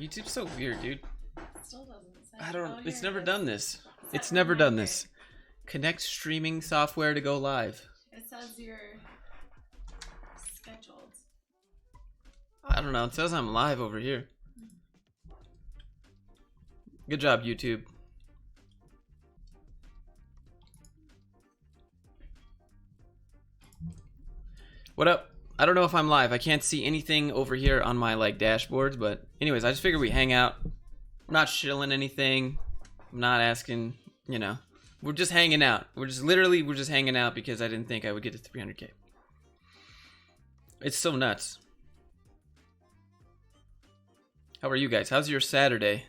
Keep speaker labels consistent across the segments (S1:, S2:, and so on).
S1: YouTube's so weird, dude.
S2: It still doesn't say.
S1: I don't.
S2: Oh,
S1: It's
S2: here
S1: never
S2: it
S1: done
S2: is.
S1: this.
S2: It's
S1: It's
S2: that
S1: never done
S2: reminder.
S1: this. Connect streaming software to go live.
S2: It says you're scheduled.
S1: I don't know. It says I'm live over here. Good job, YouTube. What up? I don't know if I'm live. I can't see anything over here on my like dashboards, but anyways, I just figured we hang out. I'm not shilling anything. I'm not asking, you know. We're just hanging out. We're just hanging out because I didn't think I would get to 300K. It's so nuts. How are you guys? How's your Saturday?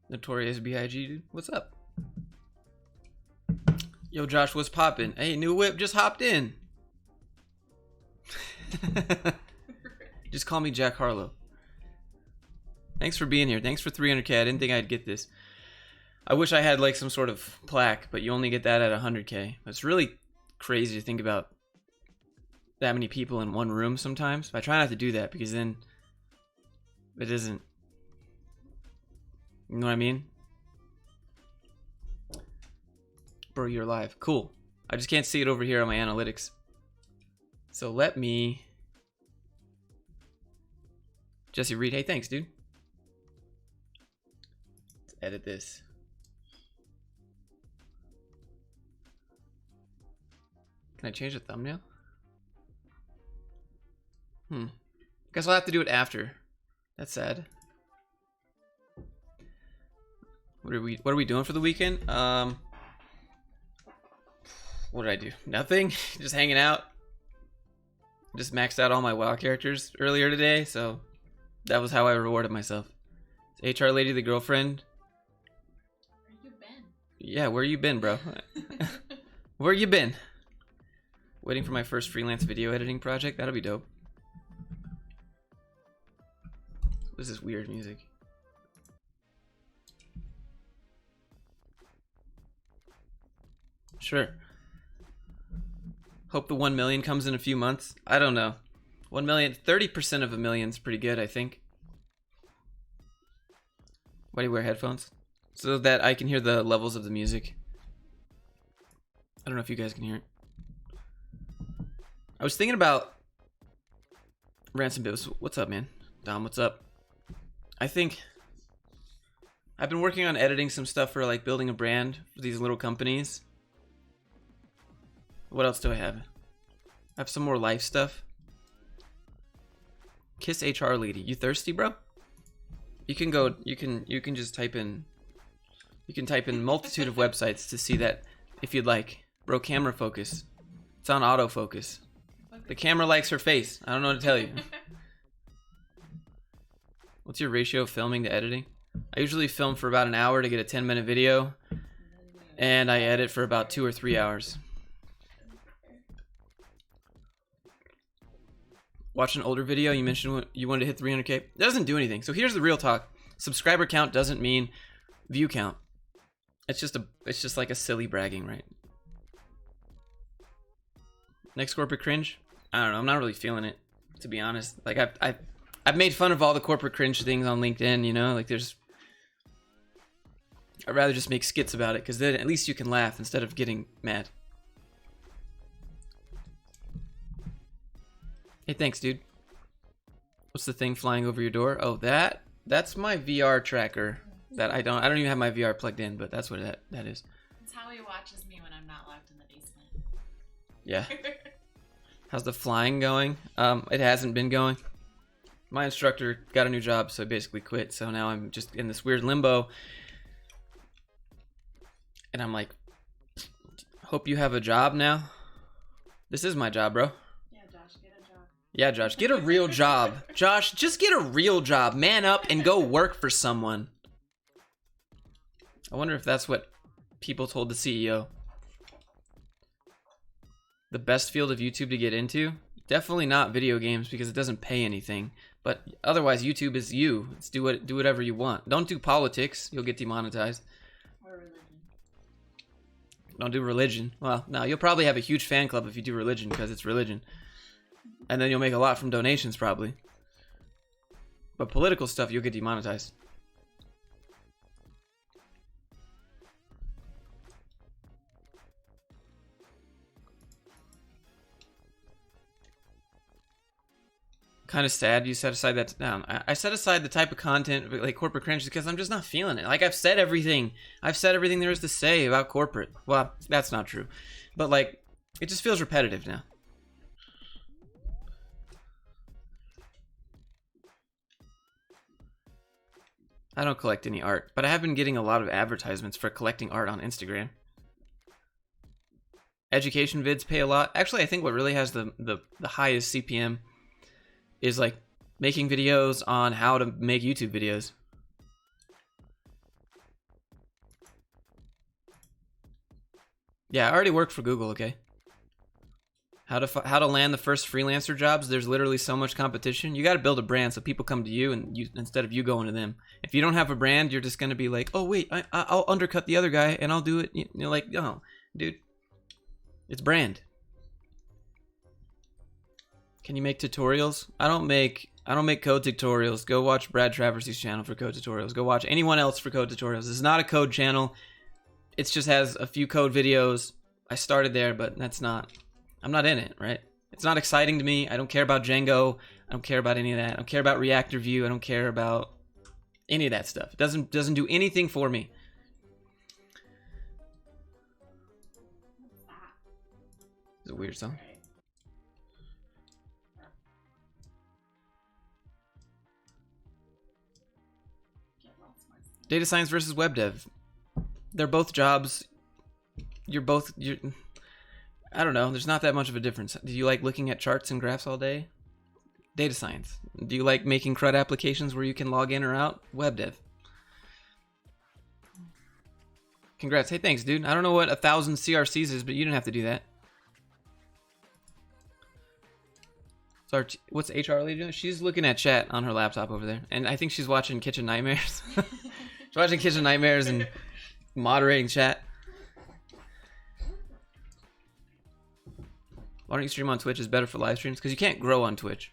S1: Notorious B.I.G. dude. What's up? Yo, Josh, what's poppin'? Hey, New Whip just hopped in. Just call me Jack Harlow. Thanks for being here. Thanks for 300K. I didn't think I'd get this. I wish I had like some sort of plaque, but you only get that at 100K. It's really crazy to think about that many people in one room sometimes. I try not to do that because then it isn't. You know what I mean? Bro, you're live. Cool. I just can't see it over here on my analytics. So let me... Jesse Reed, hey, thanks, dude. Let's edit this. Can I change the thumbnail? Guess I'll have to do it after. That's sad. What are we doing for the weekend? What did I do? Nothing. Just hanging out. Just maxed out all my WoW characters earlier today, so that was how I rewarded myself. Is HR lady the girlfriend?
S2: Where you been?
S1: Yeah, where you been, bro? Where you been? Waiting for my first freelance video editing project. That'll be dope. What is this weird music? Sure. Hope the 1 million comes in a few months. I don't know. 1 million, 30% of a million is pretty good, I think. Why do you wear headphones? So that I can hear the levels of the music. I don't know if you guys can hear it. I was thinking about Ransom Bibbs. What's up, man? Dom, what's up? I think I've been working on editing some stuff for like building a brand for these little companies. What else do I have? I have some more life stuff. Kiss HR lady. You thirsty, bro? You can go. You can just type in. You can type in multitude of websites to see that if you'd like. Bro, camera focus. It's on autofocus. The camera likes her face. I don't know what to tell you. What's your ratio of filming to editing? I usually film for about an hour to get a 10-minute video, and I edit for about 2 or 3 hours. Watch an older video, you mentioned you wanted to hit 300K. It doesn't do anything. So here's the real talk. Subscriber count doesn't mean view count. It's just like a silly bragging, right? Next corporate cringe? I don't know. I'm not really feeling it, to be honest. Like I've made fun of all the corporate cringe things on LinkedIn, you know? Like I'd rather just make skits about it because then at least you can laugh instead of getting mad. Hey, thanks, dude. What's the thing flying over your door? Oh, that's my VR tracker. That I don't even have my VR plugged in, but that's what that is.
S2: It's how he watches me when I'm not locked in the basement.
S1: Yeah. How's the flying going? It hasn't been going. My instructor got a new job, so I basically quit. So now I'm just in this weird limbo. And I'm like, hope you have a job now. This is my job, bro. Yeah, Josh, get a real job. Josh, just get a real job. Man up and go work for someone. I wonder if that's what people told the CEO. The best field of YouTube to get into? Definitely not video games because it doesn't pay anything. But otherwise, YouTube is you. It's do whatever you want. Don't do politics. You'll get demonetized.
S2: Or religion.
S1: Don't do religion. Well, no, you'll probably have a huge fan club if you do religion because it's religion. And then you'll make a lot from donations, probably. But political stuff, you'll get demonetized. Kind of sad you set aside that. I set aside the type of content like corporate cringe because I'm just not feeling it. Like I've said everything there is to say about corporate. Well, that's not true, but like it just feels repetitive now. I don't collect any art, but I have been getting a lot of advertisements for collecting art on Instagram. Education vids pay a lot. Actually, I think what really has the highest CPM is like making videos on how to make YouTube videos. Yeah, I already work for Google, okay? How to land the first freelancer jobs. There's literally so much competition. You got to build a brand so people come to you and instead of you going to them. If you don't have a brand, you're just going to be like, "Oh, wait, I'll undercut the other guy and I'll do it." You're like, "Oh, dude. It's brand." Can you make tutorials? I don't make code tutorials. Go watch Brad Traversy's channel for code tutorials. Go watch anyone else for code tutorials. This is not a code channel. It just has a few code videos. I started there, but I'm not in it, right? It's not exciting to me. I don't care about Django. I don't care about any of that. I don't care about Reactor View. I don't care about any of that stuff. It doesn't do anything for me. It's a weird song. Data science versus web dev. They're both jobs. You're I don't know. There's not that much of a difference. Do you like looking at charts and graphs all day? Data science. Do you like making CRUD applications where you can log in or out? Web dev. Congrats. Hey, thanks, dude. I don't know what 1,000 CRCs is, but you didn't have to do that. So what's HR lady doing? She's looking at chat on her laptop over there. And I think she's watching Kitchen Nightmares. She's watching Kitchen Nightmares and moderating chat. Why don't you stream on Twitch? Is better for live streams because you can't grow on Twitch.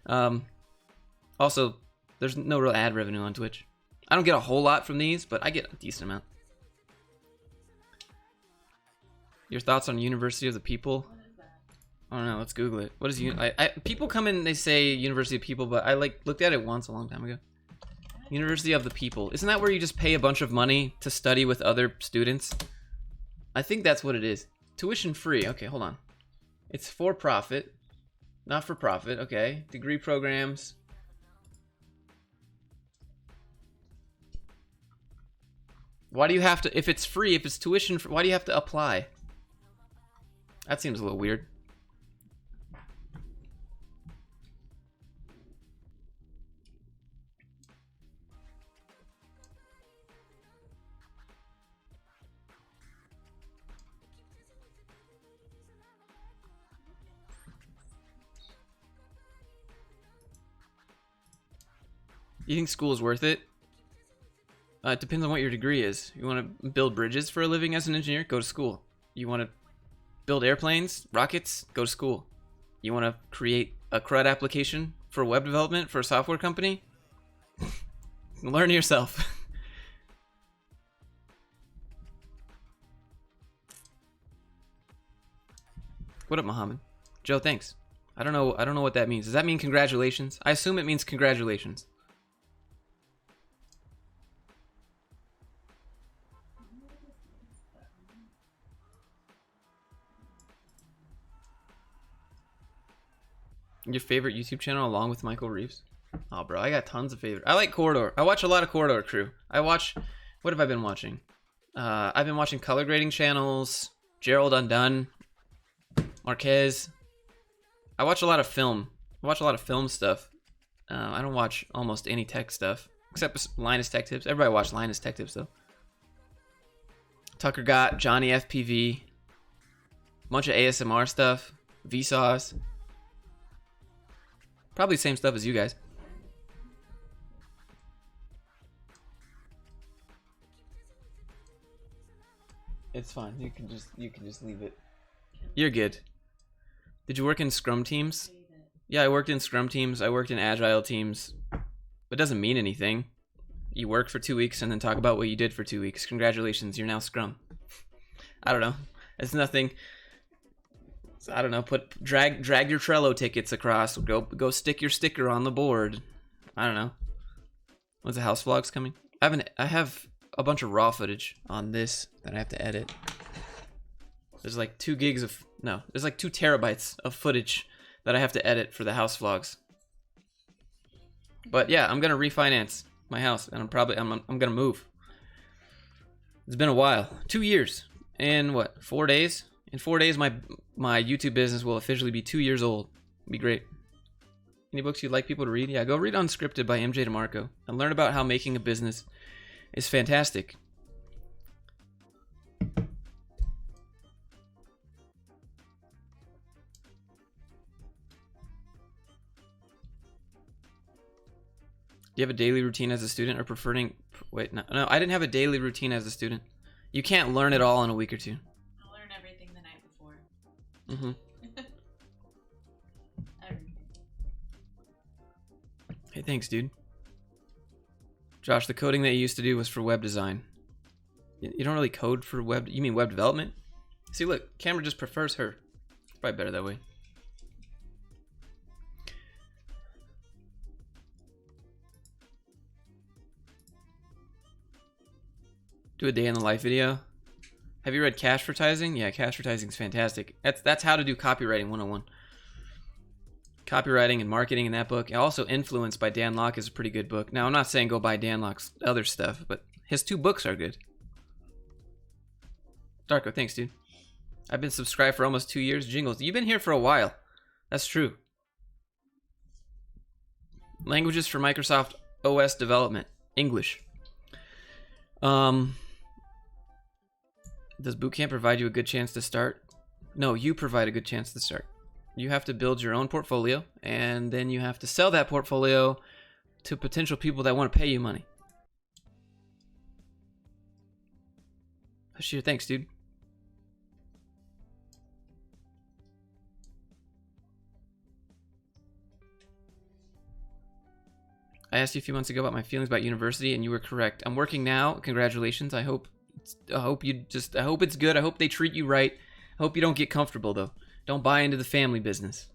S1: Also, there's no real ad revenue on Twitch. I don't get a whole lot from these, but I get a decent amount. Your thoughts on University of the People? I don't know. Let's Google it. What is people come in and they say University of People, but I looked at it once a long time ago. University of the People. Isn't that where you just pay a bunch of money to study with other students? I think that's what it is. Tuition free. Okay, hold on. It's for profit, not for profit. Okay, degree programs. Why do you have to, if it's free, if it's tuition, why do you have to apply? That seems a little weird. You think school is worth it? It depends on what your degree is. You want to build bridges for a living as an engineer? Go to school. You want to build airplanes, rockets? Go to school. You want to create a CRUD application for web development for a software company? Learn yourself. What up, Mohammed? Joe, thanks. I don't know what that means. Does that mean congratulations? I assume it means congratulations. Your favorite YouTube channel along with Michael Reeves? Oh, bro, I got tons of favorites. I like Corridor. I watch a lot of Corridor Crew. What have I been watching? I've been watching color grading channels, Gerald Undone, Marquez. I watch a lot of film. I watch a lot of film stuff. I don't watch almost any tech stuff, except Linus Tech Tips. Everybody watch Linus Tech Tips, though. Tucker Got, Johnny FPV, bunch of ASMR stuff, Vsauce. Probably the same stuff as you guys. It's fine. You can just leave it. You're good. Did you work in Scrum teams? Yeah, I worked in Scrum teams. I worked in Agile teams. but it doesn't mean anything. You work for 2 weeks and then talk about what you did for 2 weeks. Congratulations, you're now Scrum. I don't know. It's nothing. I don't know. Drag your Trello tickets across. Go stick your sticker on the board. I don't know. When's the house vlogs coming? I have a bunch of raw footage on this that I have to edit. There's like 2 terabytes of footage that I have to edit for the house vlogs. But yeah, I'm gonna refinance my house, and I'm gonna move. It's been a while. 2 years and what? 4 days? In 4 days, my YouTube business will officially be 2 years old. It'd be great. Any books you'd like people to read? Yeah, go read Unscripted by MJ DeMarco and learn about how making a business is fantastic. Do you have a daily routine as a student or preferring... Wait, no, I didn't have a daily routine as a student. You can't learn it all in a week or two.
S2: I'll learn everything the night before.
S1: Mm-hmm.
S2: Everything.
S1: Hey, thanks, dude. Josh, the coding that you used to do was for web design. You don't really code for web... You mean web development? See, look, Cameron just prefers her. It's probably better that way. Do a day in the life video. Have you read Cashvertising? Yeah, Cashvertising is fantastic. That's how to do copywriting 101. Copywriting and marketing in that book. Also, Influenced by Dan Lok is a pretty good book. Now, I'm not saying go buy Dan Lok's other stuff, but his 2 books are good. Darko, thanks, dude. I've been subscribed for almost 2 years. Jingles, you've been here for a while. That's true. Languages for Microsoft OS development. English. Does Bootcamp provide you a good chance to start? No, you provide a good chance to start. You have to build your own portfolio, and then you have to sell that portfolio to potential people that want to pay you money. Hashir, thanks, dude. I asked you a few months ago about my feelings about university, and you were correct. I'm working now. Congratulations. I hope it's good. I hope they treat you right. I hope you don't get comfortable, though. Don't buy into the family business.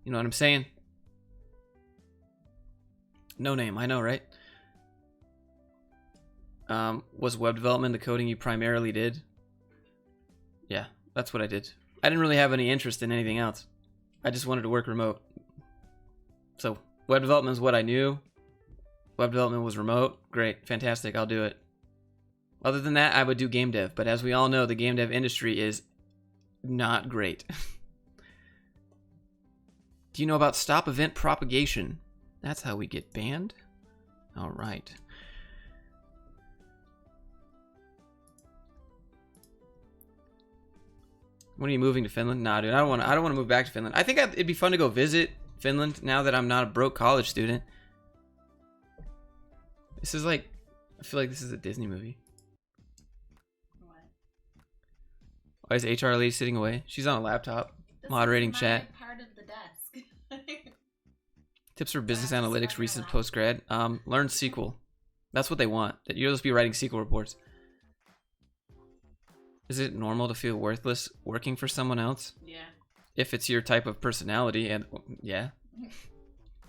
S1: You know what I'm saying? No name. I know, right? Was web development the coding you primarily did? Yeah, that's what I did. I didn't really have any interest in anything else. I just wanted to work remote. So, web development is what I knew. Web development was remote. Great. Fantastic. I'll do it. Other than that, I would do game dev. But as we all know, the game dev industry is not great. Do you know about stop event propagation? That's how we get banned? All right. When are you moving to Finland? Nah, dude, I don't want to move back to Finland. I think it'd be fun to go visit Finland now that I'm not a broke college student. This is like, I feel like this is a Disney movie.
S2: What?
S1: Why is HR lady sitting away? She's on a laptop, moderating chat.
S2: Part of the desk.
S1: Tips for business analytics, recent post-grad. Learn SQL. That's what they want. That you're supposed to be writing SQL reports. Is it normal to feel worthless working for someone else?
S2: Yeah.
S1: If it's your type of personality, and yeah.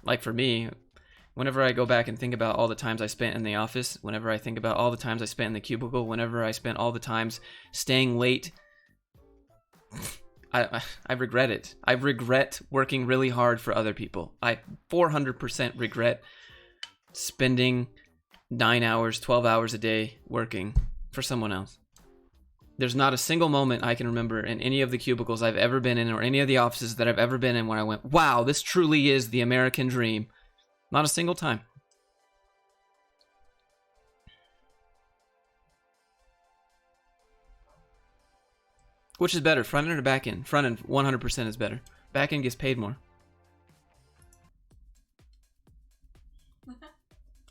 S1: Like for me, whenever I go back and think about all the times I spent in the office, whenever I think about all the times I spent in the cubicle, whenever I spent all the times staying late, I regret it. I regret working really hard for other people. I 400% regret spending 9 hours, 12 hours a day working for someone else. There's not a single moment I can remember in any of the cubicles I've ever been in or any of the offices that I've ever been in where I went, wow, this truly is the American dream. Not a single time. Which is better, front end or back end? Front end 100% is better. Back end gets paid more.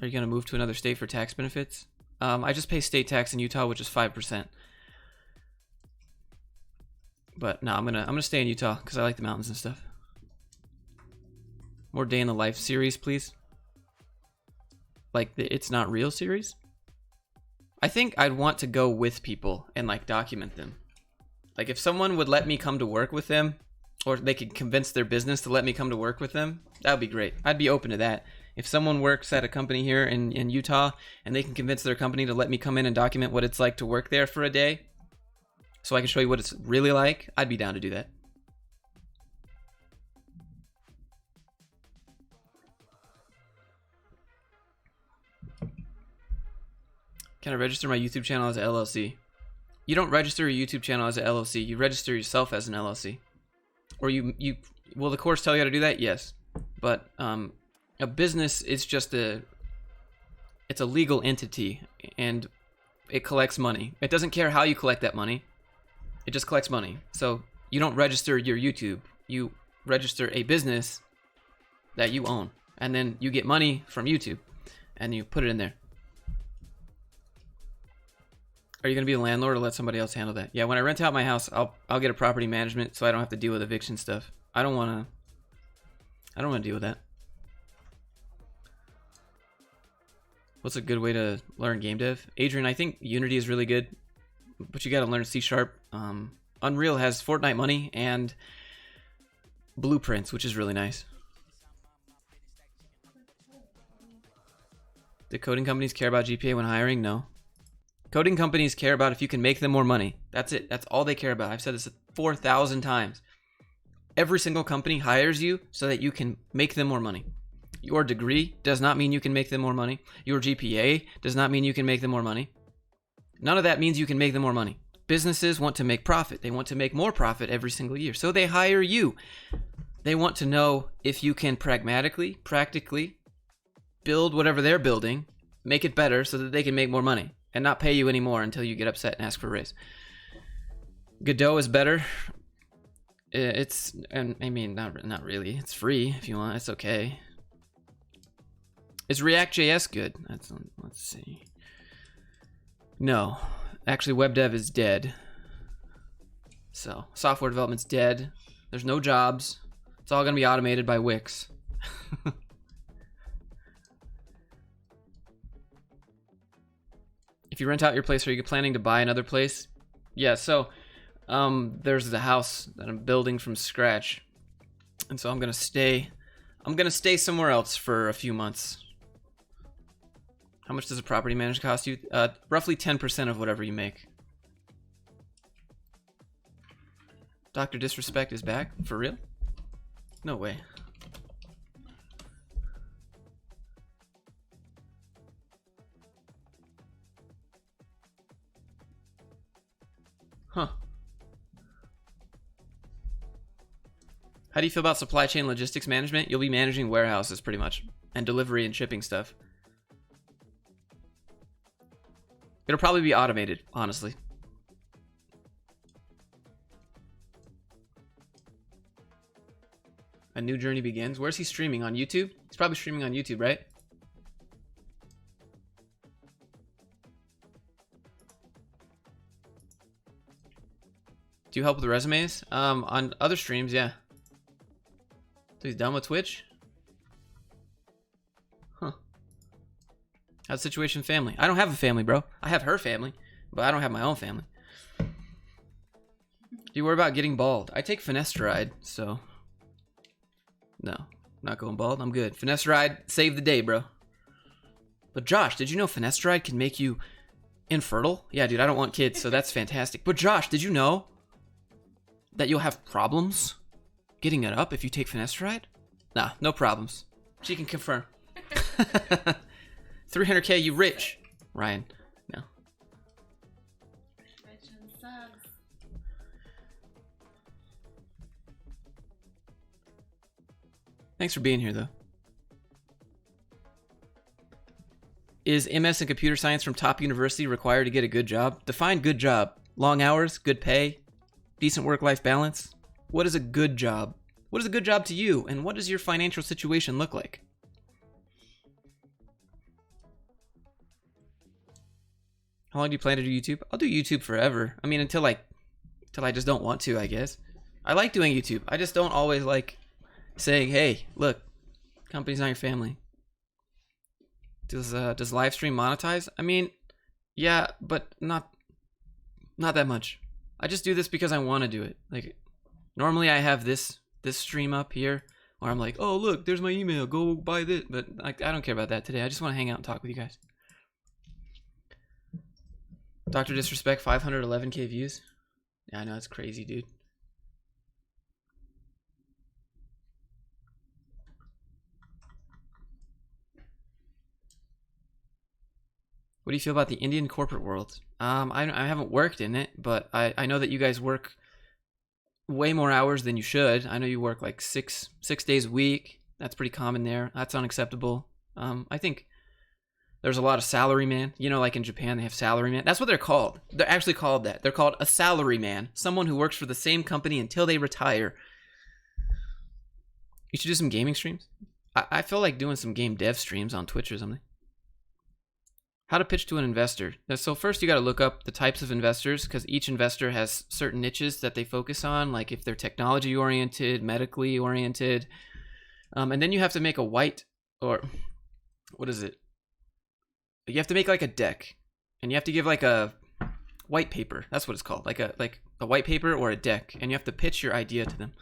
S1: Are you going to move to another state for tax benefits? I just pay state tax in Utah, which is 5%. But no, I'm gonna stay in Utah because I like the mountains and stuff. More day in the life series, please. like the It's Not Real series. I think I'd want to go with people and like document them. Like if someone would let me come to work with them, or they could convince their business to let me come to work with them, that would be great. I'd be open to that. If someone works at a company here in Utah and they can convince their company to let me come in and document what it's like to work there for a day so I can show you what it's really like, I'd be down to do that. Can I register my YouTube channel as an LLC? You don't register a YouTube channel as an LLC. You register yourself as an LLC. Or will the course tell you how to do that? Yes. But a business is just it's a legal entity, and it collects money. It doesn't care how you collect that money. It just collects money. So you don't register your YouTube. You register a business that you own, and then you get money from YouTube, and you put it in there. Are you going to be a landlord or let somebody else handle that? Yeah, when I rent out my house, I'll get a property management so I don't have to deal with eviction stuff. I don't want to deal with that. What's a good way to learn game dev? Adrian, I think Unity is really good, but you got to learn C#. Unreal has Fortnite money and blueprints, which is really nice. Do coding companies care about GPA when hiring? No. Coding companies care about if you can make them more money. That's it. That's all they care about. I've said this 4,000 times. Every single company hires you so that you can make them more money. Your degree does not mean you can make them more money. Your GPA does not mean you can make them more money. None of that means you can make them more money. Businesses want to make profit. They want to make more profit every single year. So they hire you. They want to know if you can pragmatically, practically build whatever they're building, make it better so that they can make more money and not pay you anymore until you get upset and ask for a raise. Godot is better. Not really. It's free if you want. It's okay. Is React.js good? Let's see. No. Actually, web dev is dead. So, software development's dead. There's no jobs. It's all going to be automated by Wix. If you rent out your place, are you planning to buy another place? Yeah, so there's the house that I'm building from scratch. And so I'm going to stay somewhere else for a few months. How much does a property manager cost you? Roughly 10% of whatever you make. Dr. Disrespect is back? For real? No way. Huh. How do you feel about supply chain logistics management? You'll be managing warehouses pretty much, and delivery and shipping stuff. It'll probably be automated, honestly. A new journey begins. Where's he streaming? On YouTube? He's probably streaming on YouTube, right? Do you help with the resumes? On other streams, yeah. So he's done with Twitch? Huh. How's the situation with family? I don't have a family, bro. I have her family, but I don't have my own family. Do you worry about getting bald? I take finasteride, so... No, not going bald. I'm good. Finasteride, save the day, bro. But Josh, did you know finasteride can make you infertile? Yeah, dude, I don't want kids, so that's fantastic. But Josh, did you know that you'll have problems getting it up if you take finasteride? Nah, no problems. She can confirm. 300K, you rich. Ryan, no.
S2: Rich and subs.
S1: Thanks for being here, though. Is MS in computer science from top university required to get a good job? Define good job. Long hours, good pay, decent work-life balance. What is a good job? What is a good job to you? And what does your financial situation look like? How long do you plan to do YouTube? I'll do YouTube forever. I mean, until I just don't want to, I guess. I like doing YouTube. I just don't always like saying, hey, look, company's not your family. Does live stream monetize? I mean, yeah, but not that much. I just do this because I want to do it. Like, normally I have this stream up here where I'm like, oh look, there's my email, go buy this. But like, I don't care about that today. I just want to hang out and talk with you guys. Dr. Disrespect, 511k views. Yeah, I know, it's crazy, dude. What do you feel about the Indian corporate world? I haven't worked in it, but I know that you guys work way more hours than you should. I know you work like six days a week. That's pretty common there. That's unacceptable. I think there's a lot of salaryman. You know, like in Japan, they have salaryman. That's what they're called. They're actually called that. They're called a salaryman. Someone who works for the same company until they retire. You should do some gaming streams. I feel like doing some game dev streams on Twitch or something. How to pitch to an investor. So first you got to look up the types of investors, because each investor has certain niches that they focus on, like if they're technology oriented, medically oriented. And then you have to make a white, or what is it? You have to make like a deck, and you have to give like a white paper. That's what it's called. Like a white paper or a deck, and you have to pitch your idea to them.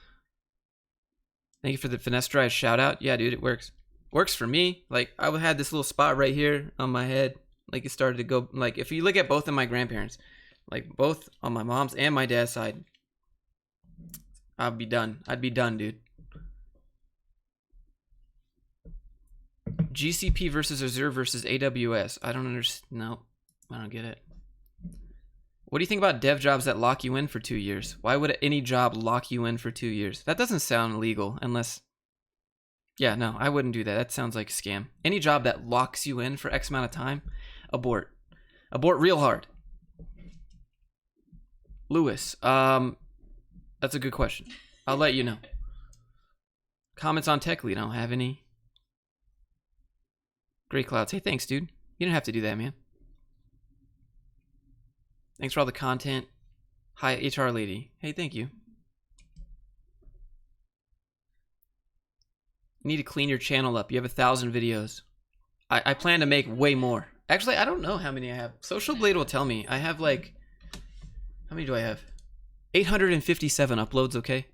S1: Thank you for the Finestrized shout out. Yeah, dude, it works. Works for me. Like, I had this little spot right here on my head. Like, it started to go, like, if you look at both of my grandparents, like, both on my mom's and my dad's side, I'd be done. I'd be done, dude. GCP versus Azure versus AWS. I don't understand. No, I don't get it. What do you think about dev jobs that lock you in for 2 years? Why would any job lock you in for 2 years? That doesn't sound legal unless... Yeah, no, I wouldn't do that. That sounds like a scam. Any job that locks you in for X amount of time, abort. Abort real hard. Lewis, that's a good question. I'll let you know. Comments on Tech Lead. I don't have any. Great Clouds. Hey, thanks, dude. You didn't have to do that, man. Thanks for all the content. Hi, HR lady. Hey, thank you. You need to clean your channel up. You have 1,000 videos. I plan to make way more. Actually, I don't know how many I have. Social Blade will tell me. I have like... How many do I have? 857 uploads, okay?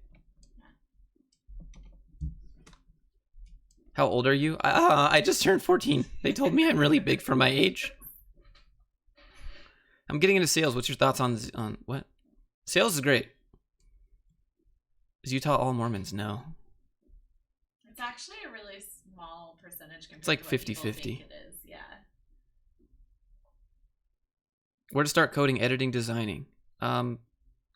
S1: How old are you? I just turned 14. They told me I'm really big for my age. I'm getting into sales. What's your thoughts on what? Sales is great. Is Utah all Mormons? No.
S2: It's actually a really small percentage compared
S1: It's like
S2: to what people
S1: 50-50.
S2: think it is. Yeah.
S1: Where to start coding, editing, designing? Go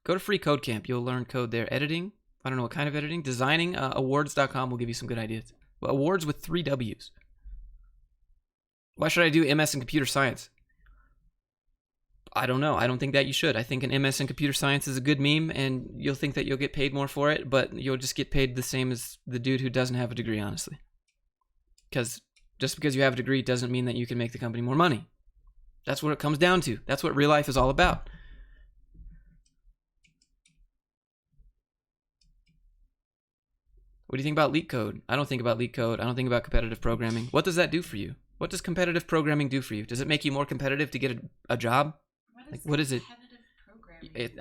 S1: to Free Code Camp. You'll learn code there. Editing, I don't know what kind of editing. Designing, awards.com will give you some good ideas. But awards with 3 W's. Why should I do MS in computer science? I don't know. I don't think that you should. I think an MS in computer science is a good meme, and you'll think that you'll get paid more for it, but you'll just get paid the same as the dude who doesn't have a degree, honestly. Because just because you have a degree doesn't mean that you can make the company more money. That's what it comes down to. That's what real life is all about. What do you think about leak code? I don't think about leak code. I don't think about competitive programming. What does that do for you? What does competitive programming do for you? Does it make you more competitive to get a job? What is it? It's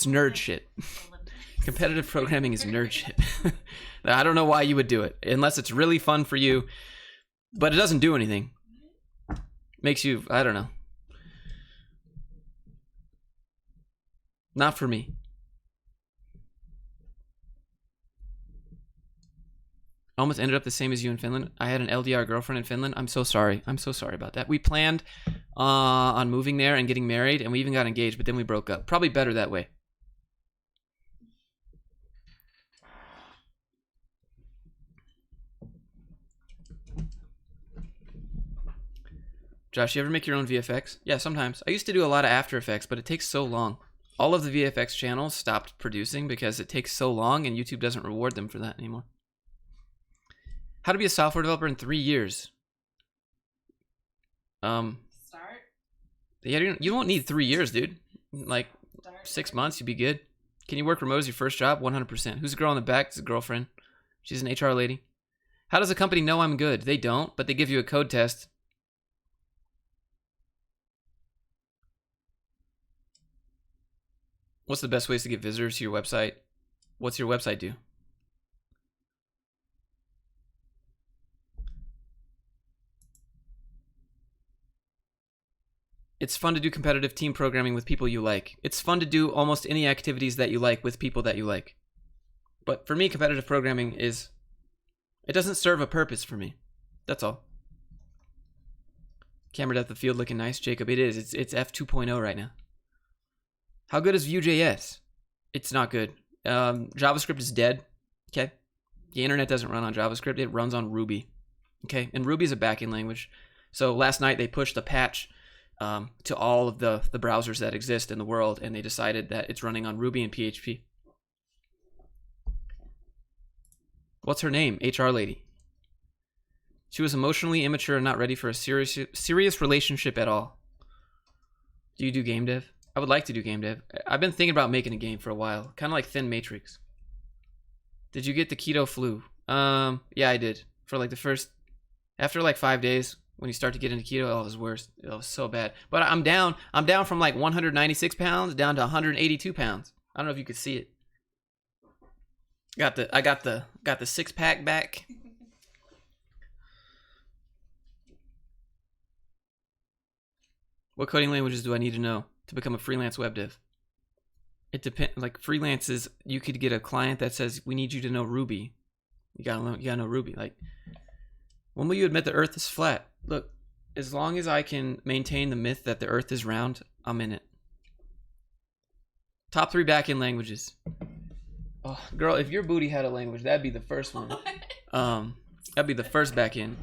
S1: nerd shit. Competitive programming is nerd shit. I don't know why you would do it unless it's really fun for you, but it doesn't do anything. Makes you, I don't know. Not for me. I almost ended up the same as you in Finland. I had an LDR girlfriend in Finland. I'm so sorry. I'm so sorry about that. We planned on moving there and getting married, and we even got engaged, but then we broke up. Probably better that way. Josh, you ever make your own VFX? Yeah, sometimes. I used to do a lot of After Effects, but it takes so long. All of the VFX channels stopped producing because it takes so long, and YouTube doesn't reward them for that anymore. How to be a software developer in 3 years?
S2: Start.
S1: Yeah, you won't need 3 years, dude. Like
S2: Start.
S1: 6 months, you'd be good. Can you work remote as your first job? 100%. Who's the girl in the back? It's a girlfriend. She's an HR lady. How does a company know I'm good? They don't, but they give you a code test. What's the best ways to get visitors to your website? What's your website do? It's fun to do competitive team programming with people you like. It's fun to do almost any activities that you like with people that you like. But for me, competitive programming is... It doesn't serve a purpose for me. That's all. Camera depth of field looking nice, Jacob. It is. It's F2.0 right now. How good is Vue.js? It's not good. JavaScript is dead. Okay. The internet doesn't run on JavaScript. It runs on Ruby. Okay. And Ruby is a backend language. So last night they pushed a patch to all of the browsers that exist in the world, and they decided that it's running on Ruby and PHP. What's her name? HR lady. She was emotionally immature and not ready for a serious relationship at all. Do you do game dev? I would like to do game dev. I've been thinking about making a game for a while. Kind of like Thin Matrix. Did you get the keto flu? Yeah, I did. For like the first... After like 5 days, when you start to get into keto, it was worse. It was so bad. But I'm down from like 196 pounds down to 182 pounds. I don't know if you could see it. I got the 6-pack back. What coding languages do I need to know to become a freelance web dev? It depends. Like freelances, you could get a client that says we need you to know Ruby. You gotta know Ruby. Like, when will you admit the Earth is flat? Look, as long as I can maintain the myth that the Earth is round, I'm in it. Top 3 backend languages. Oh, girl, if your booty had a language, that'd be the first one. That'd be the first backend.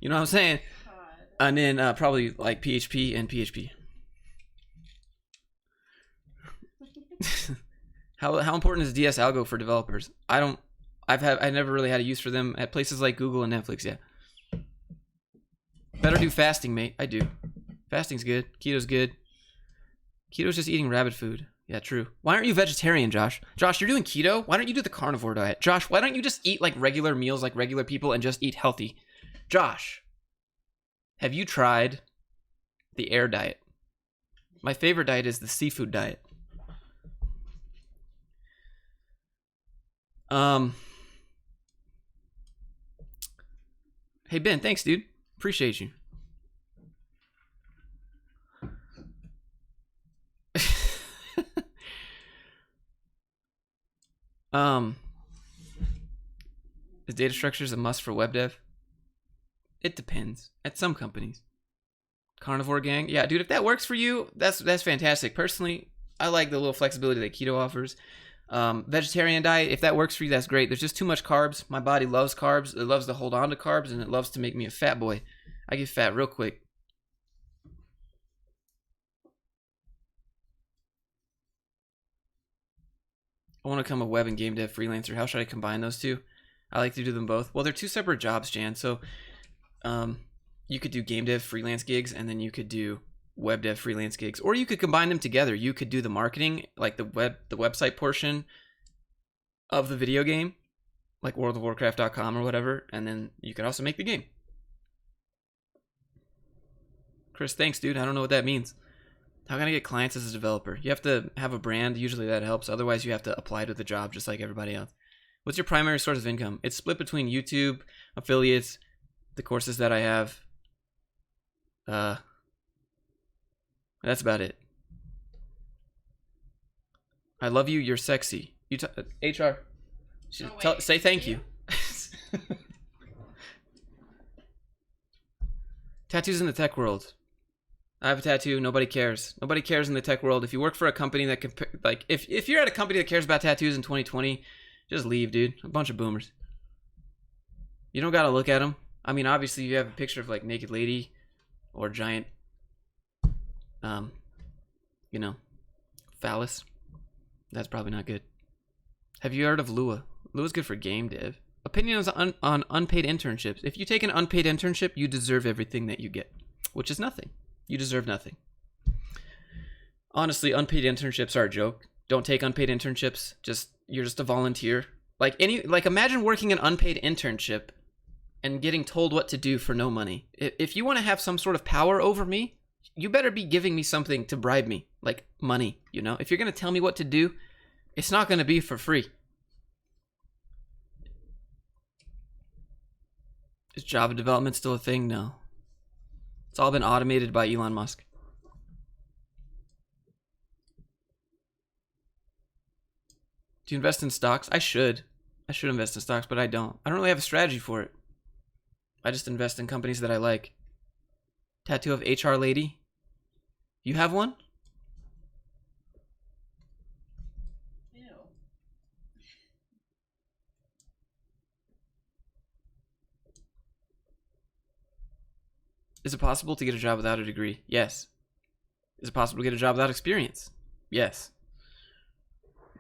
S1: You know what I'm saying?
S2: God.
S1: And then probably like PHP and PHP. How important is DS Algo for developers? I never really had a use for them at places like Google and Netflix. Yeah. Better do fasting, mate. I do. Fasting's good. Keto's good. Keto's just eating rabbit food. Yeah, true. Why aren't you vegetarian, Josh? Josh, you're doing keto? Why don't you do the carnivore diet? Josh, why don't you just eat like regular meals like regular people and just eat healthy? Josh, have you tried the air diet? My favorite diet is the seafood diet. Hey, Ben, thanks, dude. Appreciate you. Is data structures a must for web dev? It depends. At some companies. Carnivore gang? Yeah, dude, if that works for you, that's fantastic. Personally, I like the little flexibility that keto offers. Vegetarian diet, if that works for you, that's great. There's just too much carbs. My body loves carbs. It loves to hold on to carbs, and it loves to make me a fat boy. I get fat real quick. I want to become a web and game dev freelancer. How should I combine those two? I like to do them both. Well, they're two separate jobs, Jan. So you could do game dev freelance gigs, and then you could do web dev freelance gigs, or you could combine them together. You could do the marketing, like the website portion of the video game, like worldofwarcraft.com or whatever, and then you could also make the game. Chris, thanks, dude. I don't know what that means. How can I get clients as a developer? You have to have a brand. Usually that helps. Otherwise, you have to apply to the job just like everybody else. What's your primary source of income? It's split between YouTube, affiliates, the courses that I have. That's about it. I love you. You're sexy. HR. Say thank you. Tattoos in the tech world. I have a tattoo. Nobody cares. Nobody cares in the tech world. If you work for a company that can, like, if you're at a company that cares about tattoos in 2020, just leave, dude. A bunch of boomers. You don't gotta look at them. I mean, obviously, you have a picture of like naked lady or giant, phallus. That's probably not good. Have you heard of Lua? Lua's good for game dev. Opinions on unpaid internships. If you take an unpaid internship, you deserve everything that you get, which is nothing. You deserve nothing. Honestly, unpaid internships are a joke. Don't take unpaid internships. You're just a volunteer. Like imagine working an unpaid internship and getting told what to do for no money. If you want to have some sort of power over me, you better be giving me something to bribe me, like money, you know? If you're going to tell me what to do, it's not going to be for free. Is Java development still a thing? No. It's all been automated by Elon Musk. Do you invest in stocks? I should. I should invest in stocks, but I don't. I don't really have a strategy for it. I just invest in companies that I like. Tattoo of HR lady. You have one?
S2: Ew.
S1: Is it possible to get a job without a degree? Yes. Is it possible to get a job without experience? Yes.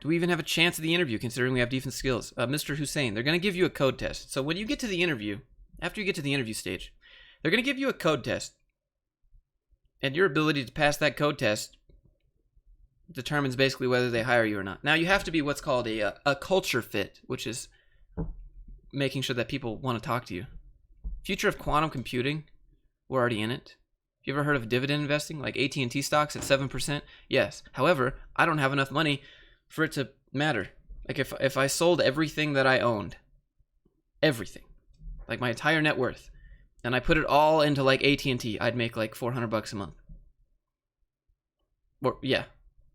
S1: Do we even have a chance at the interview considering we have decent skills? Mr. Hussein, they're going to give you a code test. So when you get to the interview, after you get to the interview stage, they're going to give you a code test. And your ability to pass that code test determines basically whether they hire you or not. Now, you have to be what's called a culture fit, which is making sure that people want to talk to you. Future of quantum computing, we're already in it. You ever heard of dividend investing, like AT&T stocks at 7%? Yes. However, I don't have enough money for it to matter. Like if I sold everything that I owned, everything, like my entire net worth, and I put it all into like AT&T, I'd make like $400 a month. Or yeah,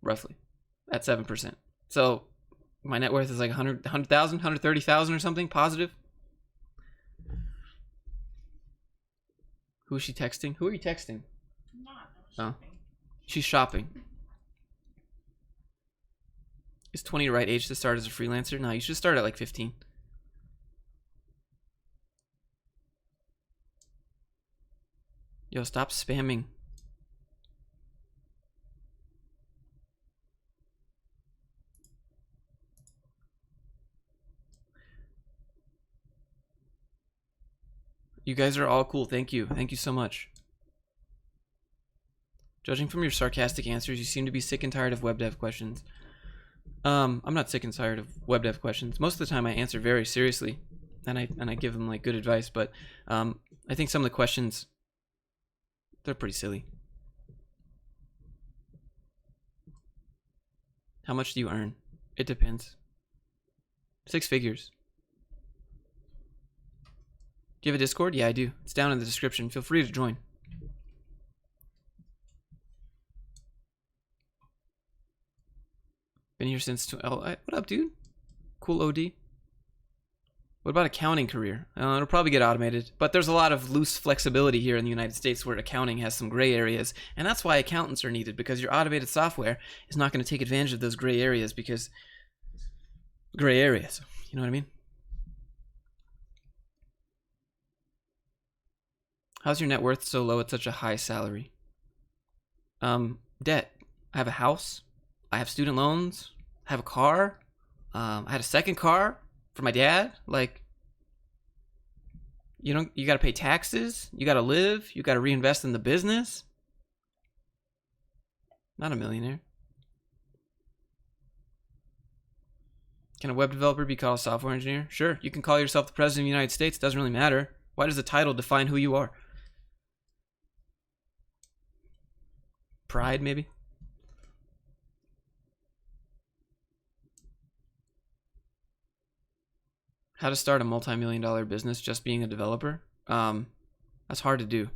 S1: roughly at 7%. So my net worth is like 100,000, 130,000 or something positive. Who is she texting? Who are you texting?
S2: I'm not. I was shopping.
S1: She's shopping. Is 20 the right age to start as a freelancer? No, you should start at like 15. Yo, stop spamming. You guys are all cool. Thank you. Thank you so much. Judging from your sarcastic answers, you seem to be sick and tired of web dev questions. I'm not sick and tired of web dev questions. Most of the time I answer very seriously and I give them like good advice, but I think some of the questions, they're pretty silly. How much do you earn? It depends. 6 figures. Do you have a Discord? Yeah, I do. It's down in the description. Feel free to join. Been here since... what up, dude? Cool OD. What about accounting career? It'll probably get automated, but there's a lot of loose flexibility here in the United States where accounting has some gray areas, and that's why accountants are needed, because your automated software is not going to take advantage of those gray areas because... Gray areas. You know what I mean? How's your net worth so low at such a high salary? Debt. I have a house. I have student loans. I have a car. I had a second car for my dad. Like, you got to pay taxes. You got to live. You got to reinvest in the business. Not a millionaire. Can a web developer be called a software engineer? Sure. You can call yourself the president of the United States. It doesn't really matter. Why does the title define who you are? Pride, maybe? How to start a multi-million-dollar business just being a developer? That's hard to do.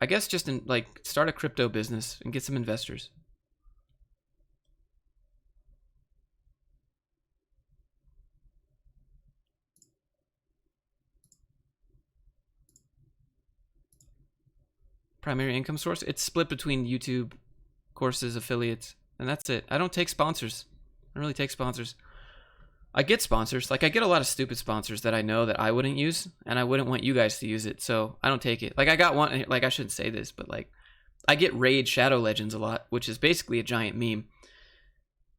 S1: I guess just start a crypto business and get some investors. Primary income source? It's split between YouTube, courses, affiliates, and that's it. I don't take sponsors. I don't really take sponsors. I get sponsors. Like, I get a lot of stupid sponsors that I know that I wouldn't use, and I wouldn't want you guys to use it, so I don't take it. Like, I got one, like, I shouldn't say this, but, like, I get Raid Shadow Legends a lot, which is basically a giant meme.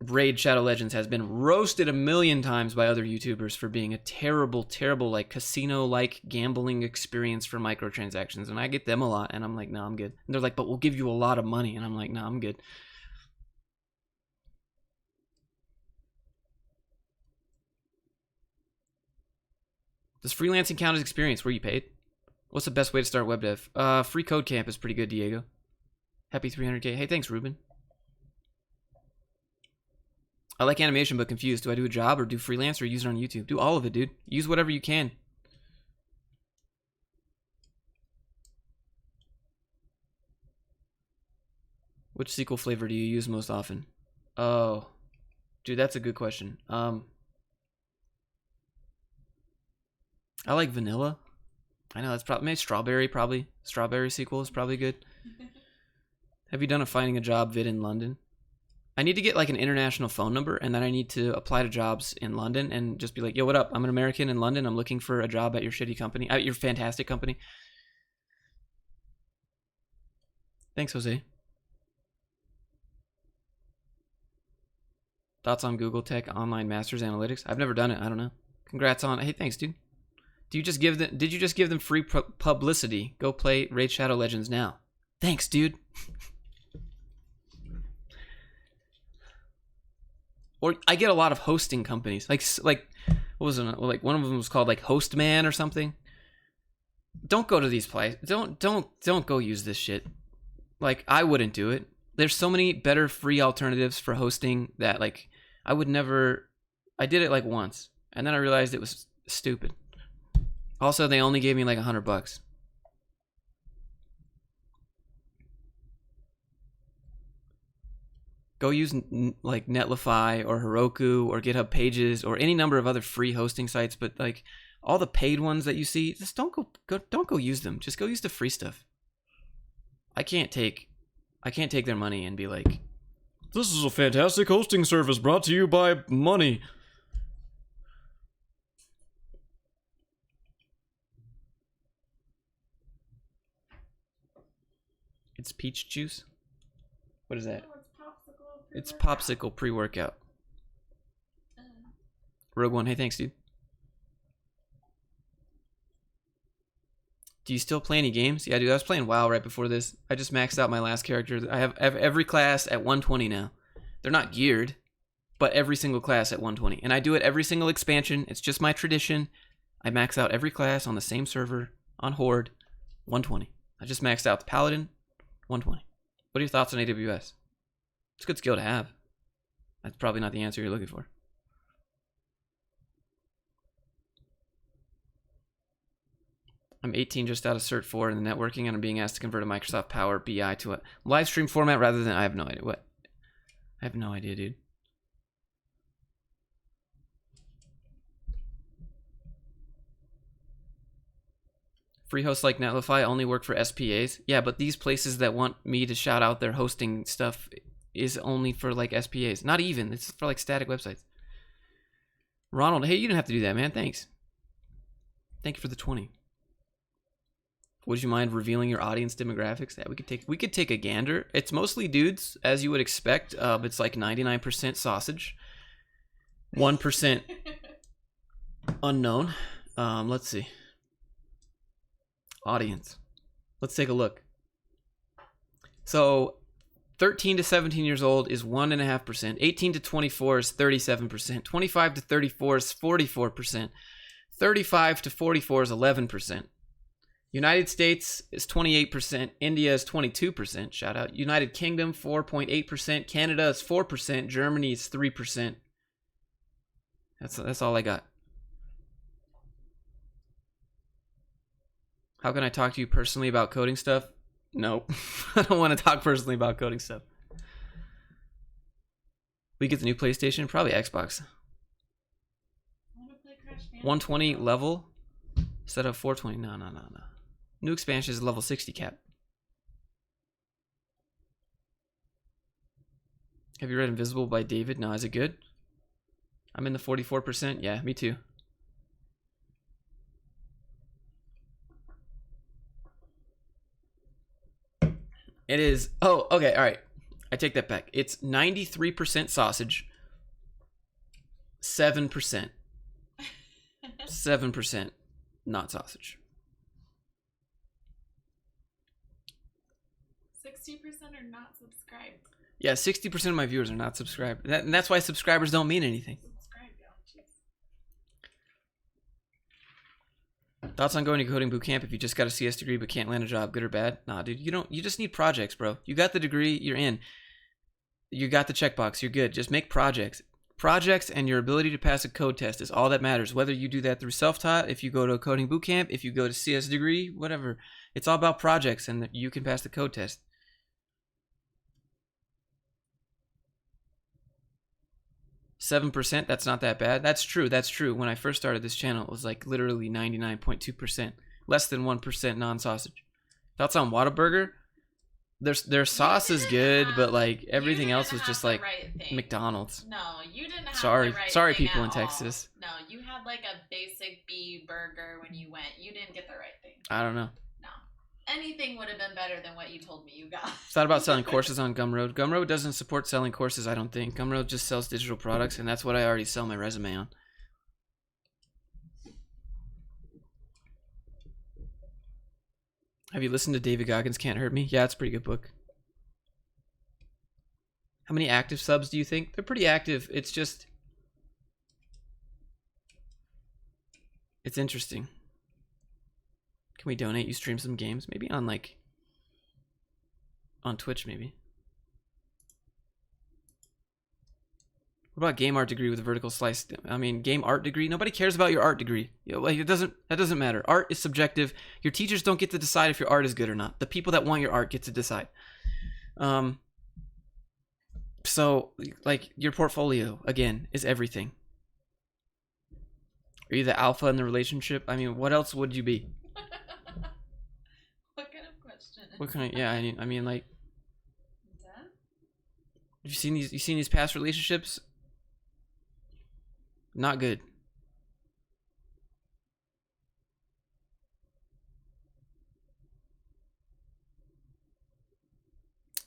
S1: Raid Shadow Legends has been roasted 1,000,000 times by other YouTubers for being a terrible, terrible, like, casino-like gambling experience for microtransactions, and I get them a lot, and I'm like, no, I'm good. And they're like, but we'll give you a lot of money, and I'm like, no, I'm good. Does freelancing count as experience? Were you paid? What's the best way to start web dev? Free Code Camp is pretty good, Diego. Happy 300K. Hey, thanks, Ruben. I like animation, but confused. Do I do a job or do freelance or use it on YouTube? Do all of it, dude. Use whatever you can. Which SQL flavor do you use most often? Oh, dude, that's a good question. I like vanilla. I know that's probably maybe strawberry. Probably strawberry SQL is probably good. Have you done a finding a job vid in London? I need to get like an international phone number, and then I need to apply to jobs in London and just be like, "Yo, what up? I'm an American in London. I'm looking for a job at your shitty company, at your fantastic company." Thanks, Jose. Thoughts on Google Tech Online Masters Analytics? I've never done it. I don't know. Congrats on. Hey, thanks, dude. Did you just give them free publicity? Go play Raid Shadow Legends now. Thanks, dude. Or I get a lot of hosting companies. Like what was it? Like one of them was called like Hostman or something. Don't go to these places. Don't go use this shit. Like I wouldn't do it. There's so many better free alternatives for hosting that like I would never. I did it like once, and then I realized it was stupid. Also, they only gave me like $100. Go use like Netlify or Heroku or GitHub Pages or any number of other free hosting sites, but like all the paid ones that you see, just don't go use them. Just go use the free stuff. I can't take their money and be like, "This is a fantastic hosting service brought to you by money." It's peach juice. What is that? It's popsicle pre-workout. Rogue One, hey, thanks, dude. Do you still play any games? Yeah, dude, I was playing WoW right before this. I just maxed out my last character. I have every class at 120 now. They're not geared, but every single class at 120. And I do it every single expansion. It's just my tradition. I max out every class on the same server, on Horde, 120. I just maxed out the Paladin, 120. What are your thoughts on AWS? It's a good skill to have. That's probably not the answer you're looking for. I'm 18, just out of Cert 4 in the networking, and I'm being asked to convert a Microsoft Power BI to a live stream format rather than... I have no idea. What? I have no idea, dude. Free hosts like Netlify only work for SPAs. Yeah, but these places that want me to shout out their hosting stuff is only for like SPAs. Not even. It's for like static websites. Ronald, hey, you didn't have to do that, man. Thanks. Thank you for the 20. Would you mind revealing your audience demographics? Yeah, we could take a gander. It's mostly dudes, as you would expect. It's like 99% sausage, 1% unknown. Let's see. Audience. Let's take a look. So 13 to 17 years old is 1.5%. 18 to 24 is 37%. 25 to 34 is 44%. 35 to 44 is 11%. United States is 28%. India is 22%. Shout out. United Kingdom, 4.8%. Canada is 4%. Germany is 3%. That's all I got. How can I talk to you personally about coding stuff? Nope. I don't want to talk personally about coding stuff. We get the new PlayStation? Probably Xbox. 120 level? Instead of 420? No. New expansion is level 60 cap. Have you read Invisible by David? No, is it good? I'm in the 44%. Yeah, me too. It is. Oh, okay. All right. I take that back. It's 93% sausage, 7%. 7% not sausage.
S2: 60% are not subscribed.
S1: Yeah, 60% of my viewers are not subscribed. And that's why subscribers don't mean anything.
S2: Subscribe, y'all. Jeez.
S1: Thoughts on going to coding bootcamp if you just got a CS degree but can't land a job, good or bad? Nah, dude, you just need projects, bro. You got the degree, you're in. You got the checkbox, you're good. Just make projects. Projects and your ability to pass a code test is all that matters. Whether you do that through self-taught, if you go to a coding bootcamp, if you go to CS degree, whatever. It's all about projects and that you can pass the code test. %, that's not that bad. That's true. That's true. When I first started this channel, it was like literally 99.2%. Less than 1% non-sausage. Thoughts on Whataburger? Their sauce is good, but like everything else was just like McDonald's.
S2: No, you didn't have
S1: sorry,
S2: the right
S1: sorry,
S2: thing
S1: people
S2: at
S1: in
S2: all.
S1: Texas.
S2: No, you had like a basic B burger when you went. You didn't get the right thing.
S1: I don't know.
S2: No, anything would have been better than what you told me you got.
S1: Thought about selling courses on Gumroad. Gumroad doesn't support selling courses, I don't think. Gumroad just sells digital products, and that's what I already sell my resume on. Have you listened to David Goggins' Can't Hurt Me? Yeah, it's a pretty good book. How many active subs do you think? They're pretty active. It's just... it's interesting. Can we donate? You stream some games? Maybe on like... on Twitch, maybe. What about game art degree with a vertical slice? I mean, game art degree? Nobody cares about your art degree. You know, like that doesn't matter. Art is subjective. Your teachers don't get to decide if your art is good or not. The people that want your art get to decide. So, like, your portfolio, again, is everything. Are you the alpha in the relationship? I mean, what else would you be?
S2: What kind of question?
S1: What kind of, yeah, I mean, like...
S2: That?
S1: You seen these past relationships? Not good.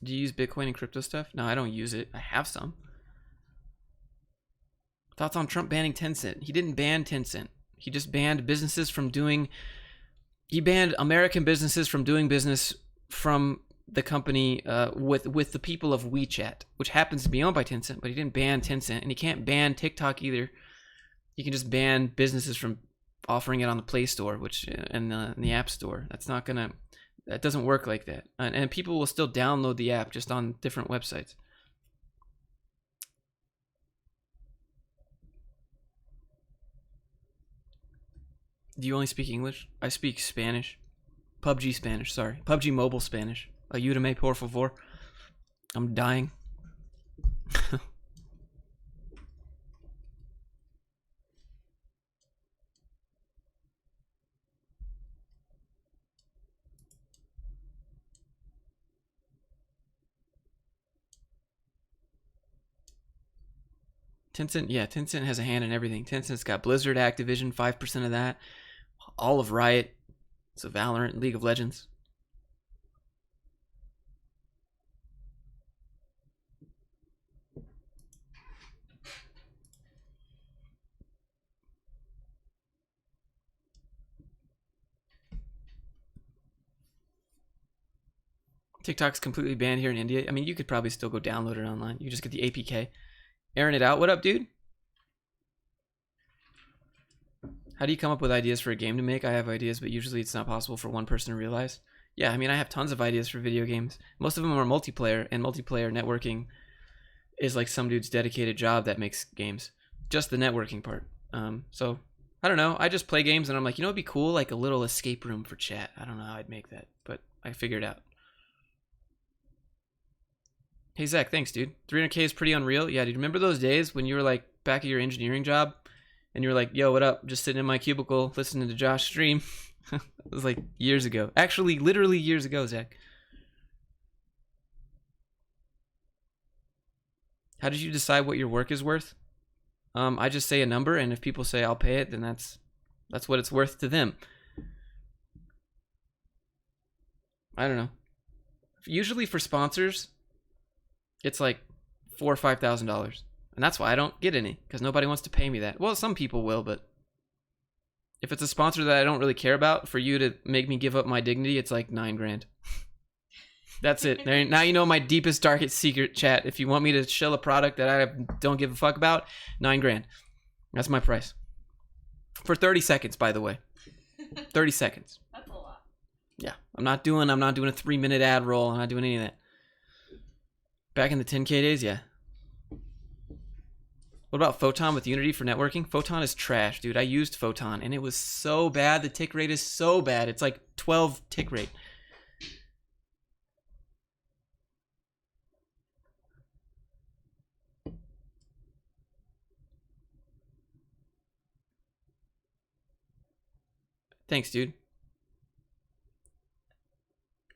S1: Do you use Bitcoin and crypto stuff? No, I don't use it. I have some. Thoughts on Trump banning Tencent? He didn't ban Tencent. He just banned businesses from doing... he banned American businesses from doing business from the company with the people of WeChat, which happens to be owned by Tencent, but he didn't ban Tencent, and he can't ban TikTok either. You can just ban businesses from offering it on the Play Store, which and the App Store. That's not gonna... that doesn't work like that. And people will still download the app just on different websites. Do you only speak English? I speak Spanish. PUBG Spanish, sorry. PUBG Mobile Spanish. Ayúdame, por favor. I'm dying. Tencent, yeah, Tencent has a hand in everything. Tencent's got Blizzard, Activision, 5% of that. All of Riot. So Valorant, League of Legends. TikTok's completely banned here in India. I mean, you could probably still go download it online. You just get the APK. Airing it out. What up, dude? How do you come up with ideas for a game to make? I have ideas, but usually it's not possible for one person to realize. Yeah, I mean, I have tons of ideas for video games. Most of them are multiplayer, and multiplayer networking is like some dude's dedicated job that makes games. Just the networking part. So, I don't know. I just play games, and I'm like, you know, it'd be cool, like a little escape room for chat. I don't know how I'd make that, but I figured it out. Hey, Zach, thanks, dude. 300K is pretty unreal. Yeah, dude, remember those days when you were like back at your engineering job and you were like, yo, what up? Just sitting in my cubicle listening to Josh stream. It was like years ago. Actually, literally years ago, Zach. How did you decide what your work is worth? I just say a number, and if people say I'll pay it, then that's what it's worth to them. I don't know. Usually for sponsors, it's like $4,000 or $5,000, and that's why I don't get any, because nobody wants to pay me that. Well, some people will, but if it's a sponsor that I don't really care about, for you to make me give up my dignity, it's like $9 grand. That's it. Now you know my deepest, darkest secret, chat. If you want me to shill a product that I don't give a fuck about, $9 grand. That's my price. For 30 seconds, by the way. 30 seconds.
S2: That's a lot.
S1: Yeah, I'm not doing a 3-minute ad roll. I'm not doing any of that. Back in the 10K days, yeah. What about Photon with Unity for networking? Photon is trash, dude. I used Photon, and it was so bad. The tick rate is so bad. It's like 12 tick rate. Thanks, dude.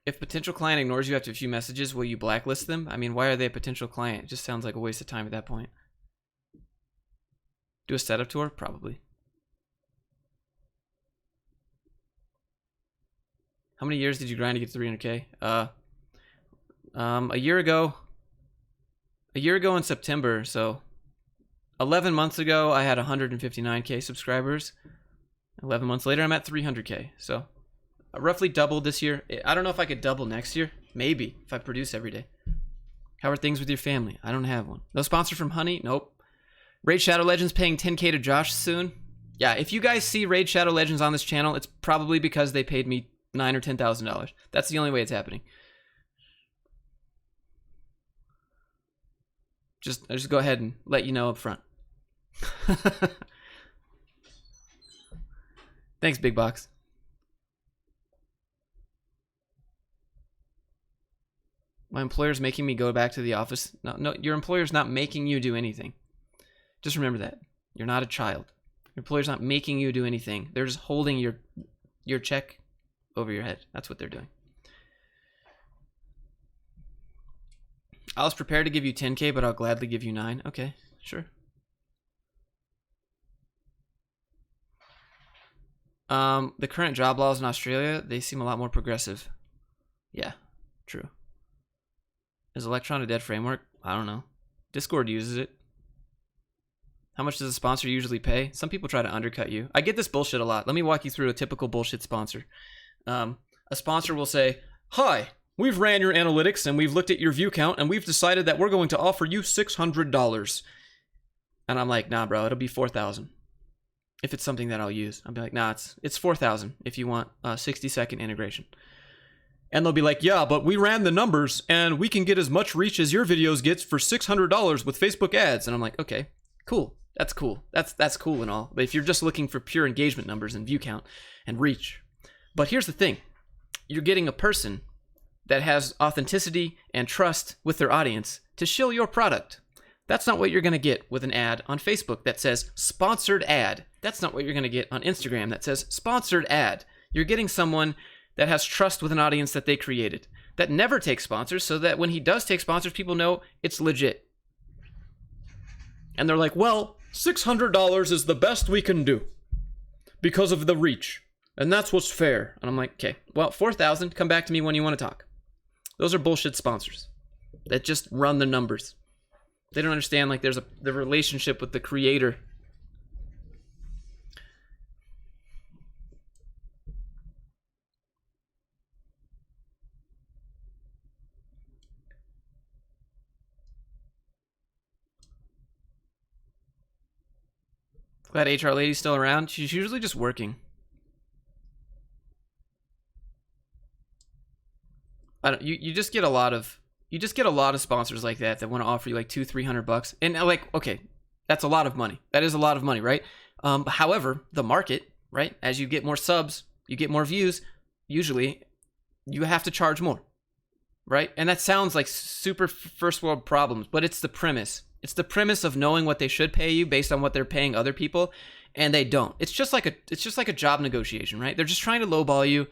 S1: If potential client ignores you after a few messages, will you blacklist them? I mean, why are they a potential client? It just sounds like a waste of time at that point. Do a setup tour? Probably. How many years did you grind to get 300K? A year ago. A year ago in September, so 11 months ago, I had 159K subscribers. 11 months later, I'm at 300K. So I roughly doubled this year. I don't know if I could double next year. Maybe, if I produce every day. How are things with your family? I don't have one. No sponsor from Honey? Nope. Raid Shadow Legends paying 10K to Josh soon? Yeah, if you guys see Raid Shadow Legends on this channel, it's probably because they paid me $9,000 or $10,000. That's the only way it's happening. Just go ahead and let you know up front. Thanks, Big Box. My employer's making me go back to the office. No, your employer's not making you do anything. Just remember that. You're not a child. Your employer's not making you do anything. They're just holding your check over your head. That's what they're doing. I was prepared to give you 10K, but I'll gladly give you 9. Okay, sure. The current job laws in Australia, they seem a lot more progressive. Yeah, true. Is Electron a dead framework? I don't know. Discord uses it. How much does a sponsor usually pay? Some people try to undercut you. I get this bullshit a lot. Let me walk you through a typical bullshit sponsor. A sponsor will say, "Hi, we've ran your analytics and we've looked at your view count and we've decided that we're going to offer you $600. And I'm like, nah, bro, it'll be $4,000. If it's something that I'll use. I'll be like, nah, it's $4,000 if you want a 60-second integration. And they'll be like, yeah, but we ran the numbers and we can get as much reach as your videos gets for $600 with Facebook ads. And I'm like, okay, cool. That's cool. That's cool and all. But if you're just looking for pure engagement numbers and view count and reach. But here's the thing. You're getting a person that has authenticity and trust with their audience to shill your product. That's not what you're going to get with an ad on Facebook that says sponsored ad. That's not what you're going to get on Instagram that says sponsored ad. You're getting someone that has trust with an audience that they created, that never takes sponsors, so that when he does take sponsors, people know it's legit. And they're like, well, $600 is the best we can do because of the reach. And that's what's fair. And I'm like, okay, well, $4,000, come back to me when you want to talk. Those are bullshit sponsors that just run the numbers. They don't understand, like, there's the relationship with the creator. Glad HR lady's still around. She's usually just working. You just get a lot of sponsors like that want to offer you like $200-$300, and like, okay, that's a lot of money. That is a lot of money, right? However, the market, right? As you get more subs, you get more views. Usually, you have to charge more, right? And that sounds like super first world problems, but it's the premise. It's the premise of knowing what they should pay you based on what they're paying other people, and they don't. It's just like a job negotiation, right? They're just trying to lowball you,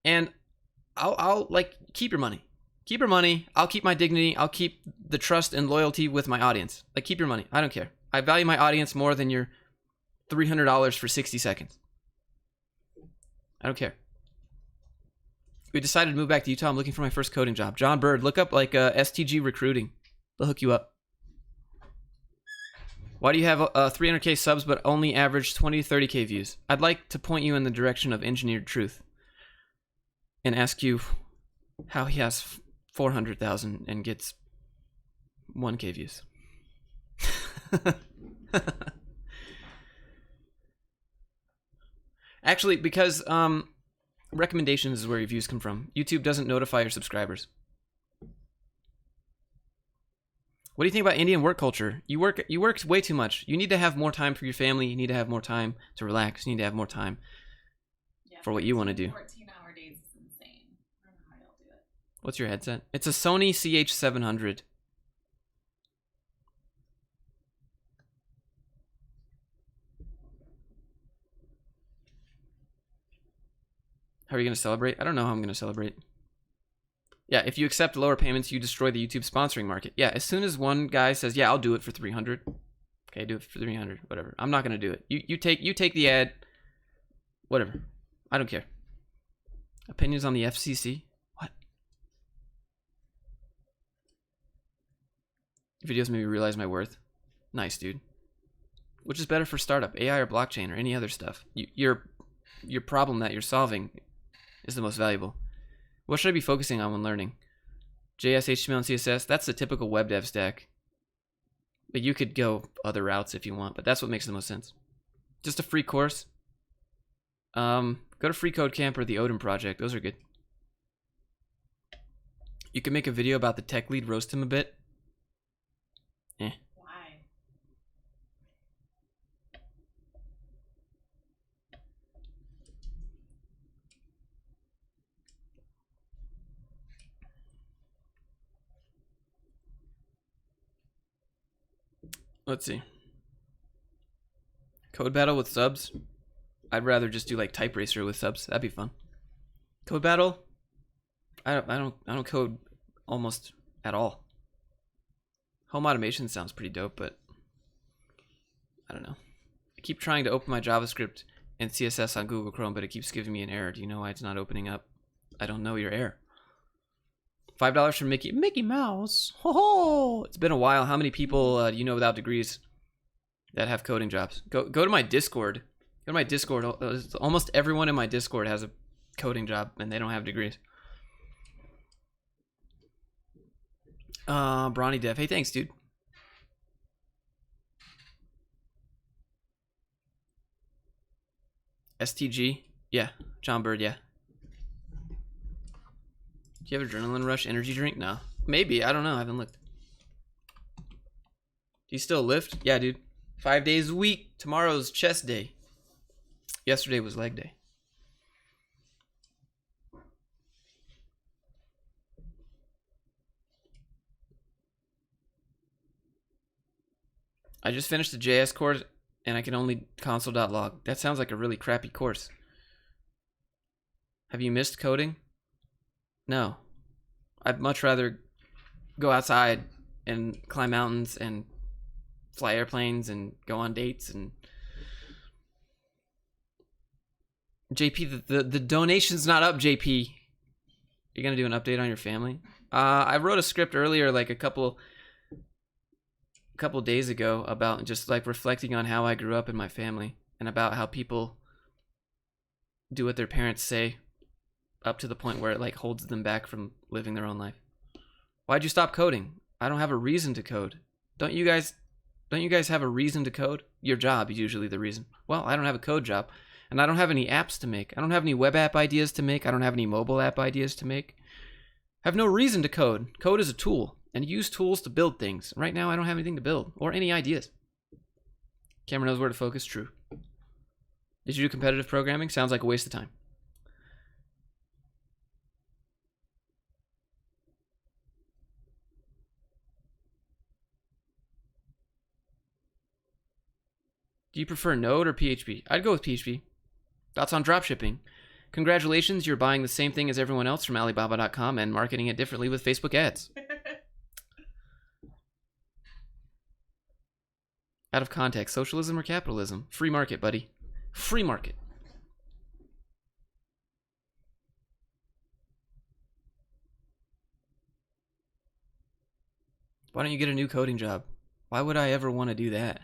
S1: and I'll like keep your money. Keep your money. I'll keep my dignity. I'll keep the trust and loyalty with my audience. Like, keep your money. I don't care. I value my audience more than your $300 for 60 seconds. I don't care. We decided to move back to Utah. I'm looking for my first coding job. John Bird, look up like STG recruiting. They'll hook you up. Why do you have 300K subs but only average 20 to 30K views? I'd like to point you in the direction of engineered truth and ask you how he has 400,000 and gets 1K views. Actually, because recommendations is where your views come from. YouTube doesn't notify your subscribers. What do you think about Indian work culture? You work way too much. You need to have more time for your family. You need to have more time to relax. You need to have more time for what you want to do.
S2: 14-hour days is insane. I don't know how y'all do it.
S1: What's your headset? It's a Sony CH700. How are you going to celebrate? I don't know how I'm going to celebrate. Yeah, if you accept lower payments, you destroy the YouTube sponsoring market. Yeah, as soon as one guy says, "Yeah, I'll do it for 300." Okay, do it for 300, whatever. I'm not going to do it. You take the ad. Whatever. I don't care. Opinions on the FCC? What? Videos made me realize my worth. Nice, dude. Which is better for startup, AI or blockchain or any other stuff? Your problem that you're solving is the most valuable. What should I be focusing on when learning? JS, HTML, and CSS? That's the typical web dev stack. But you could go other routes if you want, but that's what makes the most sense. Just a free course. Go to Free Code Camp or the Odin Project. Those are good. You can make a video about the tech lead, roast him a bit.
S2: Why?
S1: Let's see. Code battle with subs. I'd rather just do like Type Racer with subs. That'd be fun. Code battle. I don't code almost at all. Home automation sounds pretty dope, but I don't know. I keep trying to open my JavaScript and CSS on Google Chrome, but it keeps giving me an error. Do you know why it's not opening up? I don't know your error. $5 from Mickey Mouse. Ho ho! It's been a while. How many people do you know without degrees that have coding jobs? Go to my Discord. Go to my Discord. Almost everyone in my Discord has a coding job, and they don't have degrees. Brawny Dev. Hey, thanks, dude. STG. Yeah. John Bird. Yeah. Do you have Adrenaline Rush energy drink? No. Maybe. I don't know. I haven't looked. Do you still lift? Yeah, dude. 5 days a week. Tomorrow's chest day. Yesterday was leg day. I just finished the JS course and I can only console.log. That sounds like a really crappy course. Have you missed coding? No. I'd much rather go outside and climb mountains and fly airplanes and go on dates and... JP, the donation's not up, JP. You're going to do an update on your family? I wrote a script earlier, like a couple days ago, about just like reflecting on how I grew up in my family and about how people do what their parents say up to the point where it like holds them back from living their own life. Why'd you stop coding? I don't have a reason to code. Don't you guys have a reason to code? Your job is usually the reason. Well, I don't have a code job, and I don't have any apps to make. I don't have any web app ideas to make. I don't have any mobile app ideas to make. I have no reason to code. Code is a tool, and use tools to build things. Right now, I don't have anything to build or any ideas. Camera knows where to focus. True. Did you do competitive programming? Sounds like a waste of time. Do you prefer Node or PHP? I'd go with PHP. Thoughts on dropshipping? Congratulations, you're buying the same thing as everyone else from Alibaba.com and marketing it differently with Facebook ads. Out of context, socialism or capitalism? Free market, buddy. Free market. Why don't you get a new coding job? Why would I ever want to do that?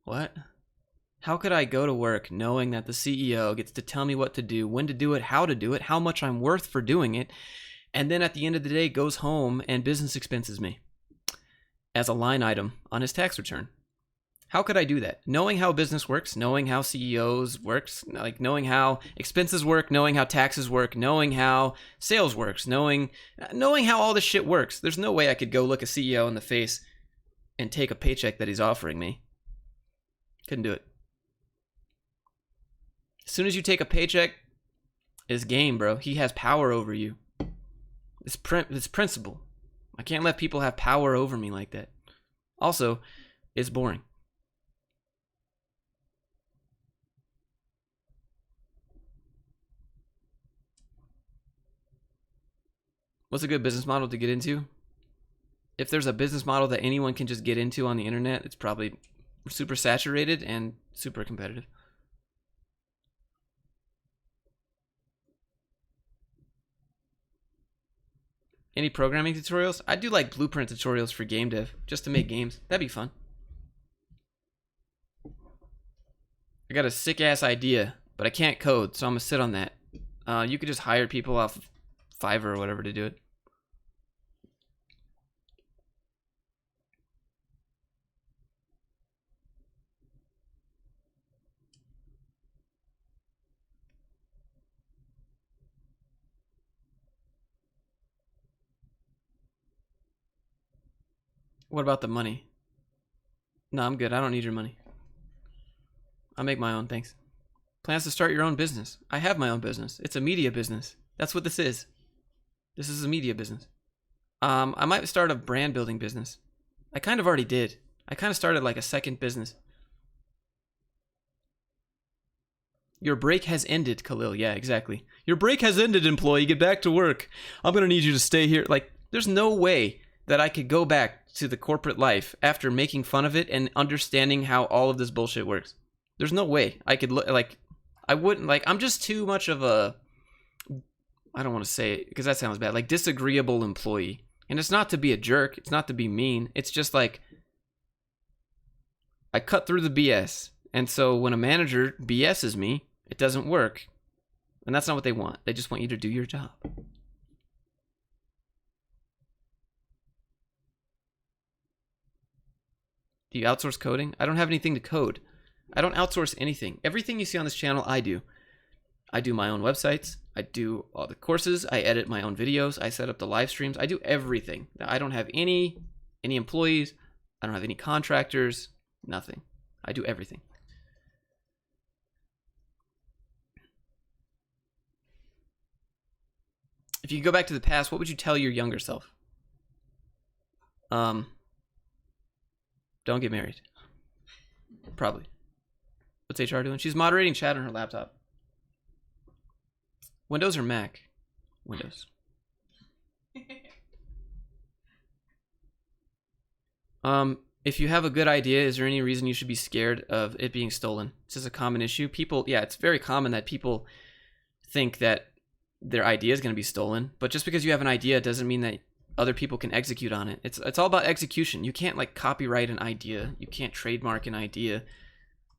S1: What? How could I go to work knowing that the CEO gets to tell me what to do, when to do it, how much I'm worth for doing it, and then at the end of the day goes home and business expenses me as a line item on his tax return? How could I do that? Knowing how business works, knowing how CEOs works, like knowing how expenses work, knowing how taxes work, knowing how sales works, knowing how all this shit works. There's no way I could go look a CEO in the face and take a paycheck that he's offering me. Couldn't do it. As soon as you take a paycheck, it's game, bro. He has power over you. It's principle. I can't let people have power over me like that. Also, it's boring. What's a good business model to get into? If there's a business model that anyone can just get into on the internet, it's probably super saturated and super competitive. Any programming tutorials? I do like blueprint tutorials for Gamedev, just to make games. That'd be fun. I got a sick-ass idea, but I can't code, so I'm gonna sit on that. You could just hire people off Fiverr or whatever to do it. What about the money? No, I'm good. I don't need your money. I'll make my own, thanks. Plans to start your own business. I have my own business. It's a media business. That's what this is. This is a media business. I might start a brand building business. I kind of already did. I kind of started like a second business. Your break has ended, Khalil. Yeah, exactly. Your break has ended, employee. Get back to work. I'm going to need you to stay here. Like, there's no way that I could go back to the corporate life after making fun of it and understanding how all of this bullshit works. There's no way I could look like I wouldn't like. I'm just too much of a, I don't want to say it because that sounds bad, like disagreeable employee. And it's not to be a jerk. It's not to be mean. It's just like I cut through the BS. And so when a manager BS's me, it doesn't work. And that's not what they want. They just want you to do your job. Do you outsource coding? I don't have anything to code. I don't outsource anything. Everything you see on this channel, I do. I do my own websites. I do all the courses. I edit my own videos. I set up the live streams. I do everything. I don't have any employees. I don't have any contractors. Nothing. I do everything. If you could go back to the past, what would you tell your younger self? Don't get married. Probably. What's HR doing? She's moderating chat on her laptop. Windows or Mac? Windows. If you have a good idea, is there any reason you should be scared of it being stolen? This is a common issue. People, yeah, it's very common that people think that their idea is going to be stolen. But just because you have an idea doesn't mean that other people can execute on it. It's all about execution. You can't like copyright an idea. You can't trademark an idea.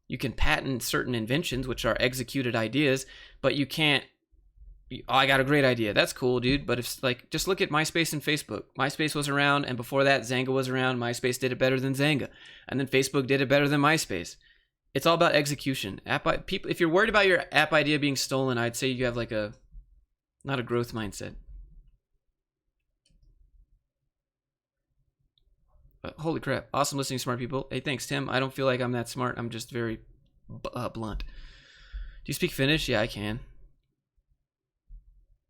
S1: You can patent certain inventions, which are executed ideas, but you can't. Oh, I got a great idea. That's cool, dude. But if like, just look at MySpace and Facebook. MySpace was around, and before that, Zanga was around. MySpace did it better than Zanga, and then Facebook did it better than MySpace. It's all about execution. People, if you're worried about your app idea being stolen, I'd say you have like not a growth mindset. Holy crap. Awesome listening, smart people. Hey, thanks, Tim. I don't feel like I'm that smart. I'm just very blunt. Do you speak Finnish? Yeah, I can.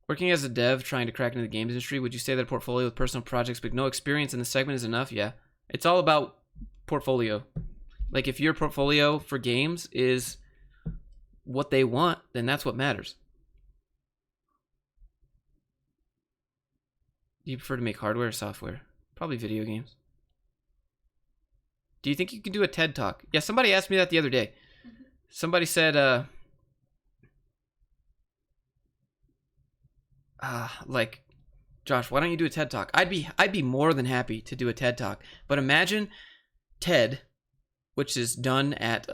S1: Working as a dev, trying to crack into the games industry, would you say that a portfolio with personal projects but no experience in the segment is enough? Yeah. It's all about portfolio. Like, if your portfolio for games is what they want, then that's what matters. Do you prefer to make hardware or software? Probably video games. Do you think you can do a TED Talk? Yeah, somebody asked me that the other day. Somebody said, like, Josh, why don't you do a TED Talk? I'd be more than happy to do a TED Talk. But imagine TED, which is done at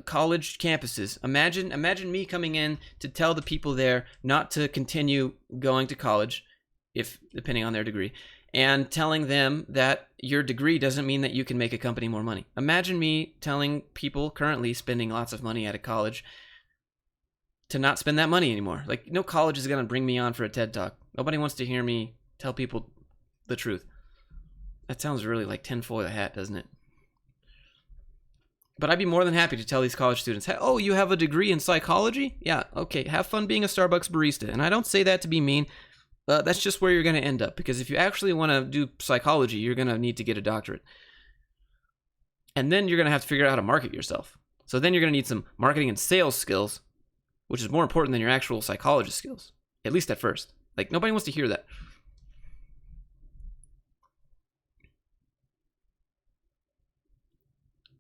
S1: college campuses. Imagine me coming in to tell the people there not to continue going to college, if depending on their degree, and telling them that your degree doesn't mean that you can make a company more money. Imagine me telling people currently spending lots of money at a college to not spend that money anymore. Like, no college is going to bring me on for a TED Talk. Nobody wants to hear me tell people the truth. That sounds really like tinfoil hat, doesn't it? But I'd be more than happy to tell these college students, hey, oh, you have a degree in psychology? Yeah, okay, have fun being a Starbucks barista. And I don't say that to be mean. That's just where you're going to end up. Because if you actually want to do psychology, you're going to need to get a doctorate. And then you're going to have to figure out how to market yourself. So then you're going to need some marketing and sales skills, which is more important than your actual psychologist skills. At least at first. Like, nobody wants to hear that.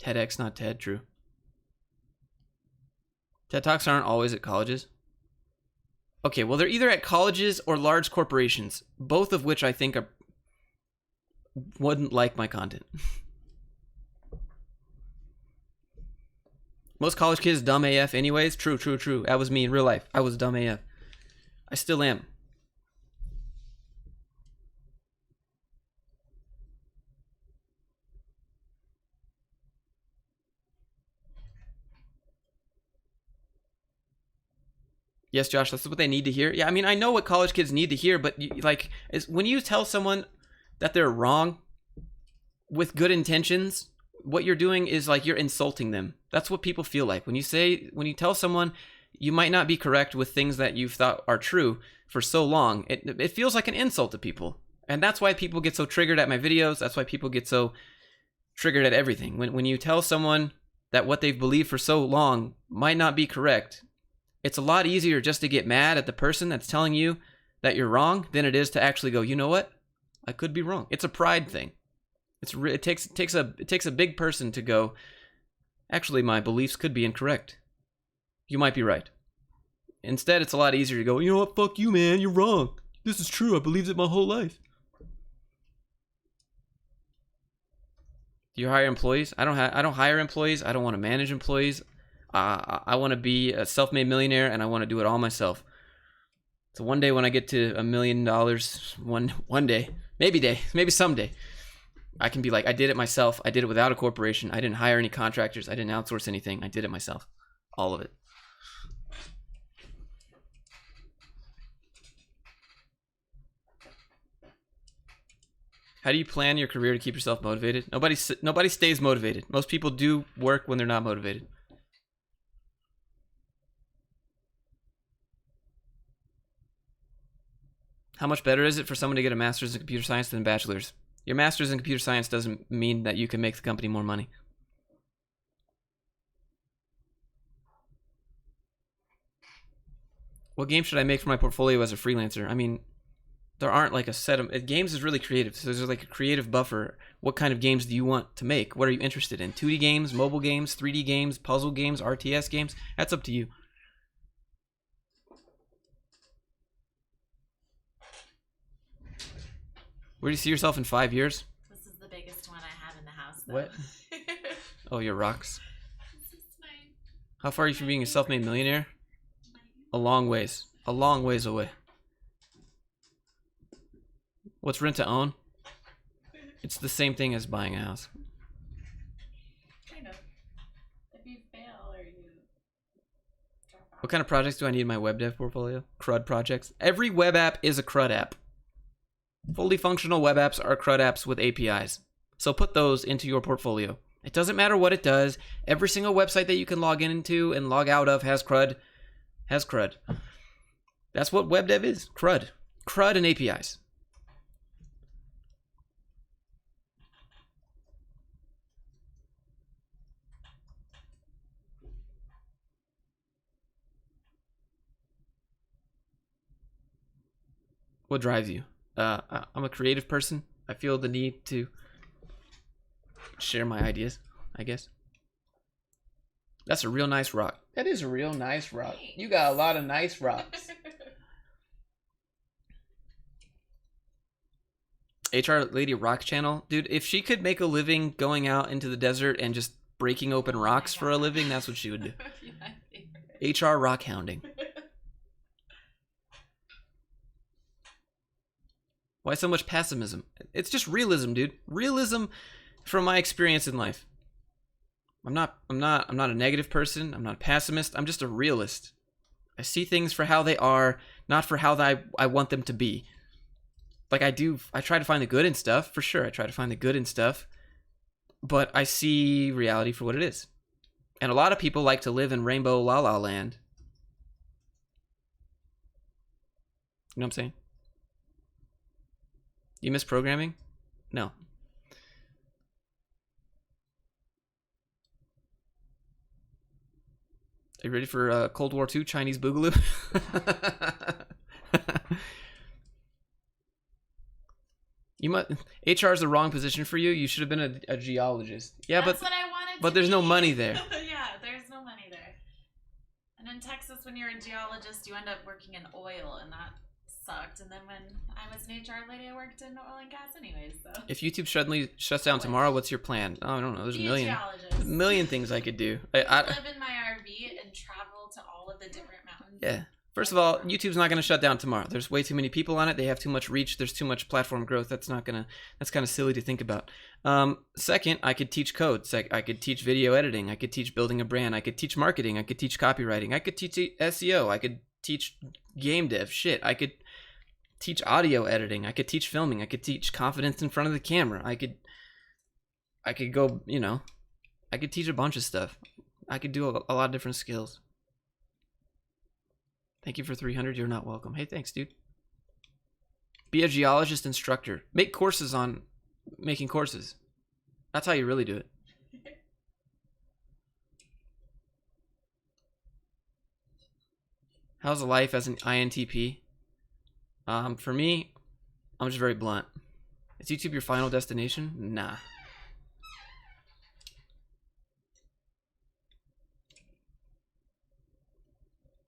S1: TEDx, not TED, true. TED Talks aren't always at colleges. Okay, well, they're either at colleges or large corporations, both of which I think wouldn't like my content. Most college kids dumb AF anyways. True. That was me in real life. I was dumb AF. I still am. Yes, Josh, that's what they need to hear. Yeah, I mean, I know what college kids need to hear, but when you tell someone that they're wrong with good intentions, what you're doing is like you're insulting them. That's what people feel like. When you tell someone you might not be correct with things that you've thought are true for so long, it feels like an insult to people. And that's why people get so triggered at my videos. That's why people get so triggered at everything. When you tell someone that what they've believed for so long might not be correct, it's a lot easier just to get mad at the person that's telling you that you're wrong than it is to actually go, you know what? I could be wrong. It's a pride thing. It takes a big person to go, actually, my beliefs could be incorrect. You might be right. Instead, it's a lot easier to go, you know what? Fuck you, man. You're wrong. This is true. I believed it my whole life. Do you hire employees? I don't hire employees. I don't want to manage employees. I want to be a self-made millionaire, and I want to do it all myself. So one day when I get to $1 million, one day, maybe someday, I can be like, I did it myself. I did it without a corporation. I didn't hire any contractors. I didn't outsource anything. I did it myself. All of it. How do you plan your career to keep yourself motivated? Nobody stays motivated. Most people do work when they're not motivated. How much better is it for someone to get a master's in computer science than a bachelor's? Your master's in computer science doesn't mean that you can make the company more money. What game should I make for my portfolio as a freelancer? I mean, there aren't like a set of... Games is really creative, so there's like a creative buffer. What kind of games do you want to make? What are you interested in? 2D games, mobile games, 3D games, puzzle games, RTS games? That's up to you. Where do you see yourself in 5 years?
S2: This is the biggest one I have in the house, though.
S1: What? Oh, your rocks. How far are you from being a self-made millionaire? A long ways. A long ways away. What's rent to own? It's the same thing as buying a house.
S2: Kind of. If you fail or you drop out.
S1: What kind of projects do I need in my web dev portfolio? CRUD projects. Every web app is a CRUD app. Fully functional web apps are CRUD apps with APIs. So put those into your portfolio. It doesn't matter what it does. Every single website that you can log into and log out of has CRUD. That's what web dev is. CRUD. CRUD and APIs. What drives you? I'm a creative person. I feel the need to share my ideas, I guess. That's a real nice rock. That is a real nice rock. You got a lot of nice rocks. HR Lady Rock channel. Dude, if she could make a living going out into the desert and just breaking open rocks for a living, that's what she would do. HR rock hounding. Why so much pessimism? It's just realism, dude. Realism from my experience in life. I'm not a negative person. I'm not a pessimist. I'm just a realist. I see things for how they are, not for how I want them to be. Like I try to find the good in stuff, for sure. I try to find the good in stuff, but I see reality for what it is. And a lot of people like to live in rainbow la la land. You know what I'm saying? You miss programming? No. Are you ready for Cold War II Chinese Boogaloo? HR is the wrong position for you. You should have been a geologist. Yeah,
S2: That's what I wanted to
S1: but there's
S2: be.
S1: no money there.
S2: Yeah, there's no money there. And in Texas, when you're a geologist, you end up working in oil, and that sucked. And then when I was an HR lady, I worked in oil and gas anyways. So.
S1: If YouTube suddenly shuts down tomorrow, what's your plan? Oh, I don't know. There's
S2: a
S1: million things I could do.
S2: I live in my RV and travel to all of the different mountains.
S1: Yeah. First of all, YouTube's not going to shut down tomorrow. There's way too many people on it. They have too much reach. There's too much platform growth. That's kind of silly to think about. Second, I could teach code. I could teach video editing. I could teach building a brand. I could teach marketing. I could teach copywriting. I could teach SEO. I could teach game dev. Shit. I could teach audio editing. I could teach filming. I could teach confidence in front of the camera. I could go, I could teach a bunch of stuff. I could do a lot of different skills. Thank you for 300. You're not welcome. Hey, thanks, dude. Be a geologist instructor. Make courses on making courses. That's how you really do it. How's life as an INTP? For me, I'm just very blunt. Is YouTube your final destination? Nah.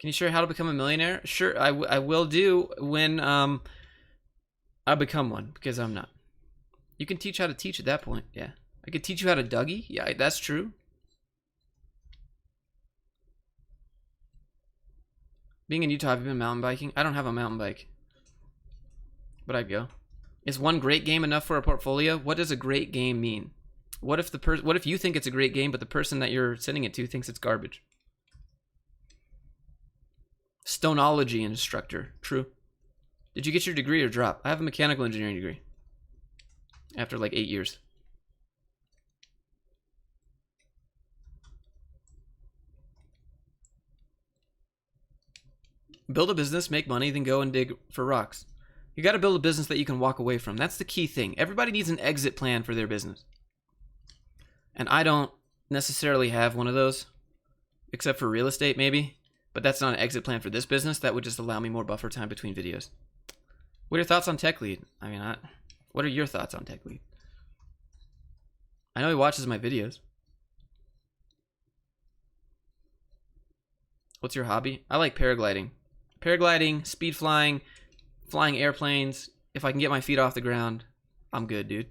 S1: Can you share how to become a millionaire? Sure, I will do when I become one, because I'm not. You can teach how to teach at that point, yeah. I could teach you how to Dougie, yeah, that's true. Being in Utah, have you been mountain biking? I don't have a mountain bike, but I'd go. Is one great game enough for a portfolio? What does a great game mean? What if you think it's a great game, but the person that you're sending it to thinks it's garbage? Stoneology instructor. True. Did you get your degree or drop? I have a mechanical engineering degree. After like 8 years. Build a business, make money, then go and dig for rocks. You got to build a business that you can walk away from. That's the key thing. Everybody needs an exit plan for their business. And I don't necessarily have one of those. Except for real estate, maybe. But that's not an exit plan for this business. That would just allow me more buffer time between videos. What are your thoughts on Tech Lead? What are your thoughts on Tech Lead? I know he watches my videos. What's your hobby? I like paragliding. Paragliding, speed flying, flying airplanes. If I can get my feet off the ground, I'm good, dude.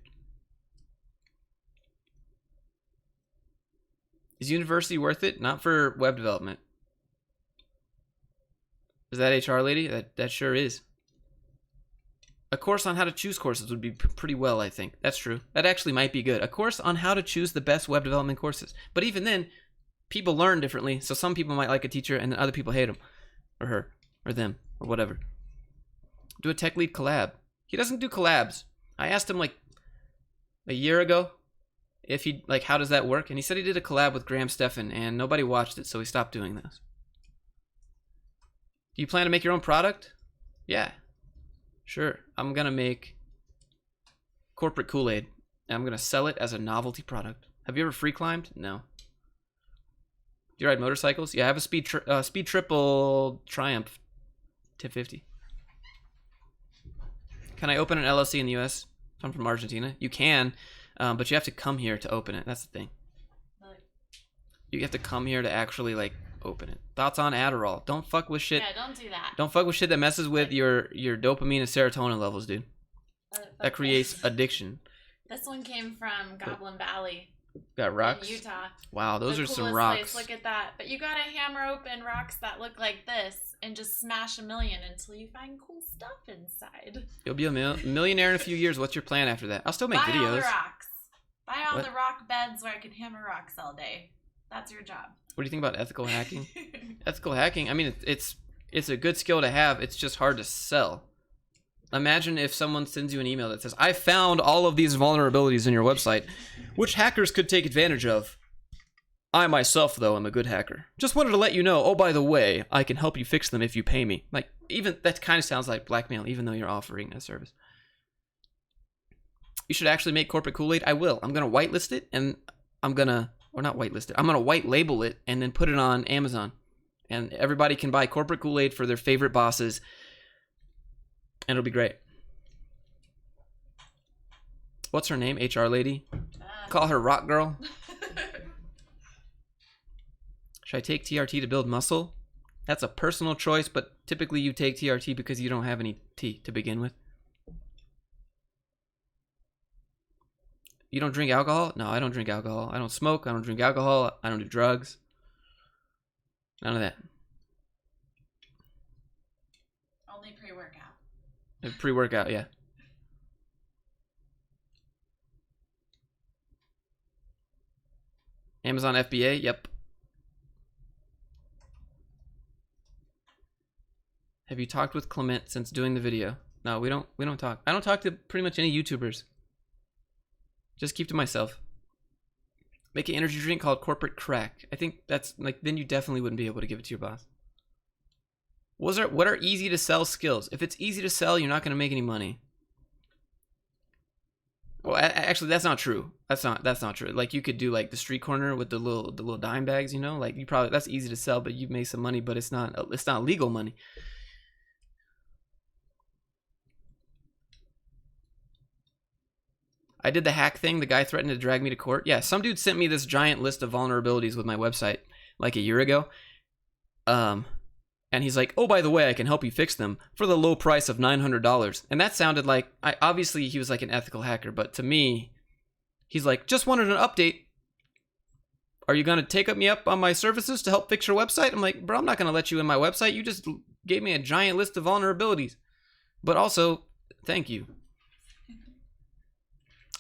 S1: Is university worth it? Not for web development. Is that HR lady? That sure is. A course on how to choose courses would be pretty well, I think. That's true. That actually might be good. A course on how to choose the best web development courses. But even then, people learn differently. So some people might like a teacher and then other people hate him. Or her. Or them. Or whatever. Do a Tech Lead collab. He doesn't do collabs. I asked him like a year ago if he, like, how does that work? And he said he did a collab with Graham Stephan and nobody watched it, so he stopped doing those. Do you plan to make your own product? Yeah. Sure. I'm going to make corporate Kool-Aid. And I'm going to sell it as a novelty product. Have you ever free climbed? No. Do you ride motorcycles? Yeah, I have a speed triple Triumph Tip 50. Can I open an LLC in the US? I'm from Argentina. You can, but you have to come here to open it. That's the thing. You have to come here to actually, like, open it. Thoughts on Adderall? Don't fuck with shit.
S2: Yeah, don't do that.
S1: Don't fuck with shit that messes with your dopamine and serotonin levels, dude. That creates addiction.
S2: This one came from Goblin Valley.
S1: Got rocks.
S2: In Utah.
S1: Wow, those
S2: The
S1: are some
S2: coolest
S1: rocks.
S2: place. Look at that. But you gotta hammer open rocks that look like this and just smash a million until you find cool stuff inside.
S1: You'll be a millionaire in a few years. What's your plan after that? I'll still make
S2: Buy
S1: videos.
S2: all the rocks. Buy all
S1: What?
S2: the rock beds where I can hammer rocks all day. That's your job.
S1: What do you think about ethical hacking? Ethical hacking, I mean, it's a good skill to have. It's just hard to sell. Imagine if someone sends you an email that says, I found all of these vulnerabilities in your website, which hackers could take advantage of. I myself, though, am a good hacker. Just wanted to let you know, oh, by the way, I can help you fix them if you pay me. Like, even that kind of sounds like blackmail, even though you're offering a service. You should actually make corporate Kool-Aid. I will. I'm going to whitelist it, and I'm going to, or not whitelist it, I'm going to white label it and then put it on Amazon. And everybody can buy corporate Kool-Aid for their favorite bosses. And it'll be great. What's her name? HR lady? Call her Rock Girl. Should I take TRT to build muscle? That's a personal choice, but typically you take TRT because you don't have any T to begin with. You don't drink alcohol? No, I don't drink alcohol. I don't smoke. I don't drink alcohol. I don't do drugs. None of that.
S2: Only pre-workout.
S1: Pre-workout, yeah. Amazon FBA, yep. Have you talked with Clement since doing the video? No, we don't talk. I don't talk to pretty much any YouTubers. Just keep to myself. Make an energy drink called Corporate Crack. I think that's like, then you definitely wouldn't be able to give it to your boss. What are easy to sell skills? If it's easy to sell, you're not going to make any money. Well, actually, that's not true. That's not true. Like, you could do like the street corner with the little dime bags, you know? Like, that's easy to sell, but you make some money, but it's not legal money. I did the hack thing. The guy threatened to drag me to court. Yeah, some dude sent me this giant list of vulnerabilities with my website like a year ago. And he's like, oh, by the way, I can help you fix them for the low price of $900. And that sounded like, obviously he was like an ethical hacker, but to me, he's like, just wanted an update. Are you going to take me up on my services to help fix your website? I'm like, bro, I'm not going to let you in my website. You just gave me a giant list of vulnerabilities. But also, thank you.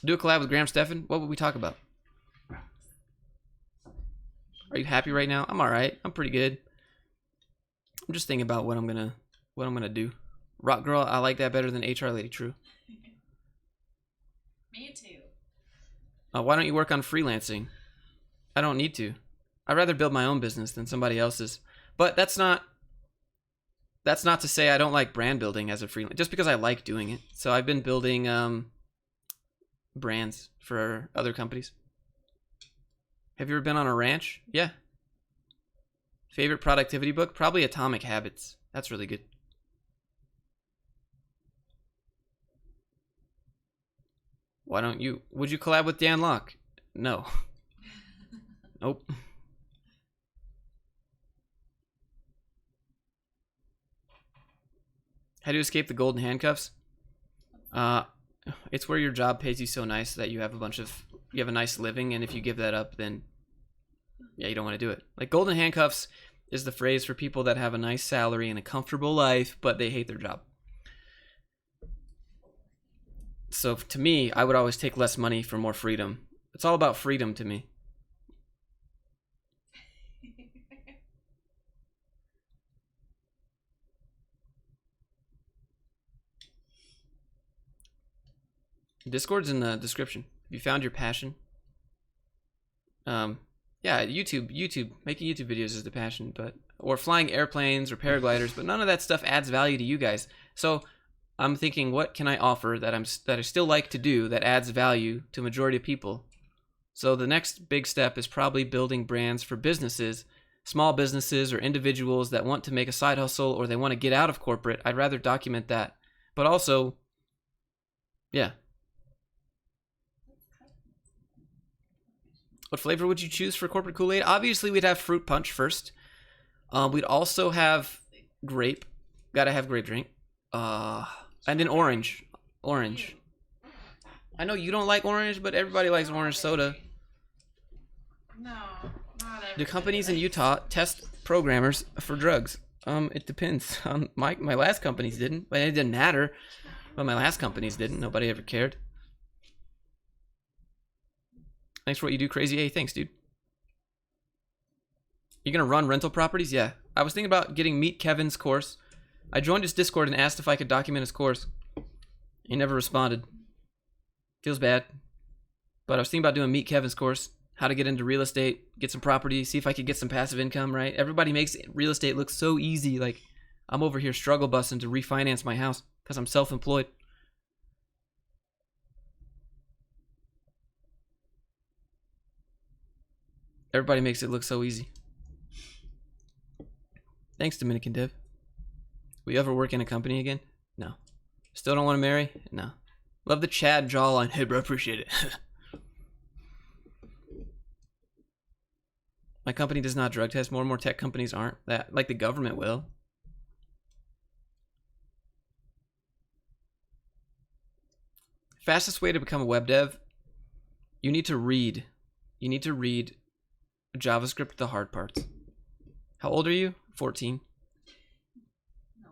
S1: Do a collab with Graham Stephan. What would we talk about? Are you happy right now? I'm all right. I'm pretty good. I'm just thinking about what I'm gonna do. Rock Girl, I like that better than HR Lady. True.
S2: Me too.
S1: Why don't you work on freelancing? I don't need to. I'd rather build my own business than somebody else's. But that's not to say I don't like brand building as a freelancer. Just because I like doing it. So I've been building brands for other companies. Have you ever been on a ranch? Yeah. Favorite productivity book? Probably Atomic Habits. That's really good. Why don't you? Would you collab with Dan Locke? No. Nope. How do you escape the golden handcuffs? It's where your job pays you so nice that you have a nice living, and if you give that up, then yeah, you don't want to do it. Like, golden handcuffs is the phrase for people that have a nice salary and a comfortable life, but they hate their job. So to me, I would always take less money for more freedom. It's all about freedom to me. Discord's in the description. Have you found your passion? Yeah, YouTube, making YouTube videos is the passion, or flying airplanes or paragliders, but none of that stuff adds value to you guys. So I'm thinking, what can I offer that I still like to do that adds value to a majority of people? So the next big step is probably building brands for businesses, small businesses or individuals that want to make a side hustle or they want to get out of corporate. I'd rather document that. But also, yeah. What flavor would you choose for corporate Kool-Aid? Obviously, we'd have fruit punch first. We'd also have grape. Gotta have grape drink. And then orange. Orange. I know you don't like orange, but everybody likes orange soda.
S2: No, not everybody.
S1: Do companies in Utah test programmers for drugs? It depends. My last companies didn't, but it didn't matter. But my last companies didn't. Nobody ever cared. Thanks for what you do, Crazy A. Thanks, dude. You're gonna run rental properties? Yeah. I was thinking about getting Meet Kevin's course. I joined his Discord and asked if I could document his course. He never responded. Feels bad. But I was thinking about doing Meet Kevin's course. How to get into real estate, get some property, see if I could get some passive income, right? Everybody makes real estate look so easy. Like, I'm over here struggle busting to refinance my house because I'm self-employed. Everybody makes it look so easy. Thanks, Dominican Dev. Will you ever work in a company again? No. Still don't want to marry? No. Love the Chad jawline. Hey, bro, appreciate it. My company does not drug test. More and more tech companies aren't. That, like the government will. Fastest way to become a web dev, you need to read. You need to read JavaScript, the hard parts. How old are you? 14.
S2: No.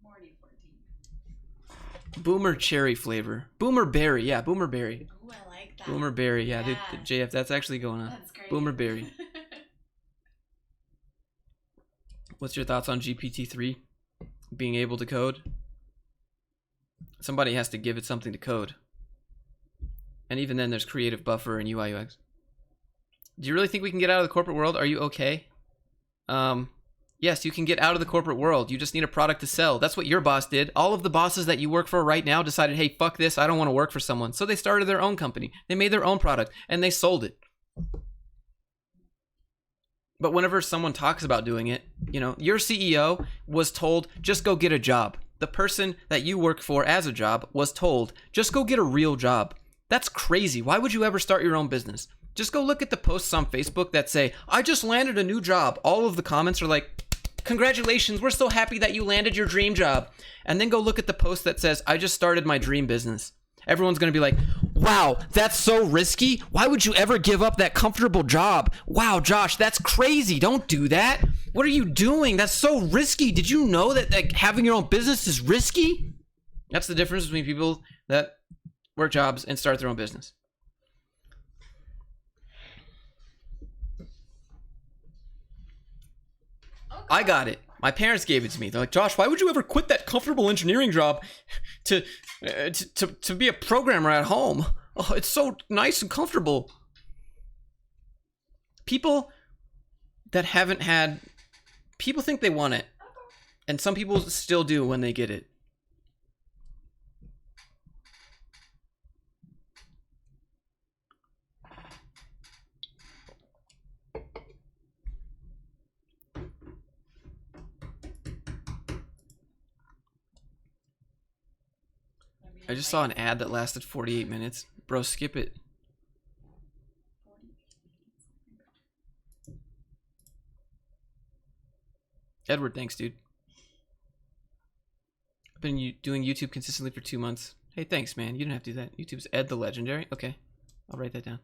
S2: Morty 14.
S1: Boomer cherry flavor. Boomer berry. Yeah, boomer berry.
S2: Ooh, I like that.
S1: Boomer berry. Yeah, dude, JF, that's actually going on.
S2: That's great.
S1: Boomer berry. What's your thoughts on GPT-3 being able to code? Somebody has to give it something to code. And even then, there's creative buffer and UI UX. Do you really think we can get out of the corporate world? Are you okay? Yes, you can get out of the corporate world. You just need a product to sell. That's what your boss did. All of the bosses that you work for right now decided, hey, fuck this. I don't want to work for someone. So they started their own company. They made their own product and they sold it. But whenever someone talks about doing it, you know, your CEO was told, just go get a job. The person that you work for as a job was told, just go get a real job. That's crazy. Why would you ever start your own business? Just go look at the posts on Facebook that say, I just landed a new job. All of the comments are like, congratulations, we're so happy that you landed your dream job. And then go look at the post that says, I just started my dream business. Everyone's going to be like, wow, that's so risky. Why would you ever give up that comfortable job? Wow, Josh, that's crazy. Don't do that. What are you doing? That's so risky. Did you know that like, having your own business is risky? That's the difference between people that work jobs and start their own business. I got it. My parents gave it to me. They're like, Josh, why would you ever quit that comfortable engineering job to be a programmer at home? Oh, it's so nice and comfortable. People that haven't had, people think they want it. And some people still do when they get it. I just saw an ad that lasted 48 minutes. Bro, skip it. Edward, thanks, dude. I've been doing YouTube consistently for 2 months. Hey, thanks, man. You didn't have to do that. YouTube's Ed the Legendary. Okay, I'll write that down.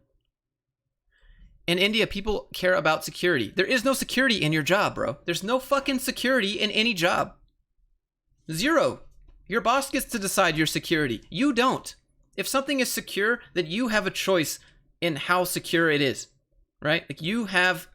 S1: In India, people care about security. There is no security in your job, bro. There's no fucking security in any job. Zero. Your boss gets to decide your security. You don't. If something is secure, then you have a choice in how secure it is, right? Like you have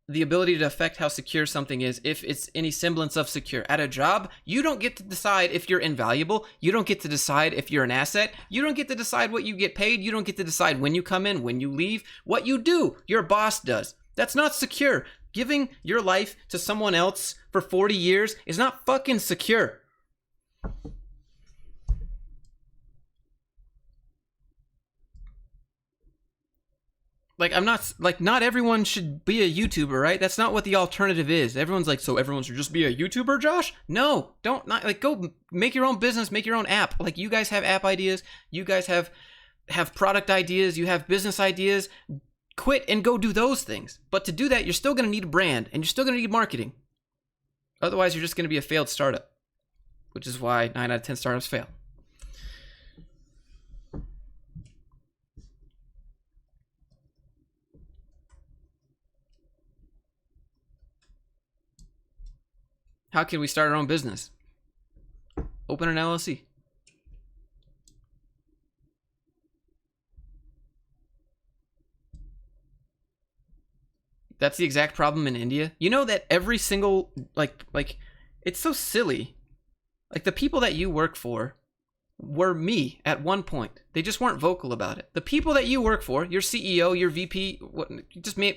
S1: the ability to affect how secure something is if it's any semblance of secure. At a job, you don't get to decide if you're invaluable. You don't get to decide if you're an asset. You don't get to decide what you get paid. You don't get to decide when you come in, when you leave. What you do, your boss does. That's not secure. Giving your life to someone else for 40 years is not fucking secure. Like, I'm not, like, not everyone should be a YouTuber, right? That's not what the alternative is. Everyone's like, so everyone should just be a YouTuber, Josh? No, don't, not, like, go make your own business, make your own app. Like, you guys have app ideas, you guys have product ideas, you have business ideas. Quit and go do those things. But to do that, you're still going to need a brand, and you're still going to need marketing. Otherwise, you're just going to be a failed startup, which is why 9 out of 10 startups fail. How can we start our own business? Open an LLC. That's the exact problem in India. You know that every single, like, it's so silly. Like, the people that you work for were me at one point. They just weren't vocal about it. The people that you work for, your CEO, your VP,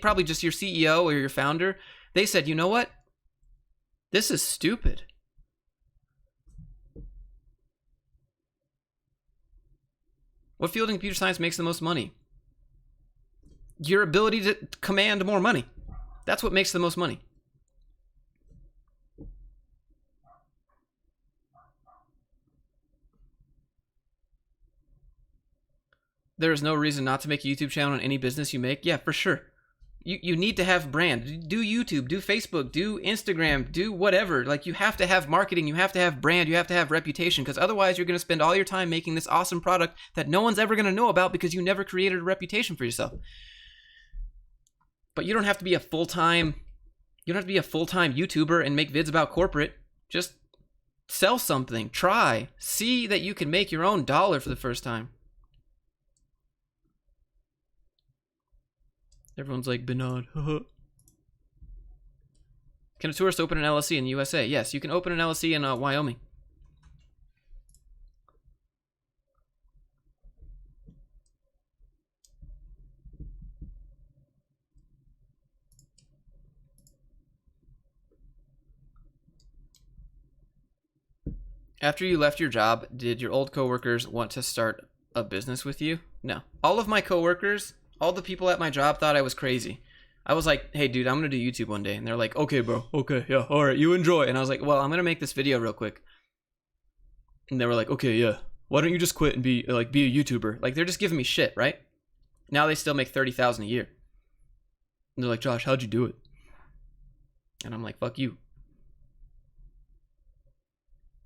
S1: probably just your CEO or your founder, they said, you know what? This is stupid. What field in computer science makes the most money? Your ability to command more money. That's what makes the most money. There is no reason not to make a YouTube channel on any business you make. Yeah, for sure. You need to have brand. Do YouTube, do Facebook, do Instagram, do whatever. Like, you have to have marketing, you have to have brand, you have to have reputation, because otherwise you're going to spend all your time making this awesome product that no one's ever going to know about because you never created a reputation for yourself. But you don't have to be a full-time YouTuber and make vids about corporate. Just sell something, try, see that you can make your own dollar for the first time. Everyone's like, Bernard. Can a tourist open an LLC in the USA? Yes, you can open an LLC in Wyoming. After you left your job, did your old coworkers want to start a business with you? No. All of my coworkers, all the people at my job thought I was crazy. I was like, hey, dude, I'm going to do YouTube one day. And they're like, okay, bro. Okay, yeah, all right, you enjoy. And I was like, well, I'm going to make this video real quick. And they were like, okay, yeah. Why don't you just quit and be a YouTuber? Like, they're just giving me shit, right? Now they still make $30,000 a year. And they're like, Josh, how'd you do it? And I'm like, fuck you.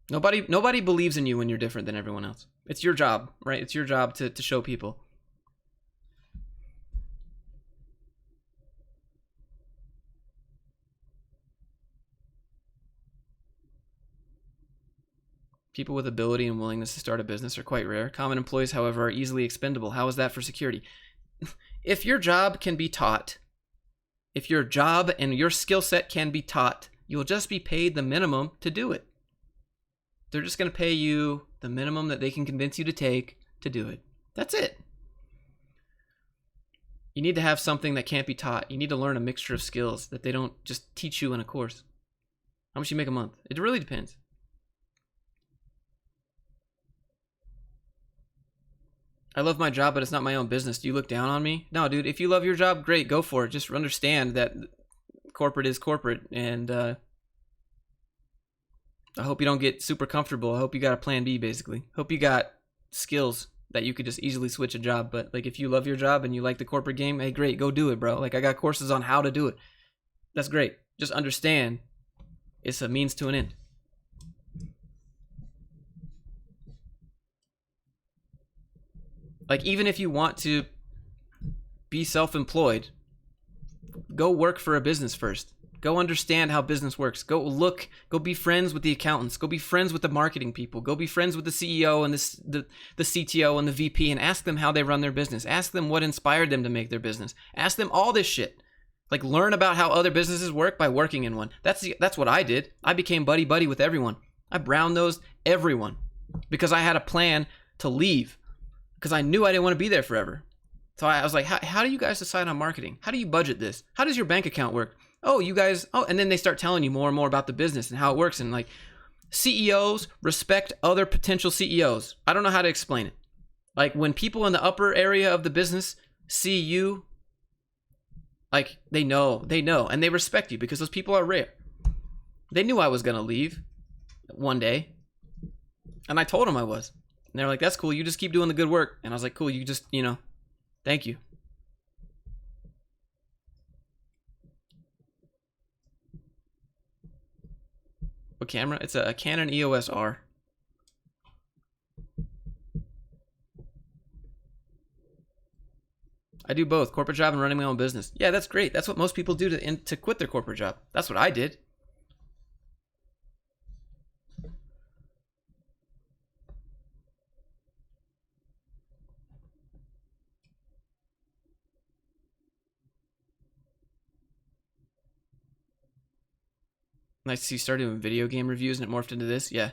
S1: Nobody believes in you when you're different than everyone else. It's your job, right? It's your job to show people. People with ability and willingness to start a business are quite rare. Common employees, however, are easily expendable. How is that for security? If your job can be taught, if your job and your skill set can be taught, you'll just be paid the minimum to do it. They're just going to pay you the minimum that they can convince you to take to do it. That's it. You need to have something that can't be taught. You need to learn a mixture of skills that they don't just teach you in a course. How much you make a month? It really depends. I love my job, but it's not my own business. Do you look down on me? No, dude. If you love your job, great. Go for it. Just understand that corporate is corporate, and I hope you don't get super comfortable. I hope you got a plan B, basically. Hope you got skills that you could just easily switch a job. But like, if you love your job and you like the corporate game, hey, great, go do it, bro. Like, I got courses on how to do it. That's great. Just understand it's a means to an end. Like, even if you want to be self-employed, go work for a business first. Go understand how business works. Go be friends with the accountants. Go be friends with the marketing people. Go be friends with the CEO and the CTO and the VP, and ask them how they run their business. Ask them what inspired them to make their business. Ask them all this shit. Like, learn about how other businesses work by working in one. That's what I did. I became buddy with everyone. I brown-nosed everyone because I had a plan to leave, because I knew I didn't want to be there forever. So I was like, how do you guys decide on marketing? How do you budget this? How does your bank account work? And then they start telling you more and more about the business and how it works. And like, CEOs respect other potential CEOs. I don't know how to explain it. Like, when people in the upper area of the business see you, like, they know, and they respect you because those people are rare. They knew I was going to leave one day, and I told them I was. And they were like, that's cool. You just keep doing the good work. And I was like, cool. You just, thank you. What camera? It's a Canon EOS R. I do both, corporate job and running my own business. Yeah, that's great. That's what most people do to quit their corporate job. That's what I did. Nice to see you started doing video game reviews and it morphed into this. Yeah.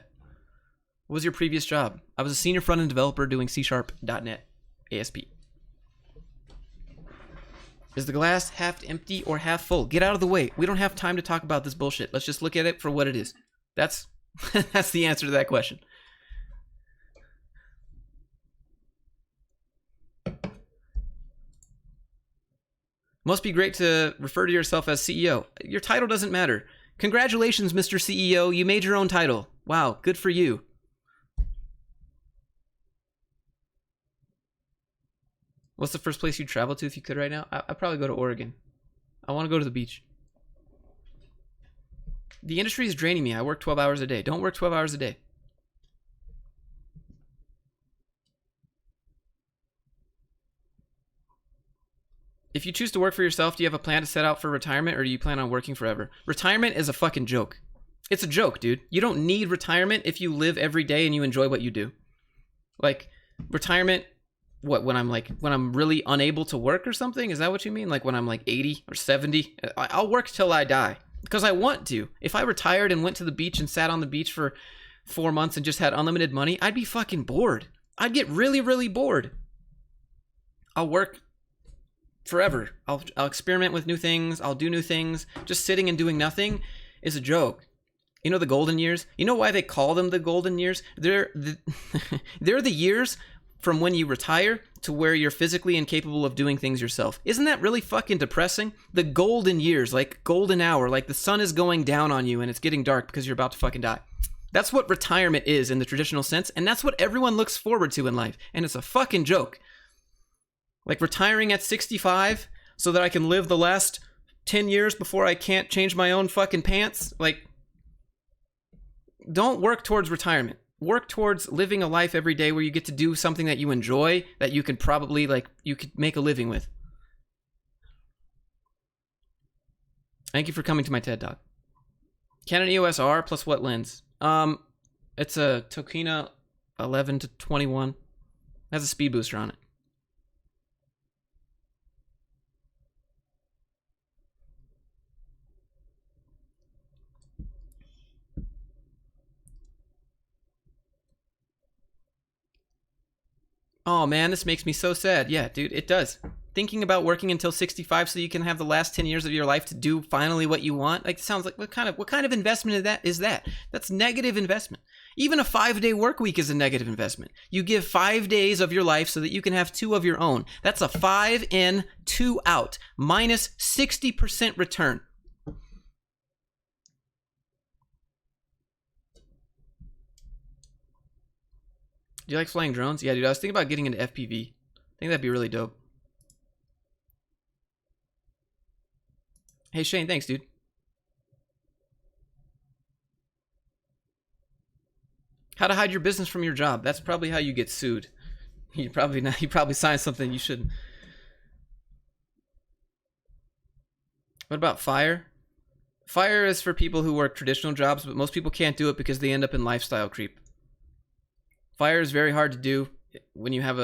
S1: What was your previous job? I was a senior front-end developer doing C#.NET ASP. Is the glass half empty or half full? Get out of the way. We don't have time to talk about this bullshit. Let's just look at it for what it is. That's that's the answer to that question. Must be great to refer to yourself as CEO. Your title doesn't matter. Congratulations, Mr. CEO. You made your own title. Wow, good for you. What's the first place you'd travel to if you could right now? I'd probably go to Oregon. I want to go to the beach. The industry is draining me. I work 12 hours a day. Don't work 12 hours a day. If you choose to work for yourself, do you have a plan to set out for retirement, or do you plan on working forever? Retirement is a fucking joke. It's a joke, dude. You don't need retirement if you live every day and you enjoy what you do. Like, retirement, what, when I'm really unable to work or something? Is that what you mean? Like when I'm like 80 or 70? I'll work till I die because I want to. If I retired and went to the beach and sat on the beach for 4 months and just had unlimited money, I'd be fucking bored. I'd get really, really bored. I'll work forever. I'll experiment with new things. I'll do new things. Just sitting and doing nothing is a joke. You know the golden years? You know why they call them the golden years? They're the years from when you retire to where you're physically incapable of doing things yourself. Isn't that really fucking depressing? The golden years, like golden hour, like the sun is going down on you and it's getting dark because you're about to fucking die. That's what retirement is in the traditional sense, and that's what everyone looks forward to in life, and it's a fucking joke. Like retiring at 65 so that I can live the last 10 years before I can't change my own fucking pants. Like, don't work towards retirement. Work towards living a life every day where you get to do something that you enjoy, that you can probably, like, you could make a living with. Thank you for coming to my TED Talk. Canon EOS R plus what lens? It's a Tokina 11 to 21. It has a speed booster on it. Oh man, this makes me so sad. Yeah, dude, it does. Thinking about working until 65 so you can have the last 10 years of your life to do finally what you want, like, it sounds like what kind of investment is that? That's negative investment. Even a 5-day work week is a negative investment. You give 5 days of your life so that you can have 2 of your own. That's a 5 in, 2 out, minus 60% return. Do you like flying drones? Yeah, dude, I was thinking about getting into FPV. I think that'd be really dope. Hey, Shane, thanks, dude. How to hide your business from your job. That's probably how you get sued. You probably signed something you shouldn't. What about fire? Fire is for people who work traditional jobs, but most people can't do it because they end up in lifestyle creep. Fire is very hard to do when you have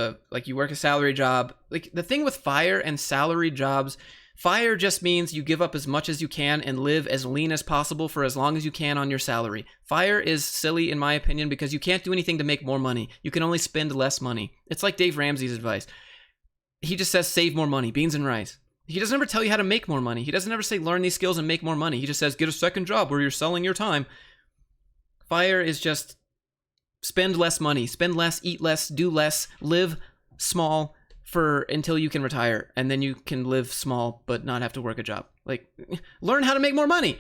S1: you work a salary job. Like, the thing with fire and salary jobs, fire just means you give up as much as you can and live as lean as possible for as long as you can on your salary. Fire is silly, in my opinion, because you can't do anything to make more money. You can only spend less money. It's like Dave Ramsey's advice. He just says save more money, beans and rice. He doesn't ever tell you how to make more money. He doesn't ever say learn these skills and make more money. He just says get a second job where you're selling your time. Fire is just spend less money, spend less, eat less, do less, live small until you can retire, and then you can live small but not have to work a job. Like, learn how to make more money.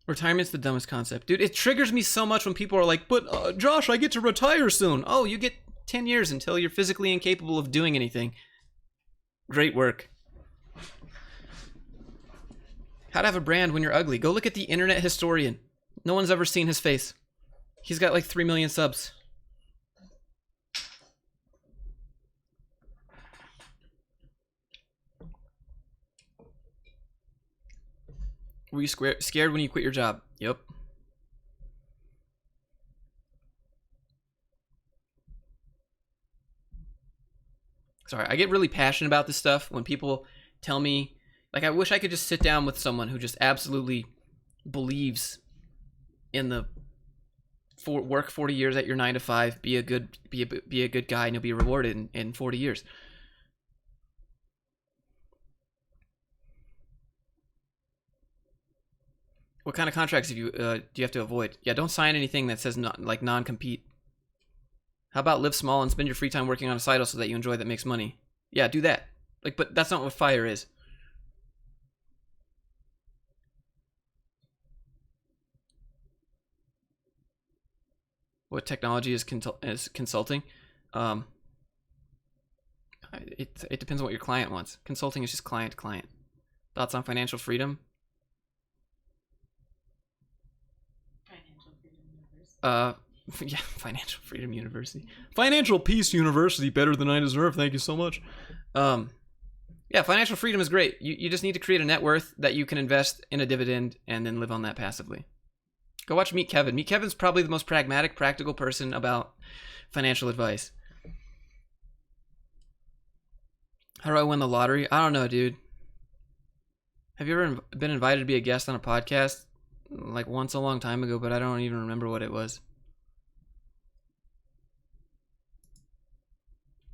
S1: Retirement's the dumbest concept. Dude, it triggers me so much when people are like, but Josh, I get to retire soon. Oh, you get 10 years until you're physically incapable of doing anything. Great work. How to have a brand when you're ugly. Go look at the internet historian. No one's ever seen his face. He's got like 3 million subs. Were you scared when you quit your job? Yep. Sorry, I get really passionate about this stuff when people tell me, like, I wish I could just sit down with someone who just absolutely believes in the work 40 years at your 9 to 5, be a good guy, and you'll be rewarded in 40 years. What kind of contracts do you have to avoid? Yeah, don't sign anything that says non-compete. How about live small and spend your free time working on a side hustle that you enjoy that makes money? Yeah, do that. Like, but that's not what FIRE is. What technology is consulting? It depends on what your client wants. Consulting is just client to client. Thoughts on financial freedom?
S2: Financial Freedom University.
S1: Yeah, Financial Freedom University. Financial Peace University, better than I deserve. Thank you so much. Yeah, financial freedom is great. You just need to create a net worth that you can invest in a dividend and then live on that passively. Go watch Meet Kevin. Meet Kevin's probably the most pragmatic, practical person about financial advice. How do I win the lottery? I don't know, dude. Have you ever been invited to be a guest on a podcast? Like once a long time ago, but I don't even remember what it was.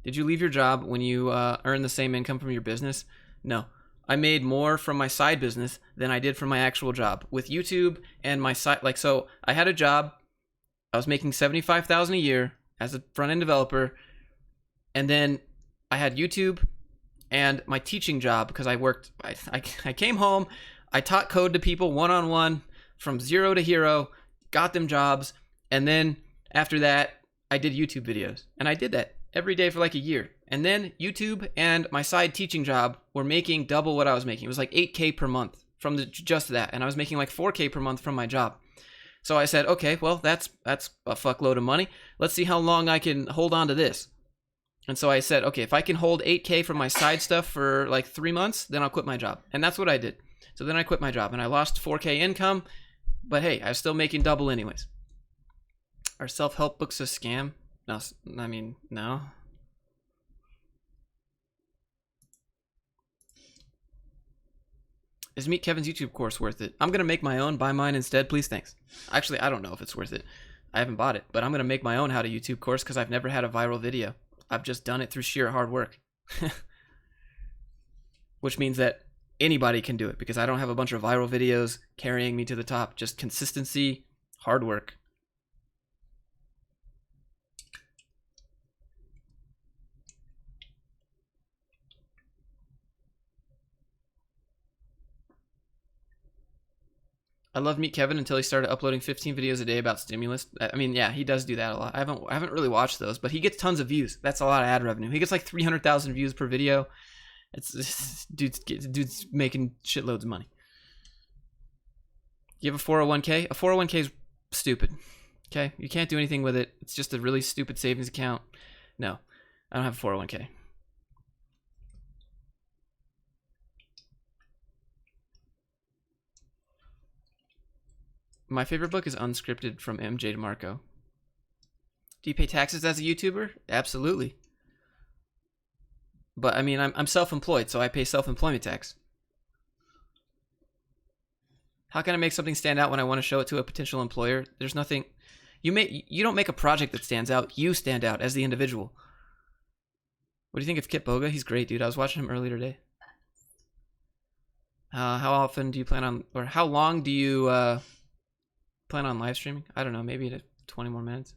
S1: Did you leave your job when you earned the same income from your business? No. I made more from my side business than I did from my actual job. With YouTube and my side, like, so I had a job. I was making $75,000 a year as a front-end developer. And then I had YouTube and my teaching job because I worked, I came home, I taught code to people one-on-one from zero to hero, got them jobs. And then after that, I did YouTube videos. And I did that every day for like a year. And then YouTube and my side teaching job were making double what I was making. It was like $8K per month from just that. And I was making like $4K per month from my job. So I said, okay, well, that's a fuckload of money. Let's see how long I can hold on to this. And so I said, okay, if I can hold 8K from my side stuff for like 3 months, then I'll quit my job. And that's what I did. So then I quit my job and I lost 4K income. But hey, I was still making double anyways. Are self-help books a scam? No, I mean, no. Is Meet Kevin's YouTube course worth it? I'm going to make my own. Buy mine instead, please. Thanks. Actually, I don't know if it's worth it. I haven't bought it, but I'm going to make my own how to YouTube course because I've never had a viral video. I've just done it through sheer hard work. Which means that anybody can do it because I don't have a bunch of viral videos carrying me to the top. Just consistency, hard work. I love Meet Kevin until he started uploading 15 videos a day about stimulus. I mean, yeah, he does do that a lot. I haven't really watched those, but he gets tons of views. That's a lot of ad revenue. He gets like 300,000 views per video. Dude's making shitloads of money. You have a 401k? A 401k is stupid. Okay? You can't do anything with it. It's just a really stupid savings account. No, I don't have a 401k. My favorite book is Unscripted from MJ DeMarco. Do you pay taxes as a YouTuber? Absolutely. But I mean, I'm self-employed, so I pay self-employment tax. How can I make something stand out when I want to show it to a potential employer? There's nothing. You don't make a project that stands out. You stand out as the individual. What do you think of Kit Boga? He's great, dude. I was watching him earlier today. How often do you plan on, or how long do you plan on live streaming? I don't know, maybe 20 more minutes.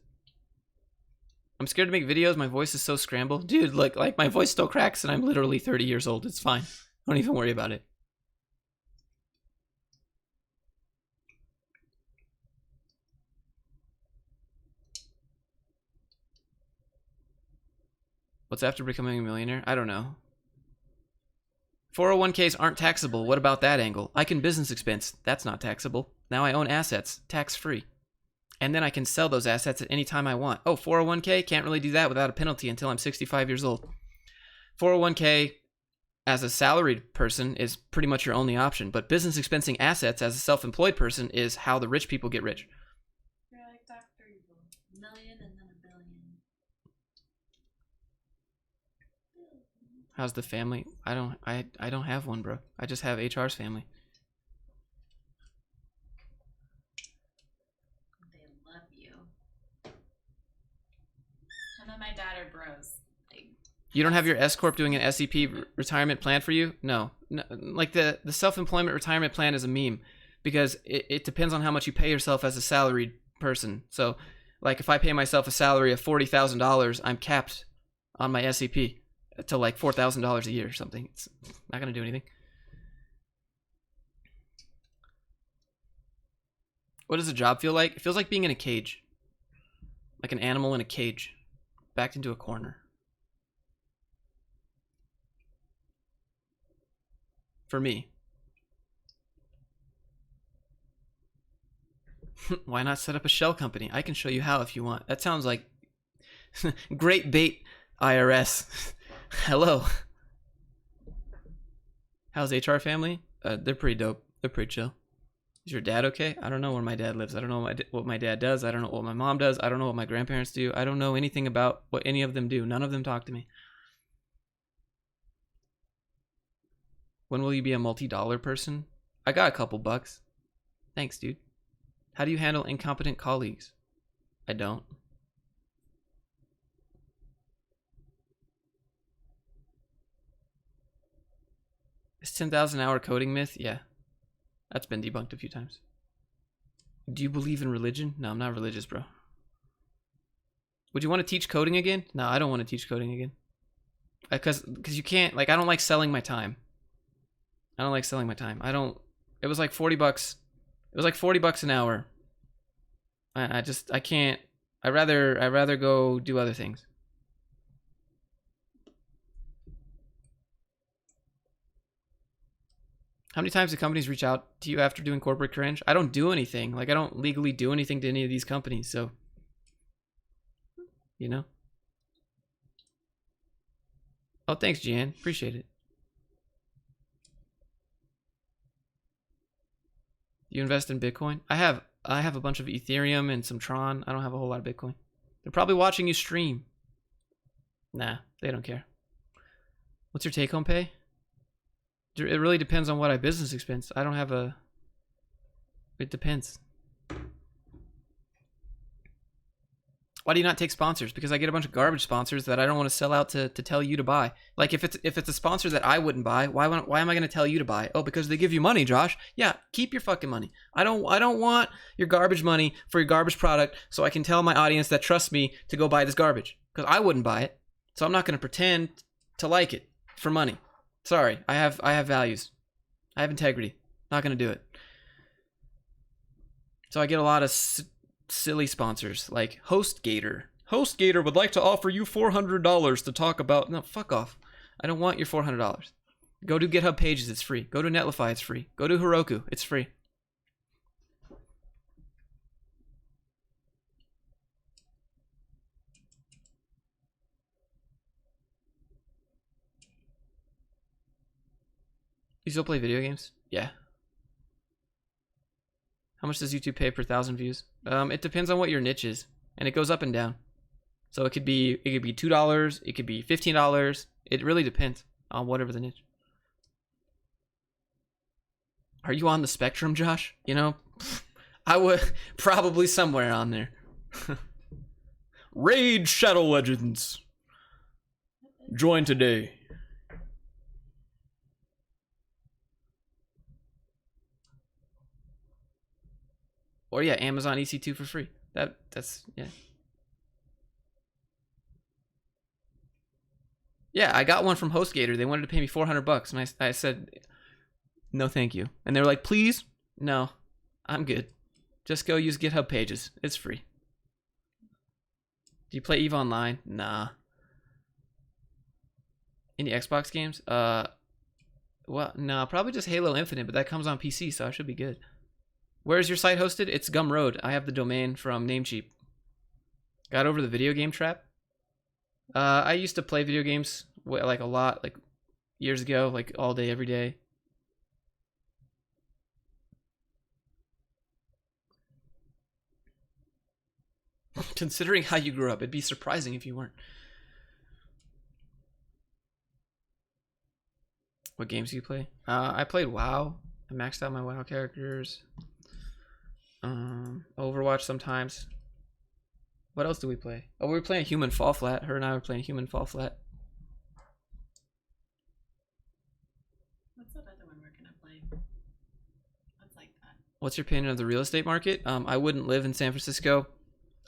S1: I'm scared to make videos. My voice is so scrambled. Dude, like my voice still cracks and I'm literally 30 years old. It's fine. Don't even worry about it. What's after becoming a millionaire? I don't know. 401ks aren't taxable. What about that angle? I can business expense. That's not taxable. Now I own assets. Tax-free. And then I can sell those assets at any time I want. Oh, 401k? Can't really do that without a penalty until I'm 65 years old. 401k as a salaried person is pretty much your only option. But business expensing assets as a self-employed person is how the rich people get rich.
S2: You're like Dr. Evil. $1 million and then $1 billion.
S1: How's the family? I don't have one, bro. I just have HR's family.
S2: They love you. And then my dad are bros.
S1: You don't have your S corp doing an SEP retirement plan for you? No. Like the self-employment retirement plan is a meme because it depends on how much you pay yourself as a salaried person. So, like if I pay myself a salary of $40,000, I'm capped on my SEP to like $4,000 a year or something. It's not gonna do anything. What does a job feel like? It feels like being in a cage, like an animal in a cage, backed into a corner. For me. Why not set up a shell company? I can show you how if you want. That sounds like great bait, IRS. Hello. How's HR family? They're pretty dope. They're pretty chill. Is your dad okay? I don't know where my dad lives. I don't know what my dad does. I don't know what my mom does. I don't know what my grandparents do. I don't know anything about what any of them do. None of them talk to me. When will you be a multi-dollar person? I got a couple bucks. Thanks, dude. How do you handle incompetent colleagues? I don't. Is 10,000 hour coding myth? Yeah. That's been debunked a few times. Do you believe in religion? No, I'm not religious, bro. Would you want to teach coding again? No, I don't want to teach coding again. Because you can't, like, I don't like selling my time. I don't like selling my time. It was like $40. It was like $40 an hour. I can't. I'd rather go do other things. How many times do companies reach out to you after doing corporate cringe? I don't do anything. Like, I don't legally do anything to any of these companies, so, you know. Oh, thanks, Jan. Appreciate it. You invest in Bitcoin? I have a bunch of Ethereum and some Tron. I don't have a whole lot of Bitcoin. They're probably watching you stream. Nah, they don't care. What's your take-home pay? It really depends on what I business expense. I don't have a... It depends. Why do you not take sponsors? Because I get a bunch of garbage sponsors that I don't want to sell out to tell you to buy. Like if it's a sponsor that I wouldn't buy, why am I going to tell you to buy? Oh, because they give you money, Josh. Yeah, keep your fucking money. I don't want your garbage money for your garbage product so I can tell my audience that trusts me to go buy this garbage. Because I wouldn't buy it. So I'm not going to pretend to like it for money. Sorry, I have values. I have integrity. Not going to do it. So I get a lot of silly sponsors like HostGator. HostGator would like to offer you $400 to talk about... No, fuck off. I don't want your $400. Go to GitHub Pages, it's free. Go to Netlify, it's free. Go to Heroku, it's free. You still play video games? Yeah. How much does YouTube pay per 1,000 views? It depends on what your niche is, and it goes up and down. So it could be $2, it could be $15. It really depends on whatever the niche. Are you on the spectrum, Josh? You know, I would probably somewhere on there. Raid Shadow Legends. Join today. Or yeah, Amazon EC2 for free. That's yeah. Yeah, I got one from HostGator. They wanted to pay me $400, and I said, no, thank you. And they were like, please, no, I'm good. Just go use GitHub Pages. It's free. Do you play EVE Online? Nah. Any Xbox games? Well, no, probably just Halo Infinite, but that comes on PC, so I should be good. Where's your site hosted? It's Gumroad. I have the domain from Namecheap. Got over the video game trap? I used to play video games like a lot, like years ago, like all day, every day. Considering how you grew up, it'd be surprising if you weren't. What games do you play? I played WoW. I maxed out my WoW characters. Overwatch sometimes. What else do we play? Oh, we were playing Human Fall Flat. Her and I were playing Human Fall Flat.
S2: What's that other one we're gonna play? What's like that?
S1: What's your opinion of the real estate market? I wouldn't live in San Francisco.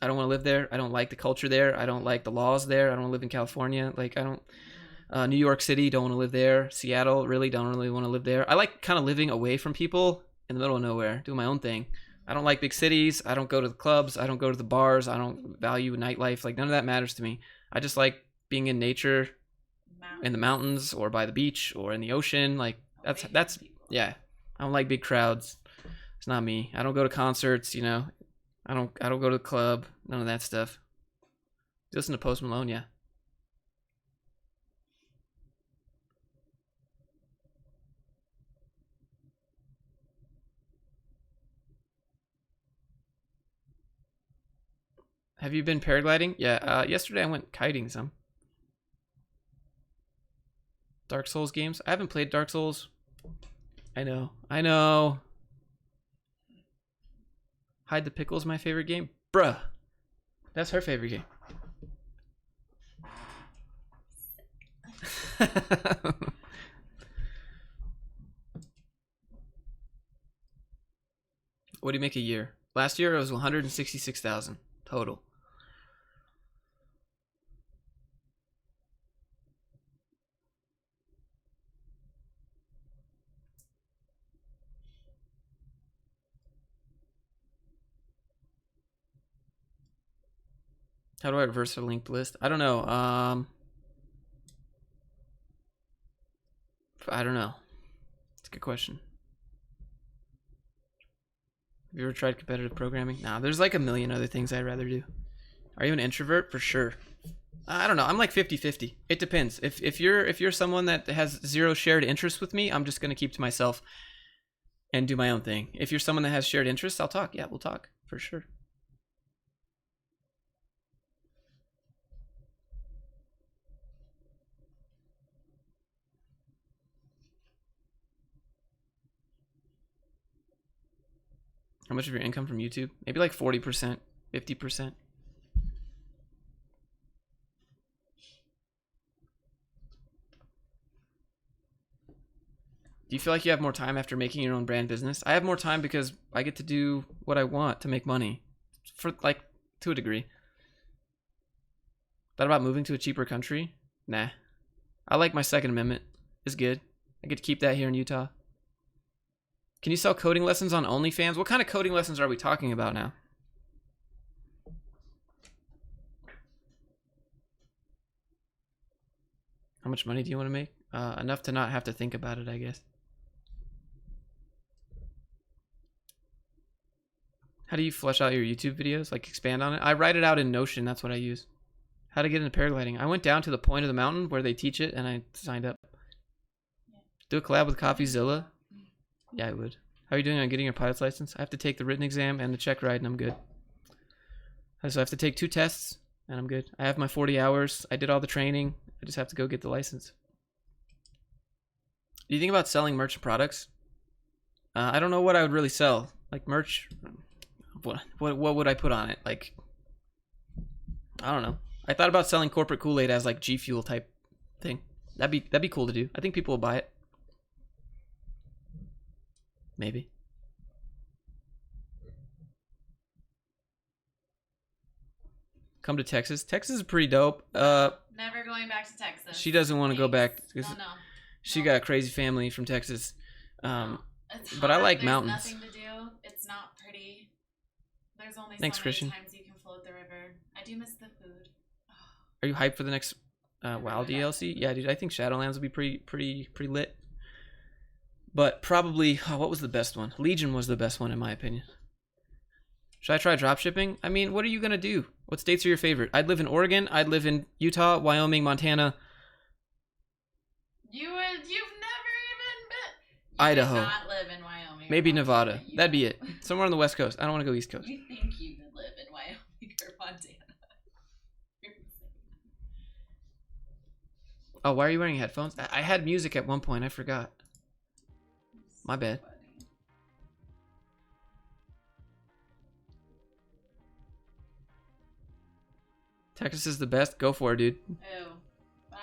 S1: I don't want to live there. I don't like the culture there. I don't like the laws there. I don't want to live in California. Like, I don't. New York City, don't want to live there. Seattle, really don't really want to live there. I like kind of living away from people in the middle of nowhere, doing my own thing. I don't like big cities. I don't go to the clubs. I don't go to the bars. I don't value nightlife. Like, none of that matters to me. I just like being in nature, in the mountains or by the beach or in the ocean. Like, that's yeah. I don't like big crowds. It's not me. I don't go to concerts, you know. I don't go to the club. None of that stuff. You listen to Post Malone, yeah. Have you been paragliding? Yeah, yesterday I went kiting some. Dark Souls games? I haven't played Dark Souls. I know. Hide the Pickle's my favorite game? Bruh. That's her favorite game. What do you make a year? Last year it was 166,000 total. How do I reverse a linked list? I don't know. I don't know. It's a good question. Have you ever tried competitive programming? Nah, there's like a million other things I'd rather do. Are you an introvert? For sure. I don't know. I'm like 50-50. It depends. If you're someone that has zero shared interests with me, I'm just gonna keep to myself and do my own thing. If you're someone that has shared interests, I'll talk. Yeah, we'll talk for sure. How much of your income from YouTube? Maybe like 40%, 50%. Do you feel like you have more time after making your own brand business? I have more time because I get to do what I want to make money, for like to a degree. Thought about moving to a cheaper country? Nah. I like my Second Amendment. It's good. I get to keep that here in Utah. Can you sell coding lessons on OnlyFans? What kind of coding lessons are we talking about now? How much money do you want to make? Enough to not have to think about it, I guess. How do you flesh out your YouTube videos? Like expand on it? I write it out in Notion. That's what I use. How to get into paragliding? I went down to the point of the mountain where they teach it, and I signed up. Do a collab with CoffeeZilla? Yeah, I would. How are you doing on getting your pilot's license? I have to take the written exam and the check ride, and I'm good. So I have to take 2 tests, and I'm good. I have my 40 hours. I did all the training. I just have to go get the license. Do you think about selling merch products? I don't know what I would really sell. Like merch, what would I put on it? Like, I don't know. I thought about selling corporate Kool-Aid as like G Fuel type thing. That'd be cool to do. I think people will buy it. Maybe. Come to Texas. Texas is pretty dope.
S2: Never going back to Texas.
S1: She doesn't want to go back.
S2: No.
S1: She got a crazy family from Texas.
S2: It's
S1: but I
S2: hot,
S1: like
S2: there's
S1: mountains.
S2: Nothing to do. It's not pretty. There's only
S1: Thanks,
S2: so many
S1: Christian.
S2: times you can float the river. I do miss the food.
S1: Are you hyped for the next WoW DLC? Yeah, dude. I think Shadowlands will be pretty lit. But probably, what was the best one? Legion was the best one in my opinion. Should I try dropshipping? I mean, what are you gonna do? What states are your favorite? I'd live in Oregon. I'd live in Utah, Wyoming, Montana.
S2: You've never even been.
S1: Idaho.
S2: You do not live in Wyoming.
S1: Maybe Nevada. That'd be it. Somewhere on the West Coast. I don't want to go East Coast.
S2: You think you would live in Wyoming or Montana?
S1: Oh, why are you wearing headphones? I had music at one point. I forgot. My bad. Texas is the best. Go for it, dude.
S2: Oh, bye.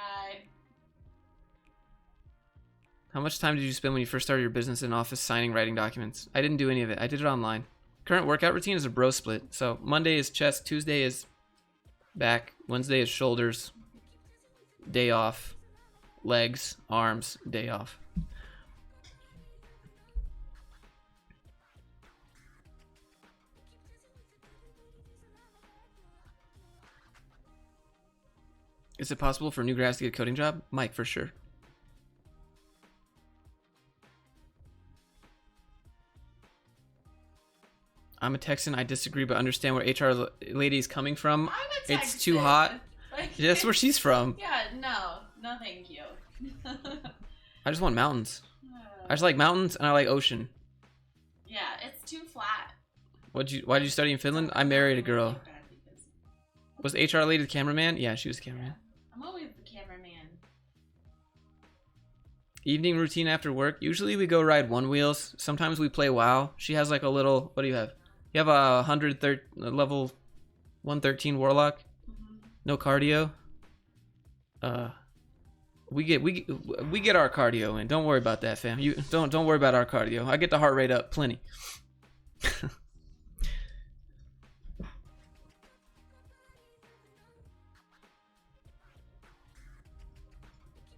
S1: How much time did you spend when you first started your business in office signing, writing documents? I didn't do any of it. I did it online. Current workout routine is a bro split. So Monday is chest, Tuesday is back, Wednesday is shoulders, day off, legs, arms, day off. Is it possible for new grads to get a coding job? Mike, for sure. I'm a Texan. I disagree, but understand where HR lady is coming from.
S2: I'm a Texan.
S1: It's too hot.
S2: Like,
S1: Yeah, that's where she's from.
S2: Yeah, no, thank you.
S1: I just want mountains. I just like mountains and I like ocean.
S2: Yeah, it's too flat.
S1: Why did you study in Finland? I married a girl. Was the HR lady the cameraman? Yeah, she was the cameraman.
S2: I'm always the cameraman.
S1: Evening routine after work. Usually we go ride one wheels. Sometimes we play WoW. She has like a little. What do you have? You have a level 113 warlock.
S2: Mm-hmm.
S1: No cardio. We get our cardio in. Don't worry about that, fam. You don't worry about our cardio. I get the heart rate up plenty.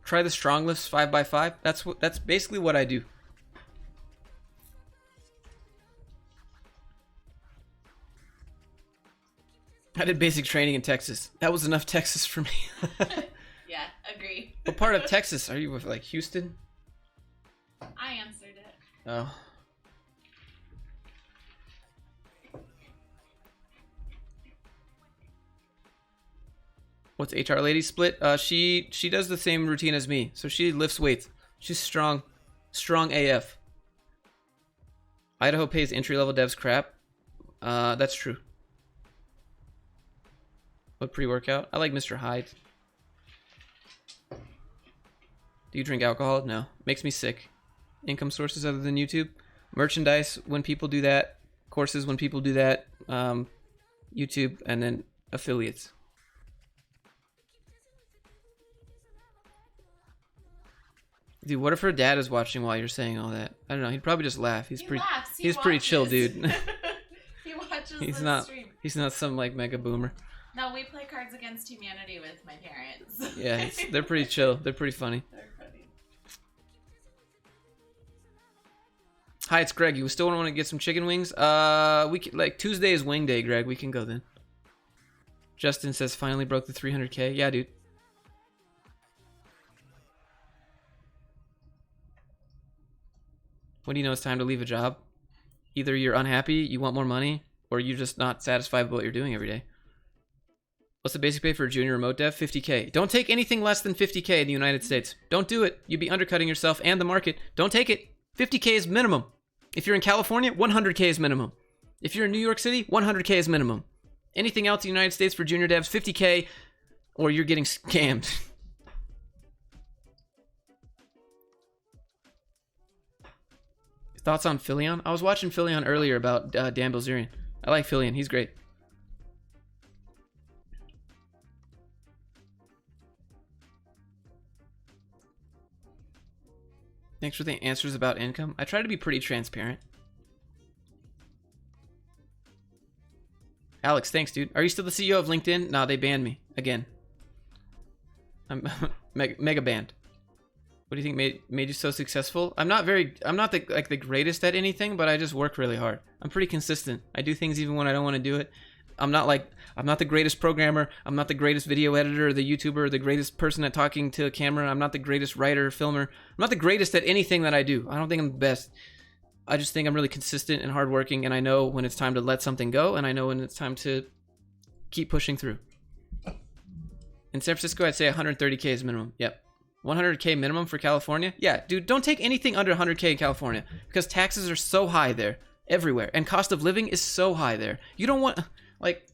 S1: Try the strong lifts 5x5. That's basically what I do. I did basic training in Texas. That was enough Texas for me.
S2: Yeah, agree.
S1: What part of Texas are you with? Like Houston?
S2: I answered it.
S1: Oh. What's HR lady split? She does the same routine as me. So she lifts weights. She's strong AF. Idaho pays entry-level devs crap. That's true. What pre-workout? I like Mr. Hyde. Do you drink alcohol? No. Makes me sick. Income sources other than YouTube? Merchandise when people do that. Courses when people do that. YouTube, and then affiliates. Dude, what if her dad is watching while you're saying all that? I don't know. He'd probably just laugh. He's pretty chill, dude.
S2: He watches stream.
S1: He's not some like mega boomer.
S2: No, we play Cards Against Humanity with my parents.
S1: Yeah, they're pretty chill. They're pretty funny.
S2: They're funny.
S1: Hi, it's Greg. You still want to get some chicken wings? We can, like Tuesday is wing day, Greg. We can go then. Justin says finally broke the 300K. Yeah, dude. When do you know it's time to leave a job? Either you're unhappy, you want more money, or you're just not satisfied with what you're doing every day. What's the basic pay for a junior remote dev? 50K. Don't take anything less than 50K in the United States. Don't do it. You'd be undercutting yourself and the market. Don't take it. 50K is minimum. If you're in California, 100K is minimum. If you're in New York City, 100K is minimum. Anything else in the United States for junior devs, 50K, or you're getting scammed. Thoughts on Philion? I was watching Philion earlier about Dan Bilzerian. I like Philion. He's great. Thanks for the answers about income. I try to be pretty transparent. Alex, thanks, dude. Are you still the CEO of LinkedIn? Nah, they banned me again. I'm mega banned. What do you think made you so successful? I'm not the greatest at anything, but I just work really hard. I'm pretty consistent. I do things even when I don't want to do it. I'm not the greatest programmer. I'm not the greatest video editor or the YouTuber or the greatest person at talking to a camera. I'm not the greatest writer or filmer. I'm not the greatest at anything that I do. I don't think I'm the best. I just think I'm really consistent and hardworking, and I know when it's time to let something go, and I know when it's time to keep pushing through. In San Francisco, I'd say 130K is minimum. Yep. 100K minimum for California? Yeah, dude, don't take anything under 100K in California because taxes are so high there, everywhere, and cost of living is so high there. You don't want, like,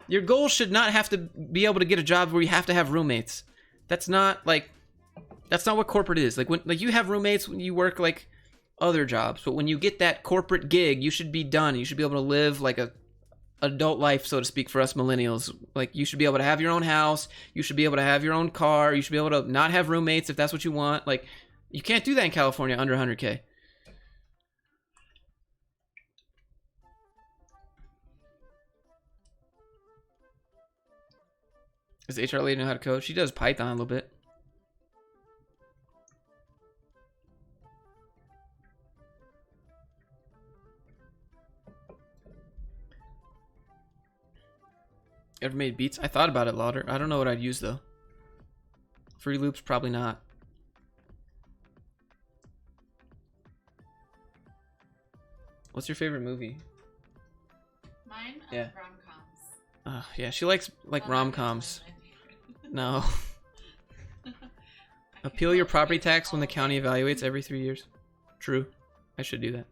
S1: your goal should not have to be able to get a job where you have to have roommates. That's not, like, That's not what corporate is. Like when you have roommates when you work like other jobs, but when you get that corporate gig, you should be done. You should be able to live like a adult life, so to speak, for us millennials. Like you should be able to have your own house. You should be able to have your own car. You should be able to not have roommates if that's what you want. Like you can't do that in California under 100K. Does HR lady know how to code? She does Python a little bit. Ever made beats? I thought about it, Lauder. I don't know what I'd use though. Free loops, probably not. What's your favorite movie?
S2: Mine?
S1: Yeah.
S2: Rom-coms.
S1: Yeah, she likes like rom-coms. No. Appeal your property tax when the county evaluates every 3 years. True. I should do that.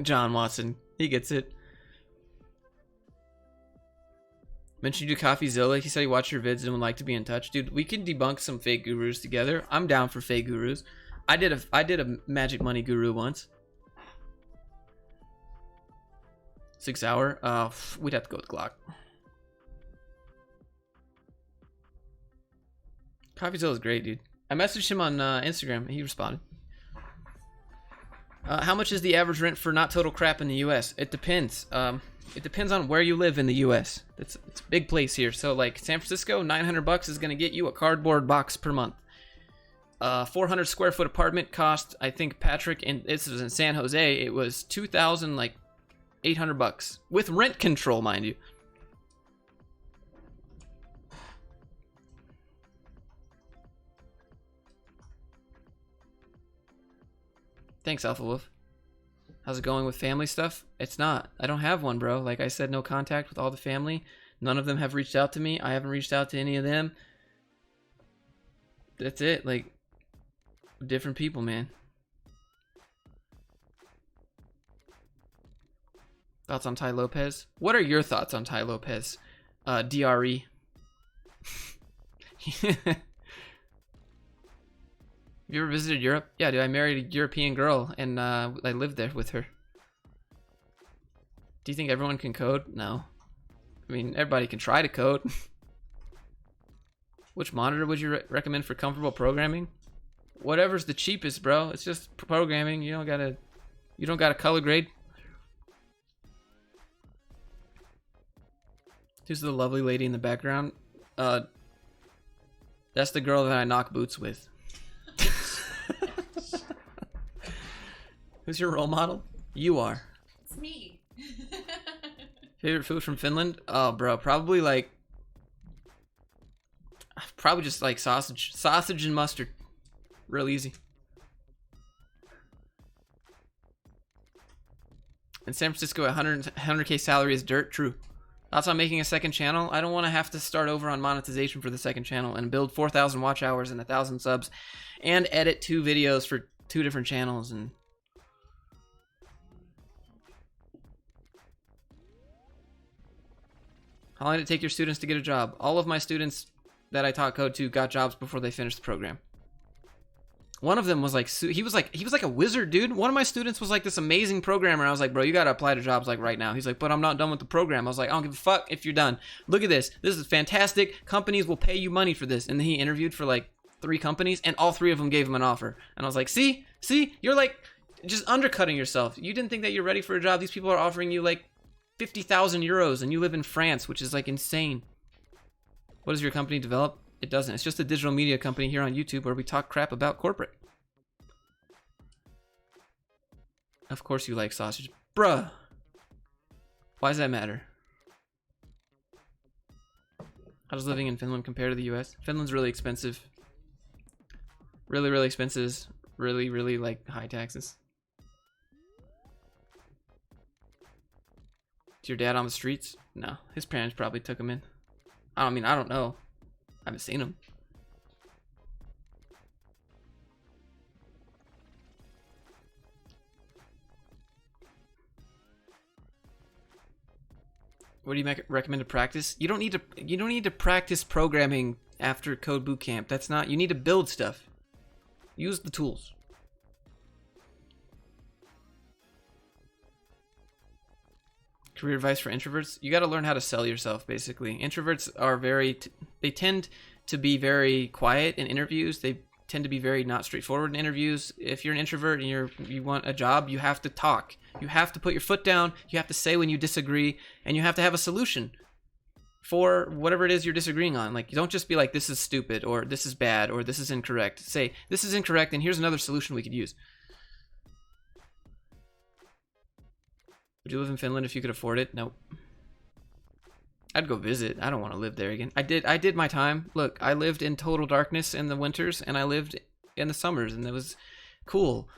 S1: John Watson. He gets it. Mentioned you do CoffeeZilla. He said he watched your vids and would like to be in touch. Dude, we can debunk some fake gurus together. I'm down for fake gurus. I did a magic money guru once. 6 hour. We'd have to go with Glock. CoffeeZilla is great, dude. I messaged him on Instagram. He responded. How much is the average rent for not total crap in the U.S.? It depends. It depends on where you live in the U.S. It's a big place here. So like San Francisco, $900 is gonna get you a cardboard box per month. 400 square foot apartment cost, I think Patrick, and this was in San Jose, it was $2,800 with rent control, mind you. Thanks, Alpha Wolf. How's it going with family stuff? It's not. I don't have one, bro. Like I said, no contact with all the family. None of them have reached out to me. I haven't reached out to any of them. That's it. Like, different people, man. Thoughts on Ty Lopez? What are your thoughts on Ty Lopez? DRE. Have you ever visited Europe? Yeah, dude, I married a European girl, and I lived there with her. Do you think everyone can code? No. I mean, everybody can try to code. Which monitor would you recommend for comfortable programming? Whatever's the cheapest, bro. It's just programming. You don't gotta color grade. Who's the lovely lady in the background? That's the girl that I knock boots with. Who's your role model? You are.
S2: It's me.
S1: Favorite food from Finland? Oh, bro, probably just like sausage and mustard. Real easy. In San Francisco, 100K salary is dirt. True. Thoughts on making a second channel? I don't want to have to start over on monetization for the second channel and build 4,000 watch hours and 1,000 subs and edit 2 videos for 2 different channels. And how long did it take your students to get a job? All of my students that I taught code to got jobs before they finished the program. One of them was like, he was like a wizard, dude. One of my students was like this amazing programmer. I was like, bro, you gotta apply to jobs like right now. He's like, but I'm not done with the program. I was like, I don't give a fuck if you're done. Look at this. This is fantastic. Companies will pay you money for this. And then he interviewed for like 3 companies, and all 3 of them gave him an offer. And I was like, see, you're like just undercutting yourself. You didn't think that you're ready for a job. These people are offering you like 50,000 euros, and you live in France, which is like insane. What does your company develop? It doesn't. It's just a digital media company here on YouTube where we talk crap about corporate. Of course you like sausage. Bruh. Why does that matter? How does living in Finland compare to the US? Finland's really expensive. Really, really expensive. Really, really like high taxes. Is your dad on the streets? No. His parents probably took him in. I mean, I don't know. I haven't seen him. What do you recommend to practice? You don't need to practice programming after Code Bootcamp. That's not. You need to build stuff. Use the tools. Career advice for introverts? You got to learn how to sell yourself, basically. Introverts are they tend to be very quiet in interviews. They tend to be very not straightforward in interviews. If you're an introvert and you want a job, you have to talk. You have to put your foot down. You have to say when you disagree, and you have to have a solution for whatever it is you're disagreeing on. Like, you don't just be like, this is stupid, or this is bad, or this is incorrect. Say, this is incorrect, and here's another solution we could use. Would you live in Finland if you could afford it? Nope. I'd go visit. I don't want to live there again. I did my time. Look, I lived in total darkness in the winters, and I lived in the summers, and it was cool.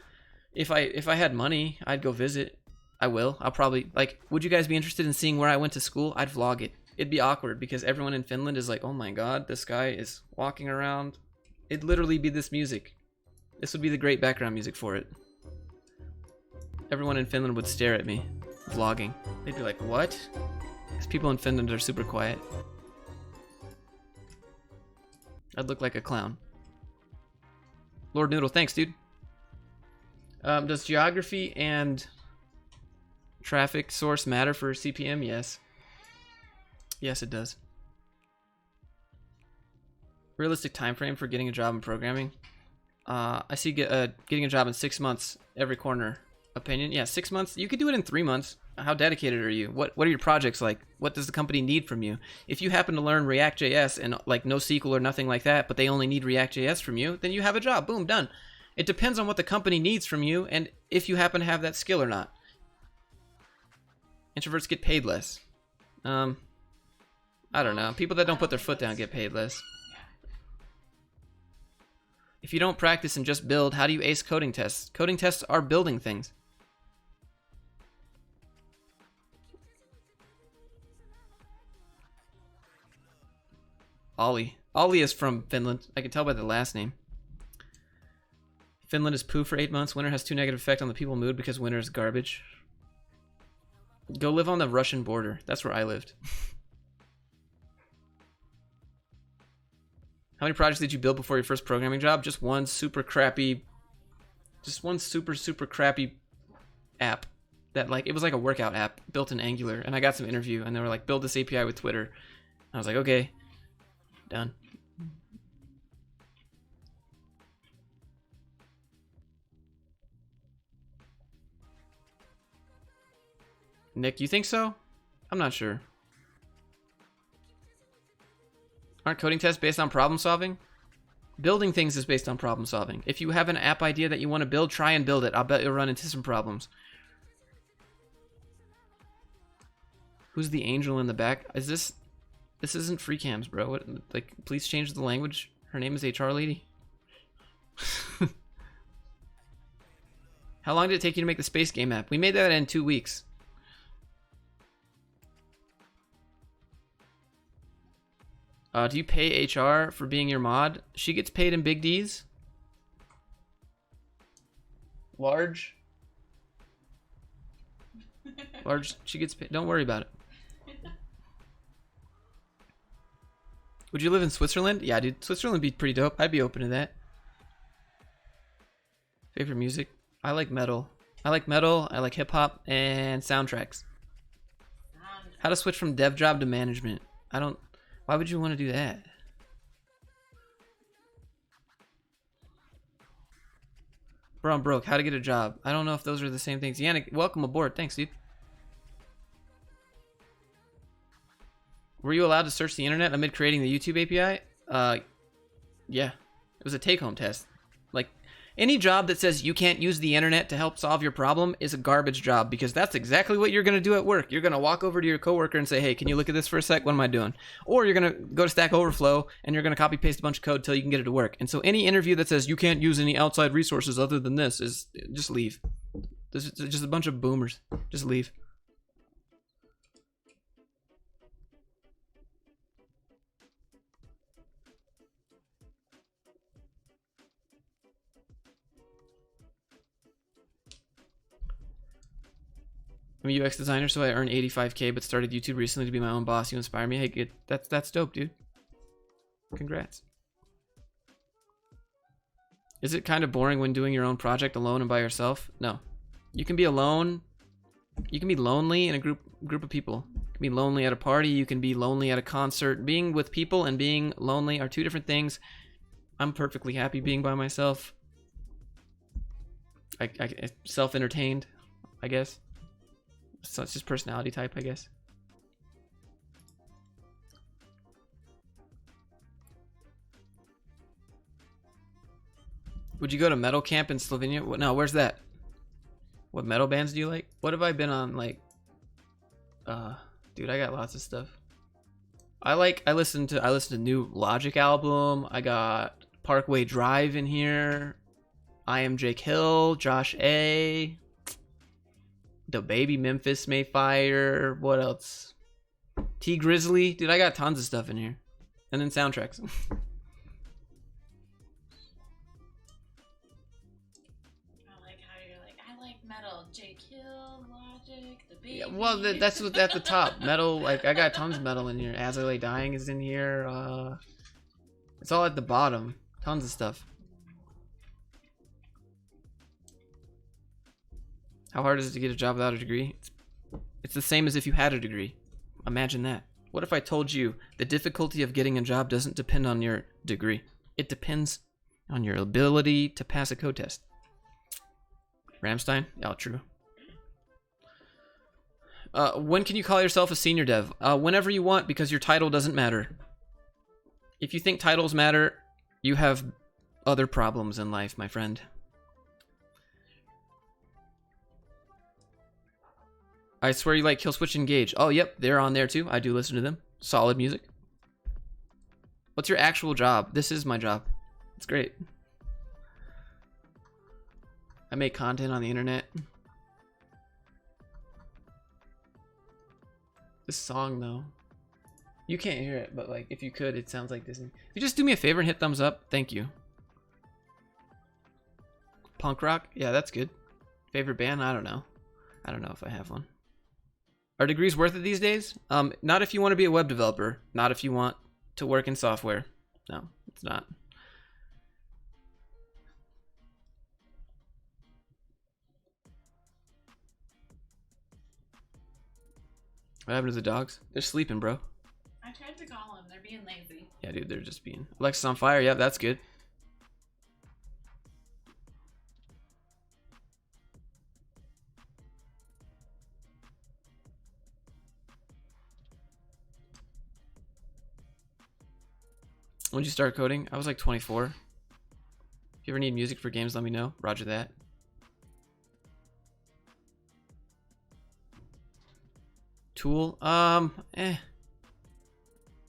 S1: If I had money, I'd go visit. I will. I'll probably, like, would you guys be interested in seeing where I went to school? I'd vlog it. It'd be awkward because everyone in Finland is like, oh my god, this guy is walking around. It'd literally be this music. This would be the great background music for it. Everyone in Finland would stare at me, vlogging. They'd be like, what? Because people in Finland are super quiet. I'd look like a clown. Lord Noodle, thanks, dude. Does geography and traffic source matter for CPM? Yes. Yes, it does. Realistic time frame for getting a job in programming? I see getting a job in 6 months every corner. Opinion? Yeah, 6 months. You could do it in 3 months. How dedicated are you? What are your projects like? What does the company need from you? If you happen to learn React.js and like NoSQL or nothing like that, but they only need React.js from you, then you have a job. Boom, done. It depends on what the company needs from you and if you happen to have that skill or not. Introverts get paid less. I don't know. People that don't put their foot down get paid less. If you don't practice and just build, how do you ace coding tests? Coding tests are building things. Ollie. Ollie is from Finland. I can tell by the last name. Finland is poo for 8 months. Winter has 2 negative effect on the people mood because winter is garbage. Go live on the Russian border. That's where I lived. How many projects did you build before your first programming job? Just one super crappy app that, like, it was like a workout app built in Angular, and I got some interview and they were like, build this API with Twitter. I was like, okay, done. Nick, you think so? I'm not sure. Aren't coding tests based on problem solving? Building things is based on problem solving. If you have an app idea that you want to build, try and build it. I'll bet you'll run into some problems. Who's the angel in the back? Is this isn't free cams, bro. What, like, please change the language. Her name is HR lady. How long did it take you to make the space game app? We made that in 2 weeks. Do you pay HR for being your mod? She gets paid in big D's. Large. She gets paid. Don't worry about it. Would you live in Switzerland? Yeah, dude. Switzerland would be pretty dope. I'd be open to that. Favorite music? I like metal. I like hip hop and soundtracks. How to switch from dev job to management? Why would you want to do that? Bro, I'm broke. How to get a job? I don't know if those are the same things. Yannick, welcome aboard. Thanks, dude. Were you allowed to search the internet amid creating the YouTube API? Yeah. It was a take-home test. Like, any job that says you can't use the internet to help solve your problem is a garbage job, because that's exactly what you're going to do at work. You're going to walk over to your coworker and say, hey, can you look at this for a sec? What am I doing? Or you're going to go to Stack Overflow and you're going to copy paste a bunch of code until you can get it to work. And so any interview that says you can't use any outside resources other than this is just leave. This is just a bunch of boomers. Just leave. I'm a UX designer, so I earn 85K, but started YouTube recently to be my own boss. You inspire me. Hey, good. That's dope, dude. Congrats. Is it kind of boring when doing your own project alone and by yourself? No. You can be alone. You can be lonely in a group of people. You can be lonely at a party. You can be lonely at a concert. Being with people and being lonely are two different things. I'm perfectly happy being by myself. I self-entertained, I guess. So it's just personality type, I guess. Would you go to metal camp in Slovenia? No, where's that? What metal bands do you like? What have I been on? Like, dude, I got lots of stuff. I listened to new Logic album. I got Parkway Drive in here. I Am Jake Hill, Josh A. The Baby, Memphis May Fire. What else? T Grizzly. Dude, I got tons of stuff in here. And then soundtracks.
S2: Metal, Jake Hill, Logic, the Baby.
S1: Yeah, well, that's what's at the top. Metal, like, I got tons of metal in here. As I Lay Dying is in here. It's all at the bottom. Tons of stuff. How hard is it to get a job without a degree? It's the same as if you had a degree. Imagine that. What if I told you the difficulty of getting a job doesn't depend on your degree? It depends on your ability to pass a code test. Ramstein? Yeah, true. When can you call yourself a senior dev? Whenever you want, because your title doesn't matter. If you think titles matter, you have other problems in life, my friend. I swear you like Killswitch Engage. Oh, yep, they're on there too. I do listen to them. Solid music. What's your actual job? This is my job. It's great. I make content on the internet. This song, though. You can't hear it, but like if you could, it sounds like Disney. If you just do me a favor and hit thumbs up, thank you. Punk rock? Yeah, that's good. Favorite band? I don't know. I don't know if I have one. Are degrees worth it these days? Not if you want to be a web developer. Not if you want to work in software. No, it's not. What happened to the dogs? They're sleeping, bro.
S2: I tried to call them. They're being lazy.
S1: Yeah, dude, they're just being... Alexa's on fire. Yeah, that's good. When did you start coding? I was like 24. If you ever need music for games, let me know. Roger that. Tool?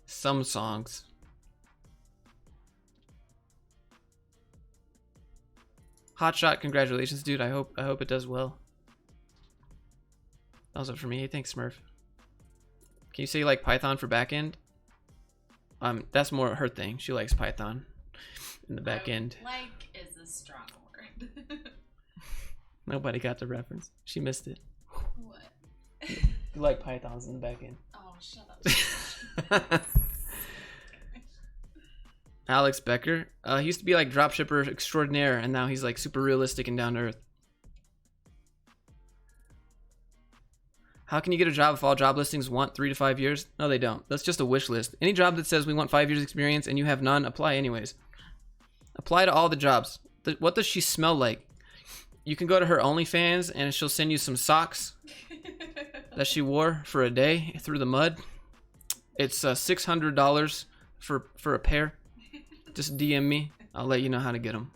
S1: Some songs. Hotshot, congratulations, dude. I hope it does well. That was it for me. Hey, thanks, Smurf. Can you say you like Python for backend? That's more her thing. She likes Python in the back end.
S2: Like is a strong word.
S1: Nobody got the reference. She missed it.
S2: What?
S1: You like Pythons in the back end.
S2: Oh, shut up.
S1: Alex Becker. He used to be like dropshipper extraordinaire, and now he's like super realistic and down to earth. How can you get a job if all job listings want 3 to 5 years? No, they don't. That's just a wish list. Any job that says we want 5 years experience and you have none, apply anyways. Apply to all the jobs. What does she smell like? You can go to her OnlyFans and she'll send you some socks that she wore for a day through the mud. It's $600 for a pair. Just DM me. I'll let you know how to get them.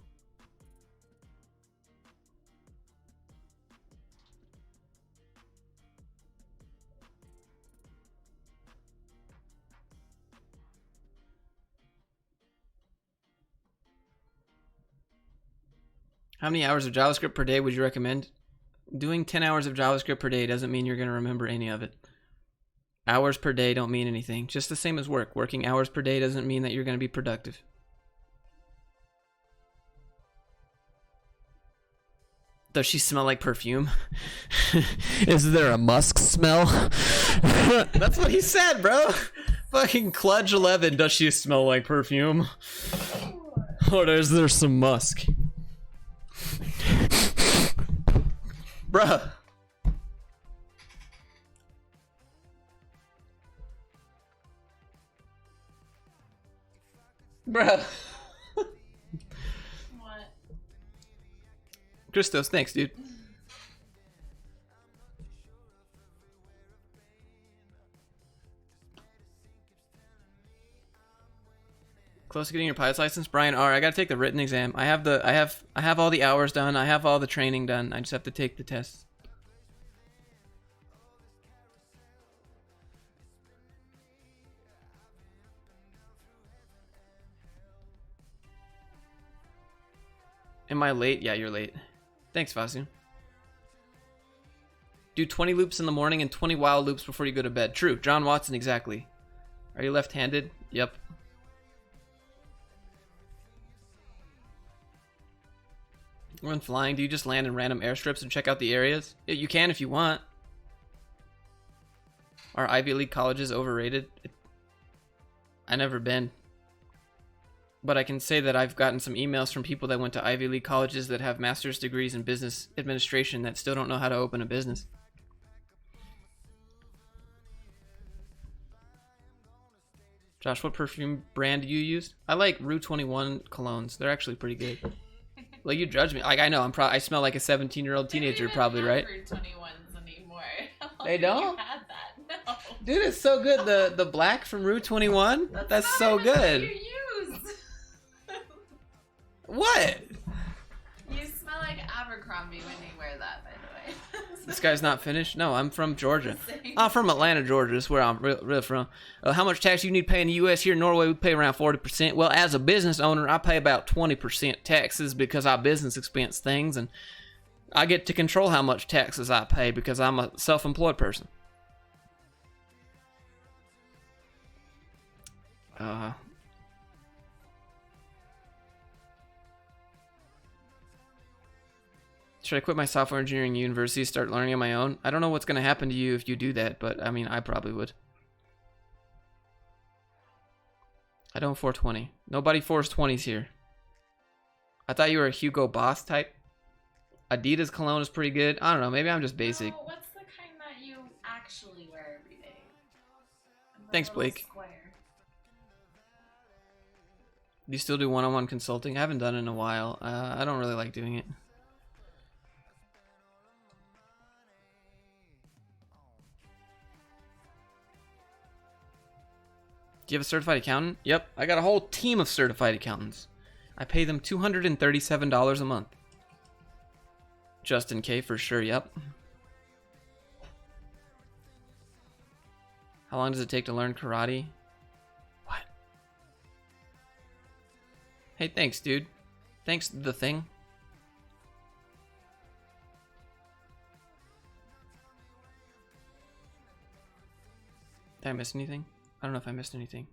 S1: How many hours of JavaScript per day would you recommend? Doing 10 hours of JavaScript per day doesn't mean you're going to remember any of it. Hours per day don't mean anything. Just the same as work. Working hours per day doesn't mean that you're going to be productive. Does she smell like perfume?
S3: Is there a musk smell?
S1: That's what he said, bro. Fucking Cludge 11. Does she smell like perfume? Or is there some musk? Bruh. Bruh.
S2: What?
S1: Christos, thanks, dude. Close to getting your pilot's license, Brian R. I gotta take the written exam. I have all the hours done. I have all the training done. I just have to take the tests. Am I late? Yeah, you're late. Thanks, Vasu. Do 20 loops in the morning and 20 wild loops before you go to bed. True. John Watson, exactly. Are you left-handed? Yep. When flying, do you just land in random airstrips and check out the areas? Yeah, you can if you want. Are Ivy League colleges overrated? I've never been. But I can say that I've gotten some emails from people that went to Ivy League colleges that have master's degrees in business administration that still don't know how to open a business. Josh, what perfume brand do you use? I like Rue 21 colognes. They're actually pretty good. Well, you judge me. Like, I know, I smell like a 17-year-old teenager, probably, right?
S2: They don't have Route 21s anymore.
S1: They don't?
S2: You had that. No.
S1: Dude, it's so good. The black from Rue 21? That's so
S2: not even
S1: good.
S2: What you use.
S1: What?
S2: You smell like Abercrombie when you wear that, by the way.
S1: This guy's not finished? No, I'm from Georgia. I'm from Atlanta, Georgia. That's where I'm real from. How much tax you need to pay in the U.S. Here in Norway, we pay around 40%. Well, as a business owner, I pay about 20% taxes because I business expense things, and I get to control how much taxes I pay because I'm a self-employed person. Should I quit my software engineering university, start learning on my own? I don't know what's going to happen to you if you do that, but I mean, I probably would. I don't 420. Nobody 420s here. I thought you were a Hugo Boss type. Adidas cologne is pretty good. I don't know. Maybe I'm just basic.
S2: No, what's the kind that you actually wear every day?
S1: Thanks, Blake.
S2: Square.
S1: Do you still do one-on-one consulting? I haven't done it in a while. I don't really like doing it. Do you have a certified accountant? Yep, I got a whole team of certified accountants. I pay them $237 a month. Justin K for sure, yep. How long does it take to learn karate? What? Hey, thanks, dude. Thanks, the thing. Did I miss anything? I don't know if I missed anything.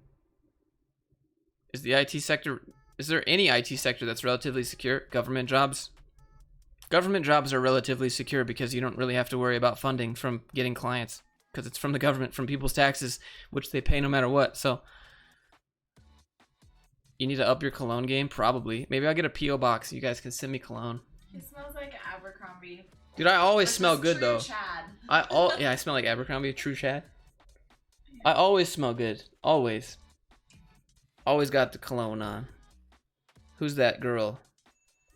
S1: Is the IT sector... Is there any IT sector that's relatively secure? Government jobs? Government jobs are relatively secure because you don't really have to worry about funding from getting clients. Because it's from the government, from people's taxes, which they pay no matter what. So, you need to up your cologne game? Probably. Maybe I'll get a P.O. box. You guys can send me cologne.
S2: It smells like Abercrombie.
S1: Dude, I always
S2: Which
S1: smell
S2: is
S1: good,
S2: true
S1: though.
S2: Chad.
S1: Yeah, I smell like Abercrombie. True Chad. I always smell good. Always. Always got the cologne on. Who's that girl?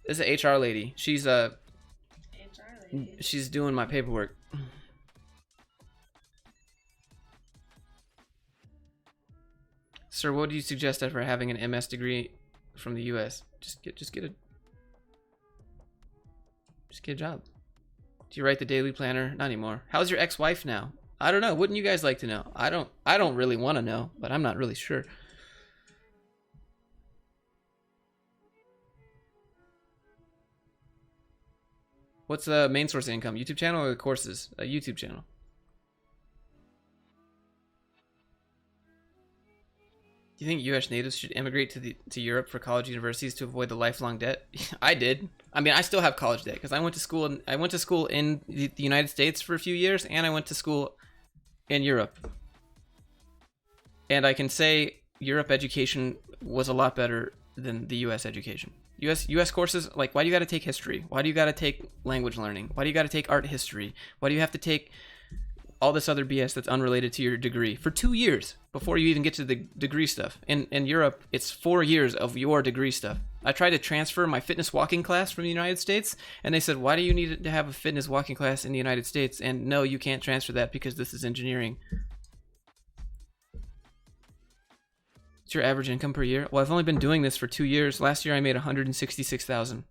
S1: This is an HR lady. She's she's doing my paperwork. Sir, what do you suggest after having an MS degree from the US? Just get a job. Do you write the daily planner? Not anymore. How's your ex-wife now? I don't know. Wouldn't you guys like to know? I don't really want to know, but I'm not really sure. What's the main source of income? YouTube channel or the courses? A YouTube channel. Do Do you think U.S. natives should immigrate to Europe for college universities to avoid the lifelong debt? I did. I mean, I still have college debt because I went to school in the United States for a few years, and I went to school in Europe. And I can say Europe education was a lot better than the U.S. education. U.S. courses, like, why do you got to take history? Why do you got to take language learning? Why do you got to take art history? Why do you have to take all this other BS that's unrelated to your degree for 2 years before you even get to the degree stuff? In Europe, it's 4 years of your degree stuff. I tried to transfer my fitness walking class from the United States, and they said, why do you need to have a fitness walking class in the United States? And no, you can't transfer that because this is engineering. What's your average income per year? Well, I've only been doing this for 2 years. Last year I made $166,000.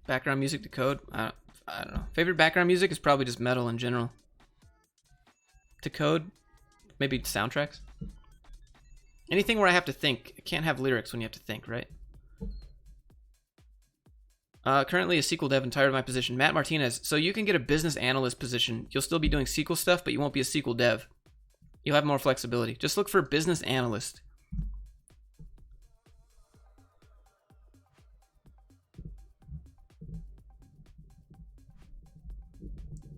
S1: Background music to code? I don't know. Favorite background music is probably just metal in general. To code? Maybe soundtracks? Anything where I have to think. I can't have lyrics when you have to think, right? Currently a SQL dev and tired of my position. Matt Martinez. So you can get a business analyst position. You'll still be doing SQL stuff, but you won't be a SQL dev. You'll have more flexibility. Just look for business analyst.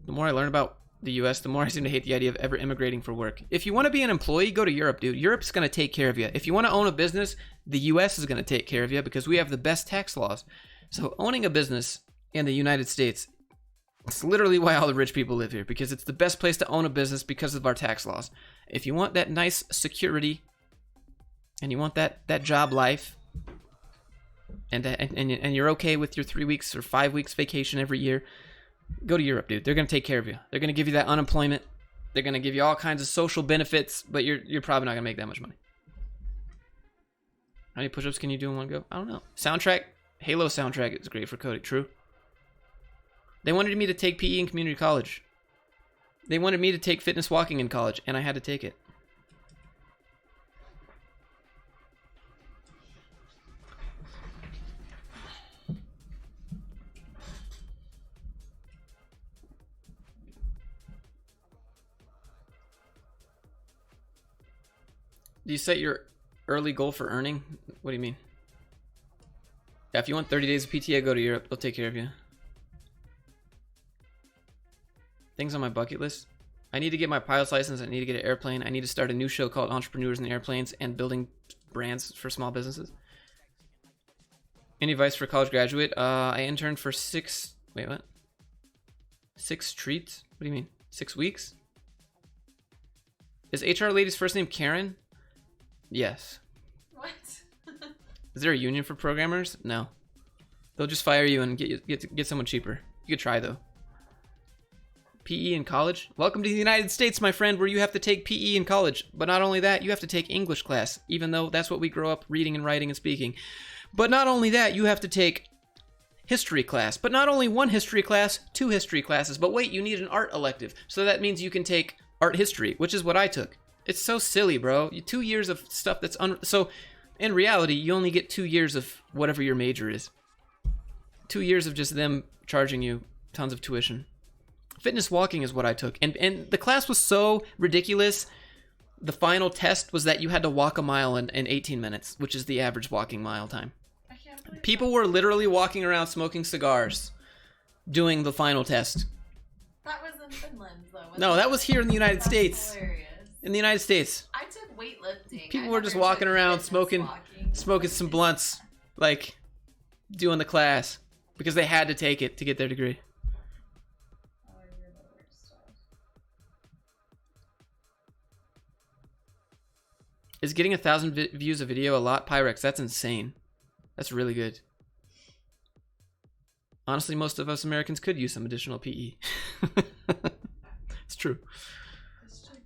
S1: The more I learn about the US, the more I seem to hate the idea of ever immigrating for work. If you want to be an employee, go to Europe, dude. Europe's going to take care of you. If you want to own a business, the US is going to take care of you because we have the best tax laws. So owning a business in the United States, it's literally why all the rich people live here, because it's the best place to own a business because of our tax laws. If you want that nice security and you want that job life, and you're okay with your 3 weeks or 5 weeks vacation every year, go to Europe, dude. They're going to take care of you. They're going to give you that unemployment. They're going to give you all kinds of social benefits, but you're probably not going to make that much money. How many push-ups can you do in one go? I don't know. Soundtrack, Halo soundtrack is great for coding. True. They wanted me to take PE in community college. They wanted me to take fitness walking in college, and I had to take it. Do you set your early goal for earning? What do you mean? Yeah, if you want 30 days of PTA, go to Europe. They'll take care of you. Things on my bucket list. I need to get my pilot's license. I need to get an airplane. I need to start a new show called Entrepreneurs in the Airplanes and building brands for small businesses. Any advice for a college graduate? I interned for 6 treats? What do you mean? 6 weeks? Is HR lady's first name Karen? Yes.
S2: What?
S1: Is there a union for programmers? No. They'll just fire you and get someone cheaper. You could try though. PE in college? Welcome to the United States, my friend, where you have to take PE in college. But not only that, you have to take English class, even though that's what we grow up reading and writing and speaking. But not only that, you have to take history class. But not only one history class, 2 history classes. But wait, you need an art elective. So that means you can take art history, which is what I took. It's so silly, bro. 2 years of stuff that's so in reality, you only get 2 years of whatever your major is. 2 years of just them charging you tons of tuition. Fitness walking is what I took. And the class was so ridiculous. The final test was that you had to walk a mile in 18 minutes, which is the average walking mile time.
S2: I can't believe
S1: People were literally walking around smoking cigars doing the final test.
S2: that was in Finland, though. wasn't
S1: No,
S2: it?
S1: that was here in the United
S2: That's
S1: States.
S2: hilarious.
S1: In the United States.
S2: I took weightlifting.
S1: People
S2: I
S1: were
S2: never
S1: just walking
S2: took
S1: around
S2: fitness
S1: smoking some blunts, like doing the class because they had to take it to get their degree.
S2: Oh, you're the worst stuff.
S1: Is getting 1,000 views a video a lot, Pyrex? That's insane. That's really good. Honestly, most of us Americans could use some additional PE. It's true.
S2: It's true.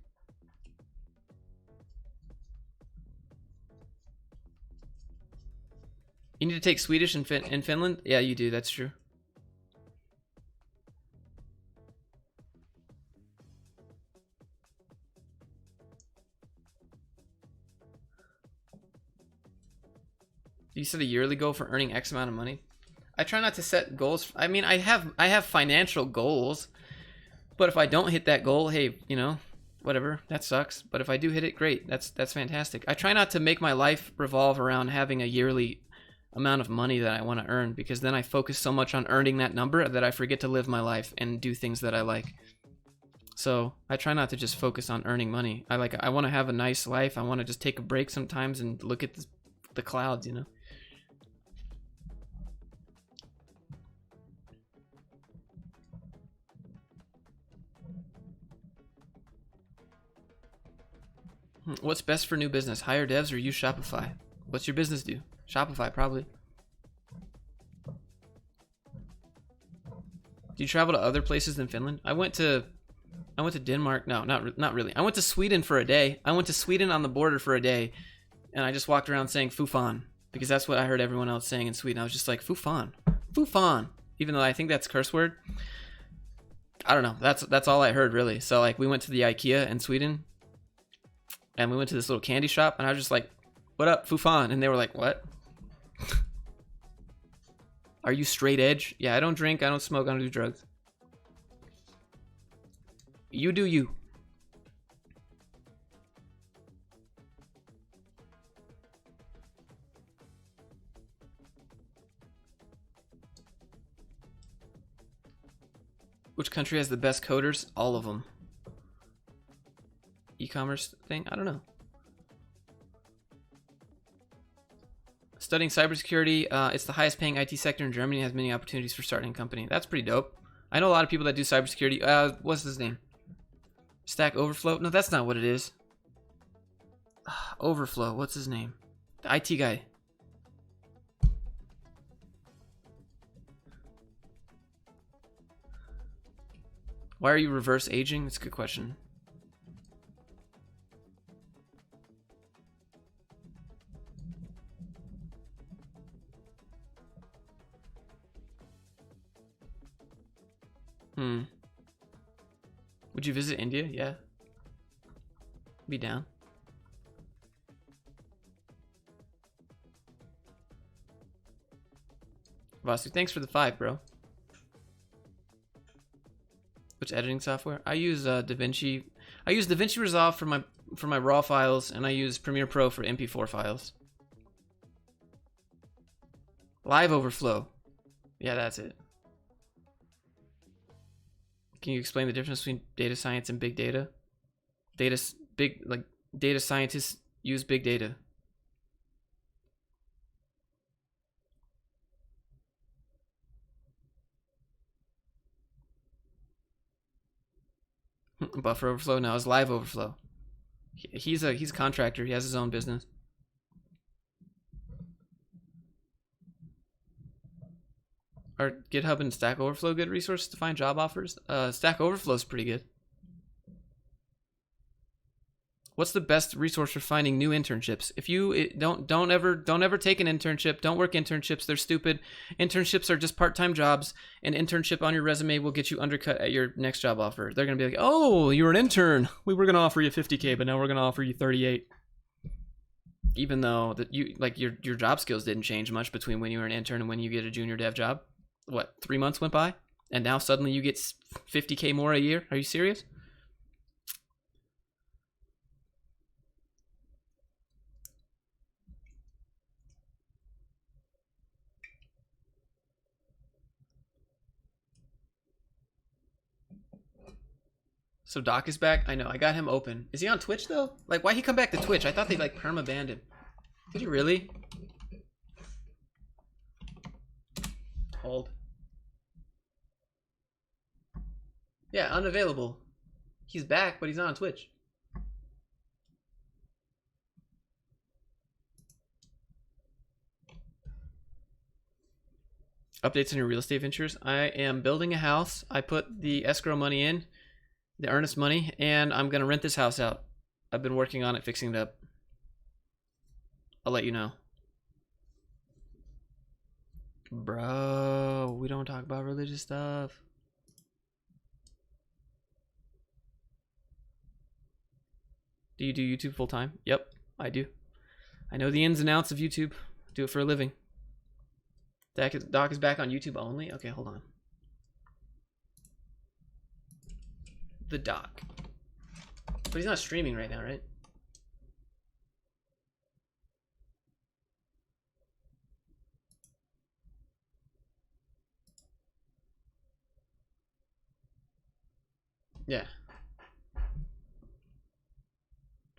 S1: You need to take Swedish in Finland? Yeah, you do. That's true. You set a yearly goal for earning X amount of money? I try not to set goals. I mean, I have financial goals, But if I don't hit that goal, hey, you know, whatever, that sucks. But if I do hit it, great. That's fantastic. I try not to make my life revolve around having a yearly amount of money that I want to earn, because then I focus so much on earning that number that I forget to live my life and do things that I like. So I try not to just focus on earning money. I want to have a nice life. I want to just take a break sometimes and look at the clouds, you know. What's best for new business? Hire devs or use Shopify? What's your business do? Shopify, probably. Do you travel to other places than Finland? I went to Denmark. No, not really. I went to Sweden for a day. I went to Sweden on the border for a day, and I just walked around saying "Foo fan" because that's what I heard everyone else saying in Sweden. I was just like "Foo fan, Foo fan," even though I think that's a curse word. I don't know. That's all I heard really. So like we went to the IKEA in Sweden, and we went to this little candy shop, and I was just like, "What up, Foo fan?" And they were like, "What? Are you straight edge?" Yeah, I don't drink, I don't smoke, I don't do drugs. You do you. Which country has the best coders? All of them. E-commerce thing? I don't know. Studying cybersecurity, it's the highest paying IT sector in Germany, has many opportunities for starting a company. That's pretty dope. I know a lot of people that do cybersecurity. What's his name? Stack Overflow? No, that's not what it is. Overflow, what's his name? The IT guy. Why are you reverse aging? That's a good question. Would you visit India? Yeah. Be down. Vasu, thanks for the 5, bro. Which editing software? I use DaVinci. I use DaVinci Resolve for my raw files, and I use Premiere Pro for MP4 files. Live Overflow. Yeah, that's it. Can you explain the difference between data science and big data? Data scientists use big data. Buffer overflow? No, it's live overflow. He's a contractor. He has his own business. Are GitHub and Stack Overflow good resources to find job offers? Stack Overflow is pretty good. What's the best resource for finding new internships? If you don't ever take an internship. Don't work internships. They're stupid. Internships are just part-time jobs. An internship on your resume will get you undercut at your next job offer. They're gonna be like, "Oh, you're an intern. We were gonna offer you 50K, but now we're gonna offer you 38." Even though that your job skills didn't change much between when you were an intern and when you get a junior dev job. What, 3 months went by, and now suddenly you get 50K more a year? Are you serious? So Doc is back. I know. I got him open. Is he on Twitch though? Like, why'd he come back to Twitch? I thought they like perma banned him. Did he really? Hold. Yeah, unavailable. He's back, but he's not on Twitch. Updates on your real estate ventures. I am building a house. I put the escrow money in, the earnest money, and I'm going to rent this house out. I've been working on it, fixing it up. I'll let you know. Bro, we don't talk about religious stuff. Do you do YouTube full time? Yep, I do. I know the ins and outs of YouTube. Do it for a living. Doc is back on YouTube only? Okay, hold on. the doc. But he's not streaming right now, right? Yeah.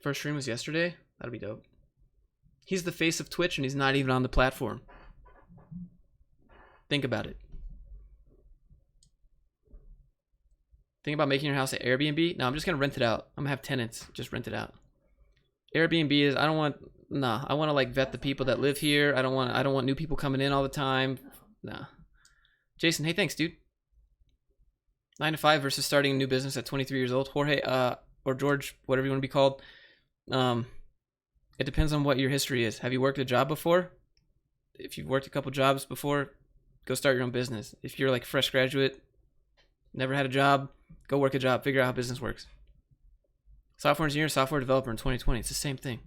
S1: First stream was yesterday? That'll be dope. He's the face of Twitch and he's not even on the platform. Think about it. Think about making your house an Airbnb? No, I'm just gonna rent it out. I'm gonna have tenants. Just rent it out. Airbnb is, I want to like vet the people that live here. I don't want new people coming in all the time. Nah. Jason, hey, thanks, dude. 9 to 5 versus starting a new business at 23 years old. Jorge, or George, whatever you want to be called. It depends on what your history is. Have you worked a job before? If you've worked a couple jobs before, go start your own business. If you're like a fresh graduate, never had a job, go work a job. Figure out how business works. Software engineer, software developer in 2020. It's the same thing.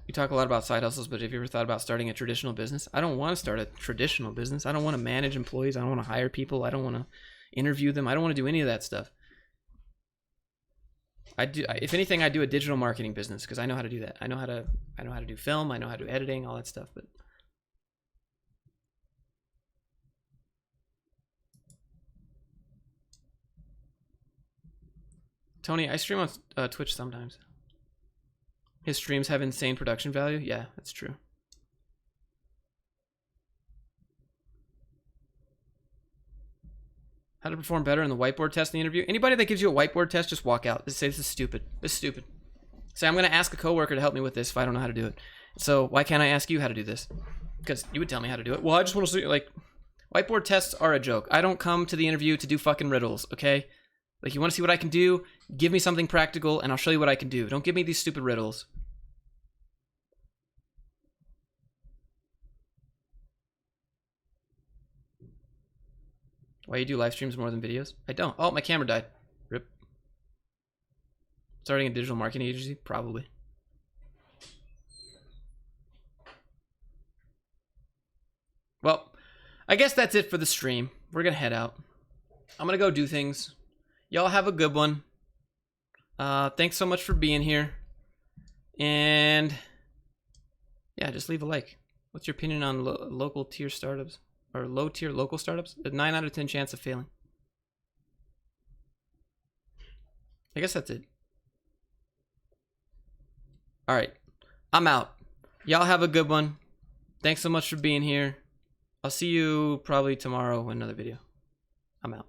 S1: You talk a lot about side hustles, but have you ever thought about starting a traditional business? I don't want to start a traditional business. I don't want to manage employees. I don't want to hire people. I don't want to interview them. I don't want to do any of that stuff. If anything, I do a digital marketing business because I know how to do that. I know how to do film. I know how to do editing, all that stuff. But Tony, I stream on Twitch sometimes. His streams have insane production value. Yeah, that's true. How to perform better in the whiteboard test in the interview. Anybody that gives you a whiteboard test, just walk out. Just say, this is stupid. This is stupid. Say, I'm going to ask a coworker to help me with this if I don't know how to do it. So why can't I ask you how to do this? Because you would tell me how to do it. Well, I just want to see, like, whiteboard tests are a joke. I don't come to the interview to do fucking riddles, okay? Like, you want to see what I can do? Give me something practical, and I'll show you what I can do. Don't give me these stupid riddles. Why you do live streams more than videos? I don't. Oh, my camera died. Rip. Starting a digital marketing agency? Probably. Well, I guess that's it for the stream. We're gonna head out. I'm gonna go do things. Y'all have a good one. Thanks so much for being here. And yeah, just leave a like. What's your opinion on local tier startups? Or low tier local startups? A 9 out of 10 chance of failing. I guess that's it. All right. I'm out. Y'all have a good one. Thanks so much for being here. I'll see you probably tomorrow in another video. I'm out.